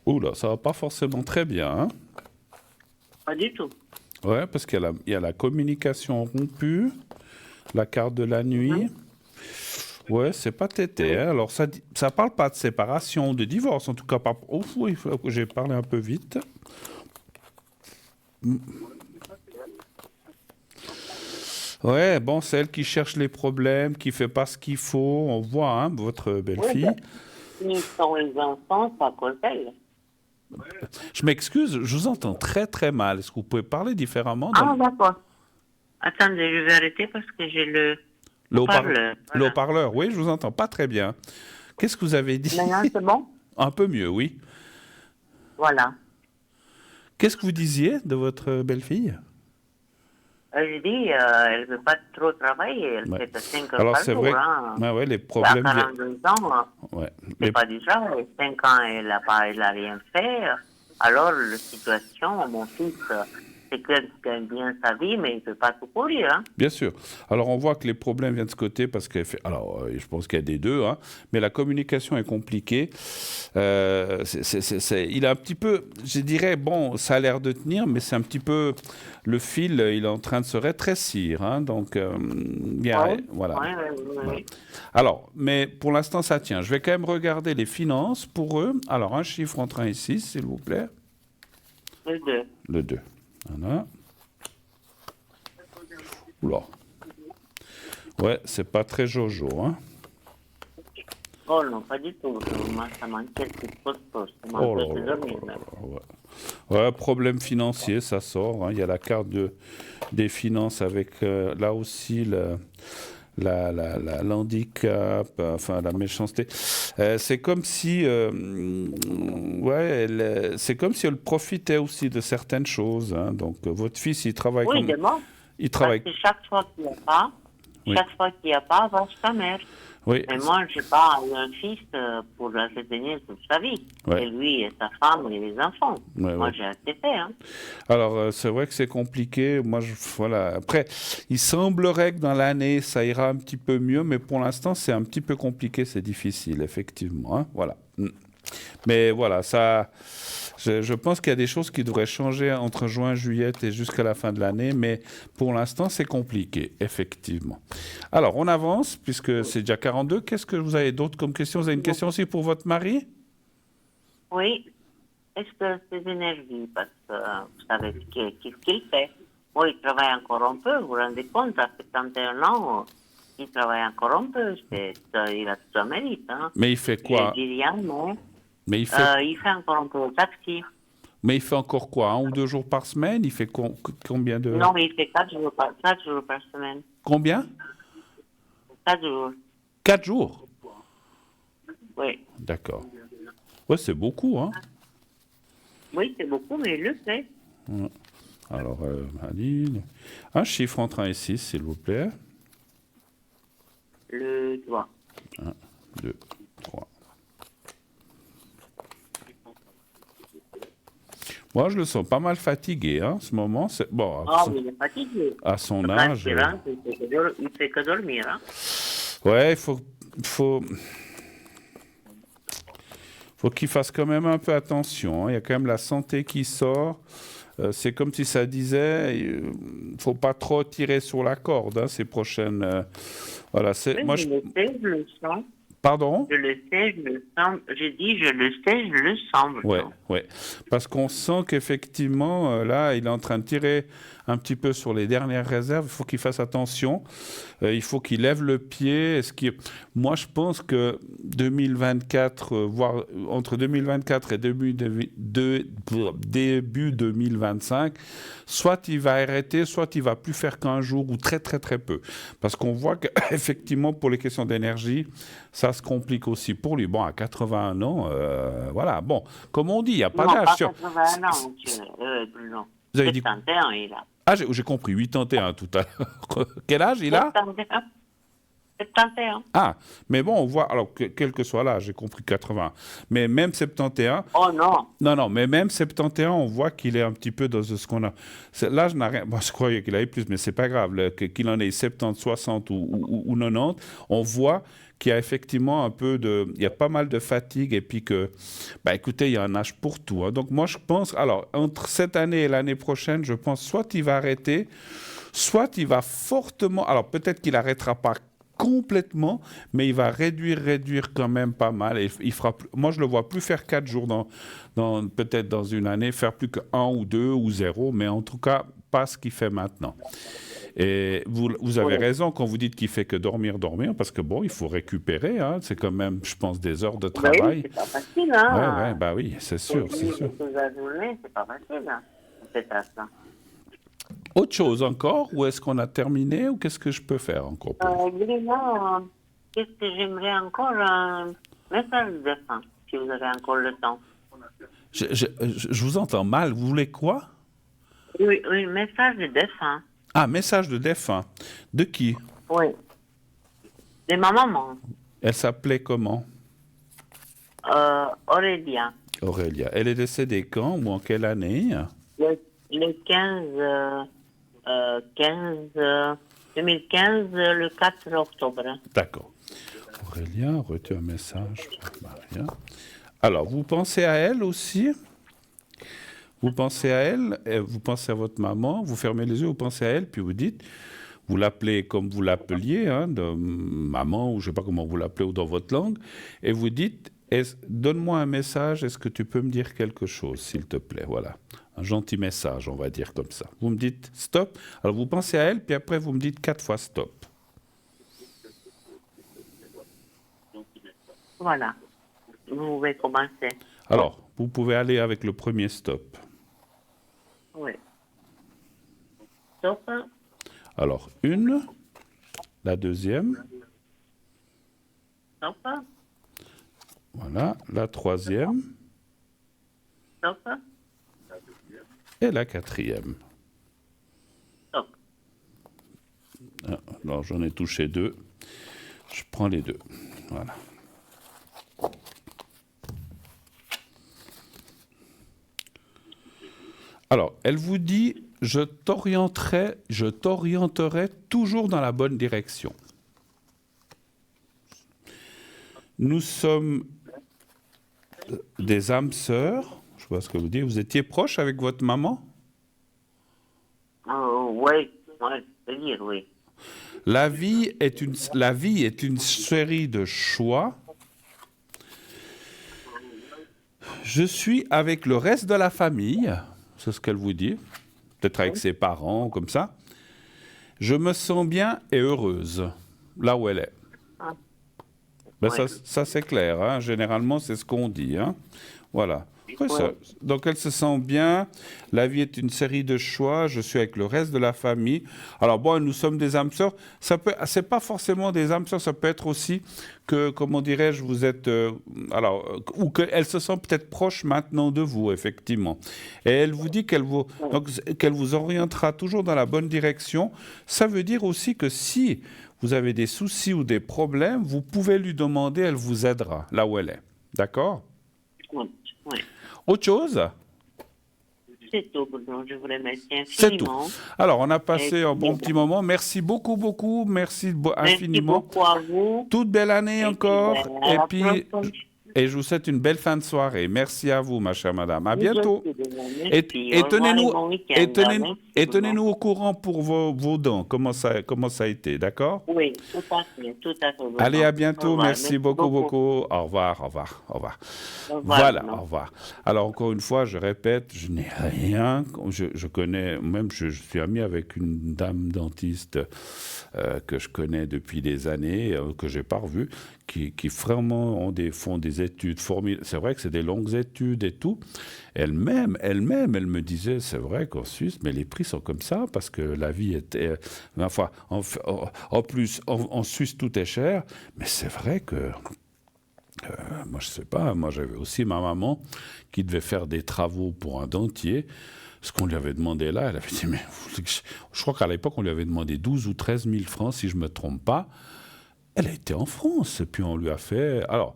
Oula, ça va pas forcément très bien, hein? Pas du tout. Ouais, parce il y a la communication rompue, la carte de la nuit. Ouais, c'est pas tété, hein. Alors, ça parle pas de séparation, de divorce, en tout cas pas... Oh, oui, il faut que j'ai parlé un peu vite. Ouais, bon, c'est elle qui cherche les problèmes, qui fait pas ce qu'il faut. On voit, hein, votre Oui, belle-fille. ben, s'ils sont les enfants, c'est à cause d'elle. Je m'excuse, je vous entends très très mal. Est-ce que vous pouvez parler différemment Ah, d'accord. Attendez, je vais arrêter parce que j'ai le le haut-parleur. le Voilà. haut-parleur? Oui, je vous entends pas très bien. Qu'est-ce que vous avez dit? Maintenant, c'est bon? Un peu mieux, oui. Voilà. Qu'est-ce que vous disiez de votre belle-fille? Je dis, elle ne veut pas trop travailler, elle Ouais. fait que 5 heures Alors, par c'est jour. vrai que Hein. ouais, les À problèmes... 42 ans, Ouais. c'est pas du travail. 5 ans, elle a rien fait. Alors, la situation, mon fils, c'est qu'il gagne bien sa vie, mais il ne peut pas tout courir. Hein. Bien sûr. Alors, on voit que les problèmes viennent de ce côté parce qu'elle fait. Alors, je pense qu'il y a des deux, hein, mais la communication est compliquée. Il a un petit peu, je dirais, bon, ça a l'air de tenir, mais c'est un petit peu. Le fil, il est en train de se rétrécir. Hein, donc, voilà. Oui. Alors, mais pour l'instant, ça tient. Je vais quand même regarder les finances pour eux. Alors, un chiffre entre 1 et 6, s'il vous plaît. Le 2. Le 2. Voilà. Oula. Ouais, c'est pas très jojo, hein. Oh non, pas du tout. Moi, ça m'inquiète plus ça Oh m'empêche là de là dormir. là là, ouais. Ouais, problème financier, ça sort. Hein. Il y a la carte des finances avec là aussi l'handicap, enfin la méchanceté. C'est comme si, c'est comme si elle profitait aussi de certaines choses. Hein. Donc votre fils, il travaille Oui, comme, de moi. il Parce travaille. que chaque fois qu'il n'y a pas, Oui. va chez sa mère. Oui. Mais moi, je n'ai pas un fils pour l'entretenir toute sa vie. Ouais. Et lui, et sa femme, et les enfants. Ouais, Moi, ouais. j'ai accepté. Hein. Alors, c'est vrai que c'est compliqué. Moi, voilà. Après, il semblerait que dans l'année, ça ira un petit peu mieux, mais pour l'instant, c'est un petit peu compliqué, c'est difficile, effectivement. Hein. Voilà. Mais voilà, ça, je pense qu'il y a des choses qui devraient changer entre juin, juillet et jusqu'à la fin de l'année, mais pour l'instant, c'est compliqué, effectivement. Alors, on avance, puisque c'est déjà 42. Qu'est-ce que vous avez d'autre comme question? Vous avez une question aussi pour votre mari? Oui. Est-ce que c'est énergie? Parce que vous savez ce qu'il fait. Moi, il travaille encore un peu. Vous vous rendez compte, à 71 ans, il travaille encore un peu. Il a tout son mérite. Hein. Mais il fait quoi? Je dis rien, mais il fait encore un peu de taxi. Mais il fait encore quoi? 1 ou 2 jours par semaine? Il fait combien de... Non, mais il fait 4 jours par semaine. Combien? 4 jours. 4 jours? Oui. D'accord. Ouais, c'est beaucoup, hein? Oui, c'est beaucoup, mais il le fait. Ouais. Alors, Aline, un chiffre entre 1 et 6, s'il vous plaît. Le doigt. 1, 2, 3. Moi, je le sens pas mal fatigué, hein, en ce moment. Bon, Oui, il est fatigué. à son âge. Il fait que dormir. Hein. Ouais, faut qu'il fasse quand même un peu attention. Hein. Il y a quand même la santé qui sort. C'est comme si ça disait, il ne faut pas trop tirer sur la corde ces prochaines. Voilà, Oui, moi, je le sais, je le sens. Pardon? Je le sais, je le sens. Je dis, je le sais, je le sens. Ouais. Parce qu'on sent qu'effectivement, là, il est en train de tirer un petit peu sur les dernières réserves. Il faut qu'il fasse attention. Il faut qu'il lève le pied. Moi, je pense que 2024, voire entre 2024 et début 2025, soit il va arrêter, soit il va plus faire qu'un jour ou très, très, très peu. Parce qu'on voit qu'effectivement, pour les questions d'énergie, ça se complique aussi pour lui. Bon, à 81 ans, voilà. Bon, comme on dit, il n'y a pas d'âge. Non, pas 81 ans, monsieur. Non. Vous avez dit... 71, il a. Ah, j'ai compris, 81 tout à l'heure. Quel âge il a? 71. Ah, mais bon, on voit, alors, quel que soit l'âge, j'ai compris 80. Mais même 71... Oh non. Non, mais même 71, on voit qu'il est un petit peu dans ce qu'on a... L'âge n'a rien... Bon, je croyais qu'il avait plus, mais c'est pas grave. Qu'il en ait 70, 60 ou 90, on voit qu'il y a effectivement un peu de... Il y a pas mal de fatigue et puis que... écoutez, il y a un âge pour tout. Hein. Donc moi, je pense... Alors, entre cette année et l'année prochaine, je pense soit il va arrêter, soit il va fortement... Alors, peut-être qu'il n'arrêtera pas complètement, mais il va réduire quand même pas mal. Et il fera moi, je le vois plus faire 4 jours peut-être dans une année, faire plus que 1 ou 2 ou 0, mais en tout cas, pas ce qu'il fait maintenant. Et vous avez raison quand vous dites qu'il fait que dormir, parce que bon, il faut récupérer, hein, c'est quand même, je pense, des heures de travail. Oui, c'est pas facile, hein. Ouais, oui, c'est sûr. La journée, c'est pas facile, hein, cette tâche-là. Autre chose encore, ou est-ce qu'on a terminé, ou qu'est-ce que je peux faire encore qu'est-ce que j'aimerais encore un message de fin, si vous avez encore le temps. Je vous entends mal, vous voulez quoi? Oui, message de fin. Ah, message de défunt. De qui? Oui. De ma maman, Elle s'appelait comment? Aurélia. Aurélia. Elle est décédée quand ou en quelle année? Le 2015, le 4 octobre. D'accord. Aurélia, reçu un message pour Maria. Alors, vous pensez à elle aussi? Vous pensez à elle, vous pensez à votre maman, vous fermez les yeux, vous pensez à elle, puis vous dites, vous l'appelez comme vous l'appeliez, hein, de maman, ou je ne sais pas comment vous l'appelez, ou dans votre langue, et vous dites, donne-moi un message, est-ce que tu peux me dire quelque chose, s'il te plaît? Voilà, un gentil message, on va dire comme ça. Vous me dites stop, alors vous pensez à elle, puis après vous me dites 4 fois stop. Voilà. Vous pouvez commencer. Alors, vous pouvez aller avec le premier stop. Oui. Stop. Alors, une, la deuxième, Stop. voilà, la troisième Stop. et la quatrième. Stop. Ah, alors, j'en ai touché 2. Je prends les 2. Voilà. Alors, elle vous dit, je t'orienterai toujours dans la bonne direction. Nous sommes des âmes sœurs. Je vois ce que vous dites. Vous étiez proche avec votre maman? Oui, je peux dire oui. La vie est une série de choix. Je suis avec le reste de la famille. C'est ce qu'elle vous dit, peut-être avec ses parents, comme ça. Je me sens bien et heureuse, là où elle est. Ben Ouais. ça c'est clair, hein. Généralement, c'est ce qu'on dit. Hein. Voilà. Après, donc, elle se sent bien. La vie est une série de choix. Je suis avec le reste de la famille. Alors, bon, nous sommes des âmes sœurs. C'est pas forcément des âmes sœurs. Ça peut être aussi que, comment dirais-je, vous êtes... ou qu'elle se sent peut-être proche maintenant de vous, effectivement. Et elle vous dit qu'elle vous orientera toujours dans la bonne direction. Ça veut dire aussi que si vous avez des soucis ou des problèmes, vous pouvez lui demander, elle vous aidera là où elle est. D'accord? Oui. Oui. Autre chose? C'est tout, Bruno. Je vous remercie C'est tout. infiniment. Alors, on a passé un bon petit moment. Merci beaucoup, beaucoup. Merci infiniment. Merci beaucoup à vous. Toute belle année Et encore. puis, à Et la puis, prochaine. et je vous souhaite une belle fin de soirée. Merci à vous, ma chère madame. À bientôt. Merci. Et Au revoir et bon week-end. Merci, et Bruno. tenez-nous au courant pour vos dents. Comment ça a été, d'accord? Oui, tout à fait, tout à fait. Bruno. Allez, à Au bientôt. revoir. Merci beaucoup, beaucoup. Au revoir, au revoir, au revoir. Au revoir, Voilà, Bruno. au revoir. Alors, encore une fois, je répète, je n'ai rien. Je connais, même je suis ami avec une dame dentiste que je connais depuis des années, que je n'ai pas revue, qui vraiment font des études formidables. C'est vrai que c'est des longues études et tout. Elle-même, elle me disait, c'est vrai qu'en Suisse, mais les prix sont comme ça, parce que la vie était... Enfin, en plus, en Suisse, tout est cher, mais c'est vrai que... moi, je sais pas, moi j'avais aussi ma maman qui devait faire des travaux pour un dentier. Ce qu'on lui avait demandé là, elle avait dit, mais je crois qu'à l'époque, on lui avait demandé 12 ou 13 000 francs, si je ne me trompe pas. Elle a été en France, et puis on lui a fait... Alors,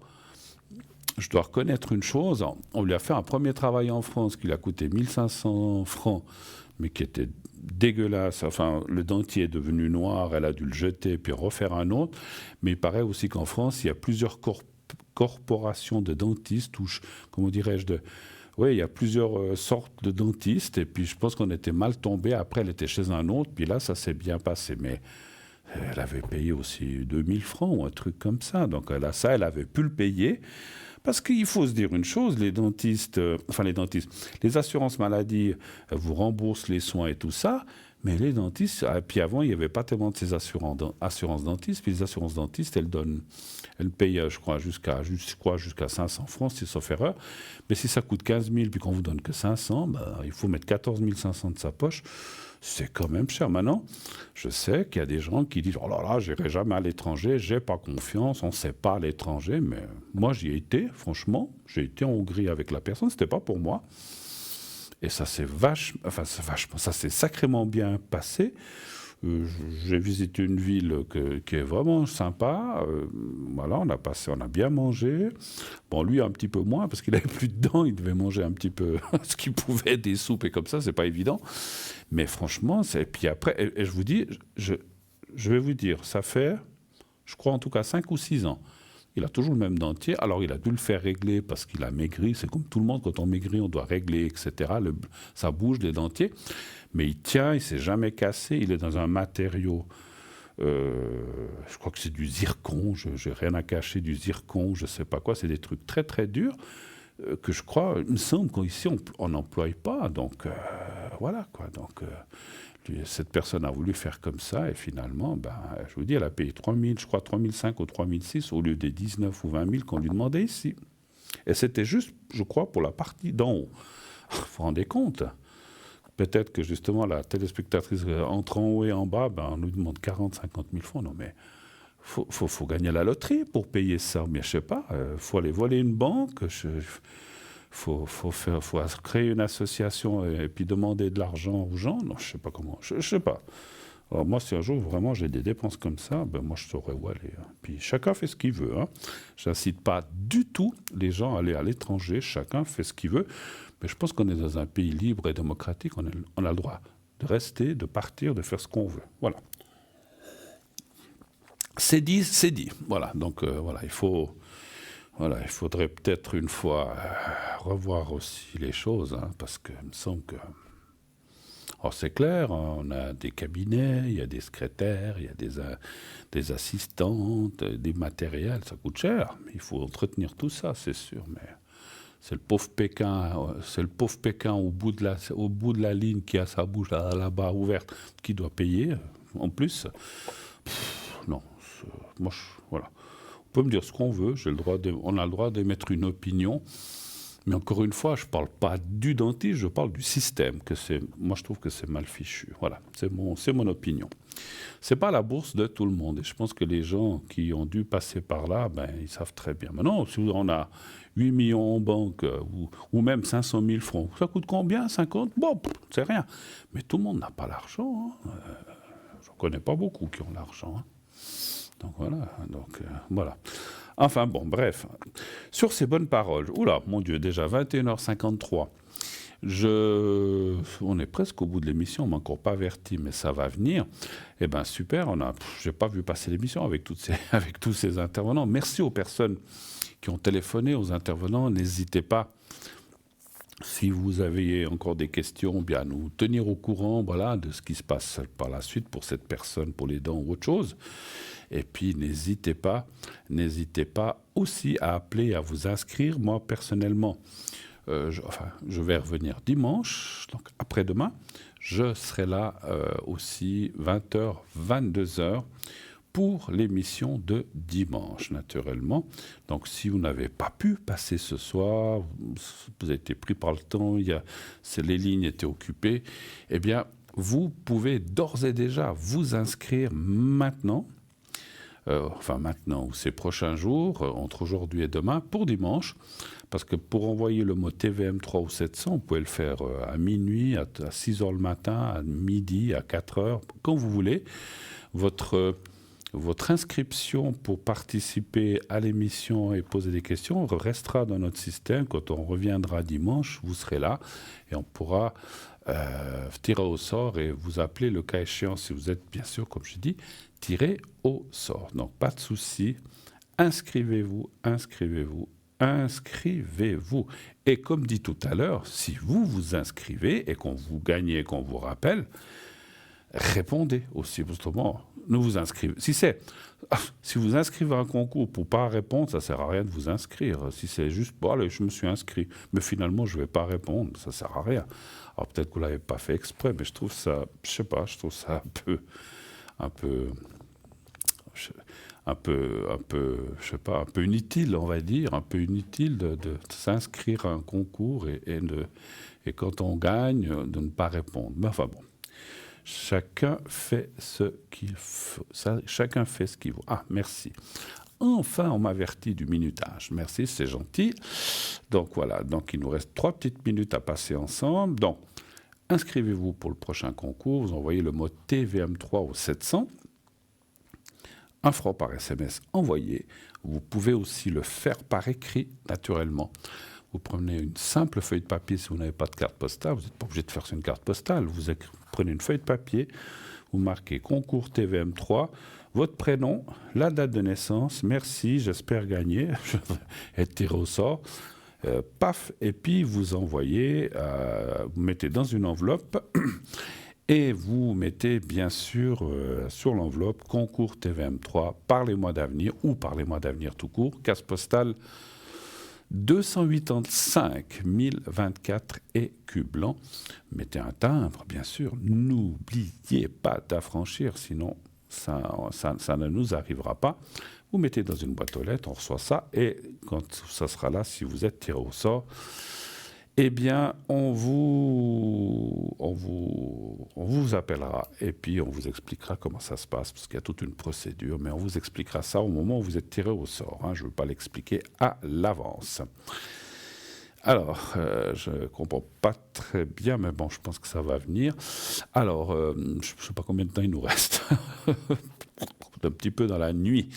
je dois reconnaître une chose, on lui a fait un premier travail en France qui lui a coûté 1500 francs, mais qui était dégueulasse. Enfin, le dentier est devenu noir, elle a dû le jeter, puis refaire un autre. Mais il paraît aussi qu'en France, il y a plusieurs corporations de dentistes, ou comment dirais-je, oui, il y a plusieurs sortes de dentistes, et puis je pense qu'on était mal tombé. Après, elle était chez un autre, puis là, ça s'est bien passé. Mais elle avait payé aussi 2000 francs ou un truc comme ça. Donc là, ça, elle avait pu le payer. Parce qu'il faut se dire une chose, les assurances maladie vous remboursent les soins et tout ça, mais les dentistes, puis avant, il n'y avait pas tellement de ces assurances dentistes, puis les assurances dentistes, elles payent, je crois, jusqu'à 500 francs, si sauf erreur. Mais si ça coûte 15 000, puis qu'on vous donne que 500, il faut mettre 14 500 de sa poche. C'est quand même cher. Maintenant, je sais qu'il y a des gens qui disent « Oh là là, j'irai jamais à l'étranger, j'ai pas confiance, on ne sait pas à l'étranger. » Mais moi, j'y ai été, franchement. J'ai été en Hongrie avec la personne, c'était pas pour moi. Et ça s'est ça s'est sacrément bien passé. J'ai visité une ville qui est vraiment sympa. Voilà, on a bien mangé. Bon, lui un petit peu moins parce qu'il avait plus de dents. Il devait manger un petit peu ce qu'il pouvait, des soupes et comme ça, c'est pas évident. Mais franchement, puis après, et je vous dis, je vais vous dire, ça fait, je crois en tout cas 5 ou 6 ans. Il a toujours le même dentier. Alors, il a dû le faire régler parce qu'il a maigri. C'est comme tout le monde, quand on maigrit, on doit régler, etc. Ça bouge, les dentiers. Mais il tient, il ne s'est jamais cassé. Il est dans un matériau, je crois que c'est du zircon. Je n'ai rien à cacher, du zircon, je ne sais pas quoi. C'est des trucs très, très durs que je crois, il me semble qu'ici, on n'emploie pas. Donc, voilà, quoi. Donc, cette personne a voulu faire comme ça et finalement, je vous dis, elle a payé 3 000, je crois 3 500 ou 3 600 au lieu des 19 ou 20 000 qu'on lui demandait ici. Et c'était juste, je crois, pour la partie d'en haut. Vous vous rendez compte? Peut-être que justement la téléspectatrice entre en haut et en bas, on nous demande 40, 50 000 francs. Non mais, faut gagner la loterie pour payer ça. Mais je sais pas, faut aller voler une banque. Faut créer une association et puis demander de l'argent aux gens. Non, je sais pas comment. Je sais pas. Alors moi, si un jour vraiment j'ai des dépenses comme ça, moi je saurais où aller. Hein. Puis chacun fait ce qu'il veut. Hein. J'incite pas du tout les gens à aller à l'étranger. Chacun fait ce qu'il veut. Mais je pense qu'on est dans un pays libre et démocratique. On a le droit de rester, de partir, de faire ce qu'on veut. Voilà. C'est dit, c'est dit. Voilà. Donc voilà, il faudrait peut-être une fois revoir aussi les choses, hein, parce qu'il me semble que... Alors c'est clair, hein, on a des cabinets, il y a des secrétaires, il y a des assistantes, des matériels, ça coûte cher. Il faut entretenir tout ça, c'est sûr, mais c'est le pauvre Pékin au bout de la ligne qui a sa bouche là-bas ouverte, qui doit payer en plus. Non, moi, voilà. On peut me dire ce qu'on veut, on a le droit d'émettre une opinion, mais encore une fois, je ne parle pas du dentiste, je parle du système. Moi, je trouve que c'est mal fichu. Voilà, c'est mon opinion. Ce n'est pas la bourse de tout le monde, et je pense que les gens qui ont dû passer par là, ils savent très bien. Maintenant, si on a 8 millions en banque, ou même 500 000 francs, ça coûte combien? 50? Bon, c'est rien. Mais tout le monde n'a pas l'argent. Hein. Je ne connais pas beaucoup qui ont l'argent. Hein. Donc voilà. Enfin bon, bref. Sur ces bonnes paroles, oula, mon Dieu, déjà 21h53. On est presque au bout de l'émission, on m'a encore pas averti, mais ça va venir. Eh bien super, j'ai pas vu passer l'émission avec tous ces intervenants. Merci aux personnes qui ont téléphoné, aux intervenants. N'hésitez pas, si vous avez encore des questions, bien nous tenir au courant, voilà, de ce qui se passe par la suite pour cette personne, pour les dents ou autre chose. Et puis, n'hésitez pas aussi à appeler, à vous inscrire. Moi, personnellement, je vais revenir dimanche, donc après-demain. Je serai là aussi 20h, 22h pour l'émission de dimanche, naturellement. Donc, si vous n'avez pas pu passer ce soir, vous avez été pris par le temps, les lignes étaient occupées, eh bien, vous pouvez d'ores et déjà vous inscrire maintenant. Maintenant ou ces prochains jours, entre aujourd'hui et demain, pour dimanche, parce que pour envoyer le mot TVM3 ou 700, vous pouvez le faire à minuit, à 6h le matin, à midi, à 4h, quand vous voulez. Votre inscription pour participer à l'émission et poser des questions restera dans notre système. Quand on reviendra dimanche, vous serez là et on pourra tirer au sort et vous appeler le cas échéant si vous êtes, bien sûr, comme je dis, tiré au sort. Donc, pas de souci. Inscrivez-vous. Et comme dit tout à l'heure, si vous vous inscrivez et qu'on vous gagnez et qu'on vous rappelle, répondez aussi. Autrement, ne vous inscrivez. Si vous inscrivez à un concours pour ne pas répondre, ça ne sert à rien de vous inscrire. Si c'est juste, allez, je me suis inscrit, mais finalement, je ne vais pas répondre, ça ne sert à rien. Alors peut-être que vous ne l'avez pas fait exprès, mais je trouve ça, je sais pas, je trouve ça un peu inutile, on va dire, un peu inutile de s'inscrire à un concours et quand on gagne, de ne pas répondre. Mais enfin bon, chacun fait ce qu'il faut. Chacun fait ce qu'il veut. Ah, merci. Enfin, on m'avertit du minutage. Merci, c'est gentil. Donc voilà, donc il nous reste 3 petites minutes à passer ensemble. Donc, inscrivez-vous pour le prochain concours. Vous envoyez le mot TVM3 au 700. 1 franc par SMS envoyé. Vous pouvez aussi le faire par écrit, naturellement. Vous prenez une simple feuille de papier si vous n'avez pas de carte postale. Vous n'êtes pas obligé de faire sur une carte postale. Vous prenez une feuille de papier, vous marquez concours TVM3, votre prénom, la date de naissance, merci, j'espère gagner, je vais être tiré au sort. Paf, et puis vous envoyez, vous mettez dans une enveloppe et vous mettez bien sûr sur l'enveloppe concours TVM3 par les mois d'avenir ou par les mois d'avenir tout court, case postale 285 024 écus blancs. Mettez un timbre, bien sûr. N'oubliez pas d'affranchir, sinon ça ne nous arrivera pas. Vous mettez dans une boîte aux lettres, on reçoit ça, et quand ça sera là, si vous êtes tiré au sort, eh bien, on vous appellera et puis on vous expliquera comment ça se passe, parce qu'il y a toute une procédure, mais on vous expliquera ça au moment où vous êtes tiré au sort. Je ne veux pas l'expliquer à l'avance. Alors, je ne comprends pas très bien, mais bon, je pense que ça va venir. Alors, je ne sais pas combien de temps il nous reste. Un petit peu dans la nuit.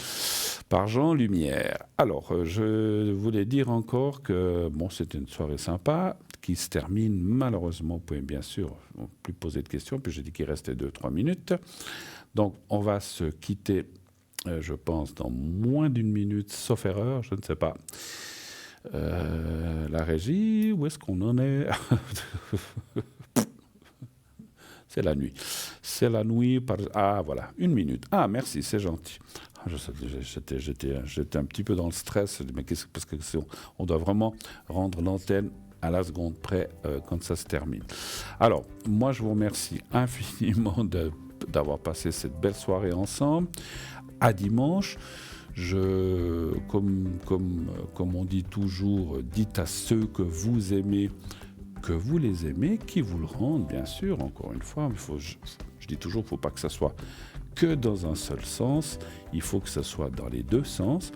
Par Jean Lumière. Alors, je voulais dire encore que bon, c'était une soirée sympa qui se termine malheureusement. Vous pouvez bien sûr plus poser de questions, puis j'ai dit qu'il restait 2-3 minutes. Donc, on va se quitter, je pense, dans moins d'une minute, sauf erreur, je ne sais pas. La régie, où est-ce qu'on en est? C'est la nuit. C'est la nuit par... Ah, voilà, 1 minute. Ah, merci, c'est gentil. J'étais un petit peu dans le stress, mais parce qu'on doit vraiment rendre l'antenne à la seconde près quand ça se termine. Alors, moi, je vous remercie infiniment d'avoir passé cette belle soirée ensemble. À dimanche. Comme on dit toujours, dites à ceux que vous aimez que vous les aimez, qui vous le rendent, bien sûr, encore une fois. Je dis toujours, il ne faut pas que ça soit que dans un seul sens, il faut que ça soit dans les deux sens.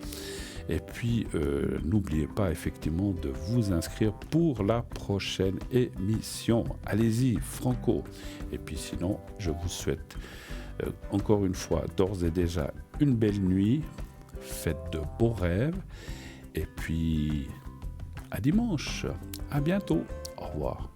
Et puis, n'oubliez pas effectivement de vous inscrire pour la prochaine émission. Allez-y, franco. Et puis sinon, je vous souhaite encore une fois, d'ores et déjà, une belle nuit. Faites de beaux rêves. Et puis, à dimanche. À bientôt. Au revoir.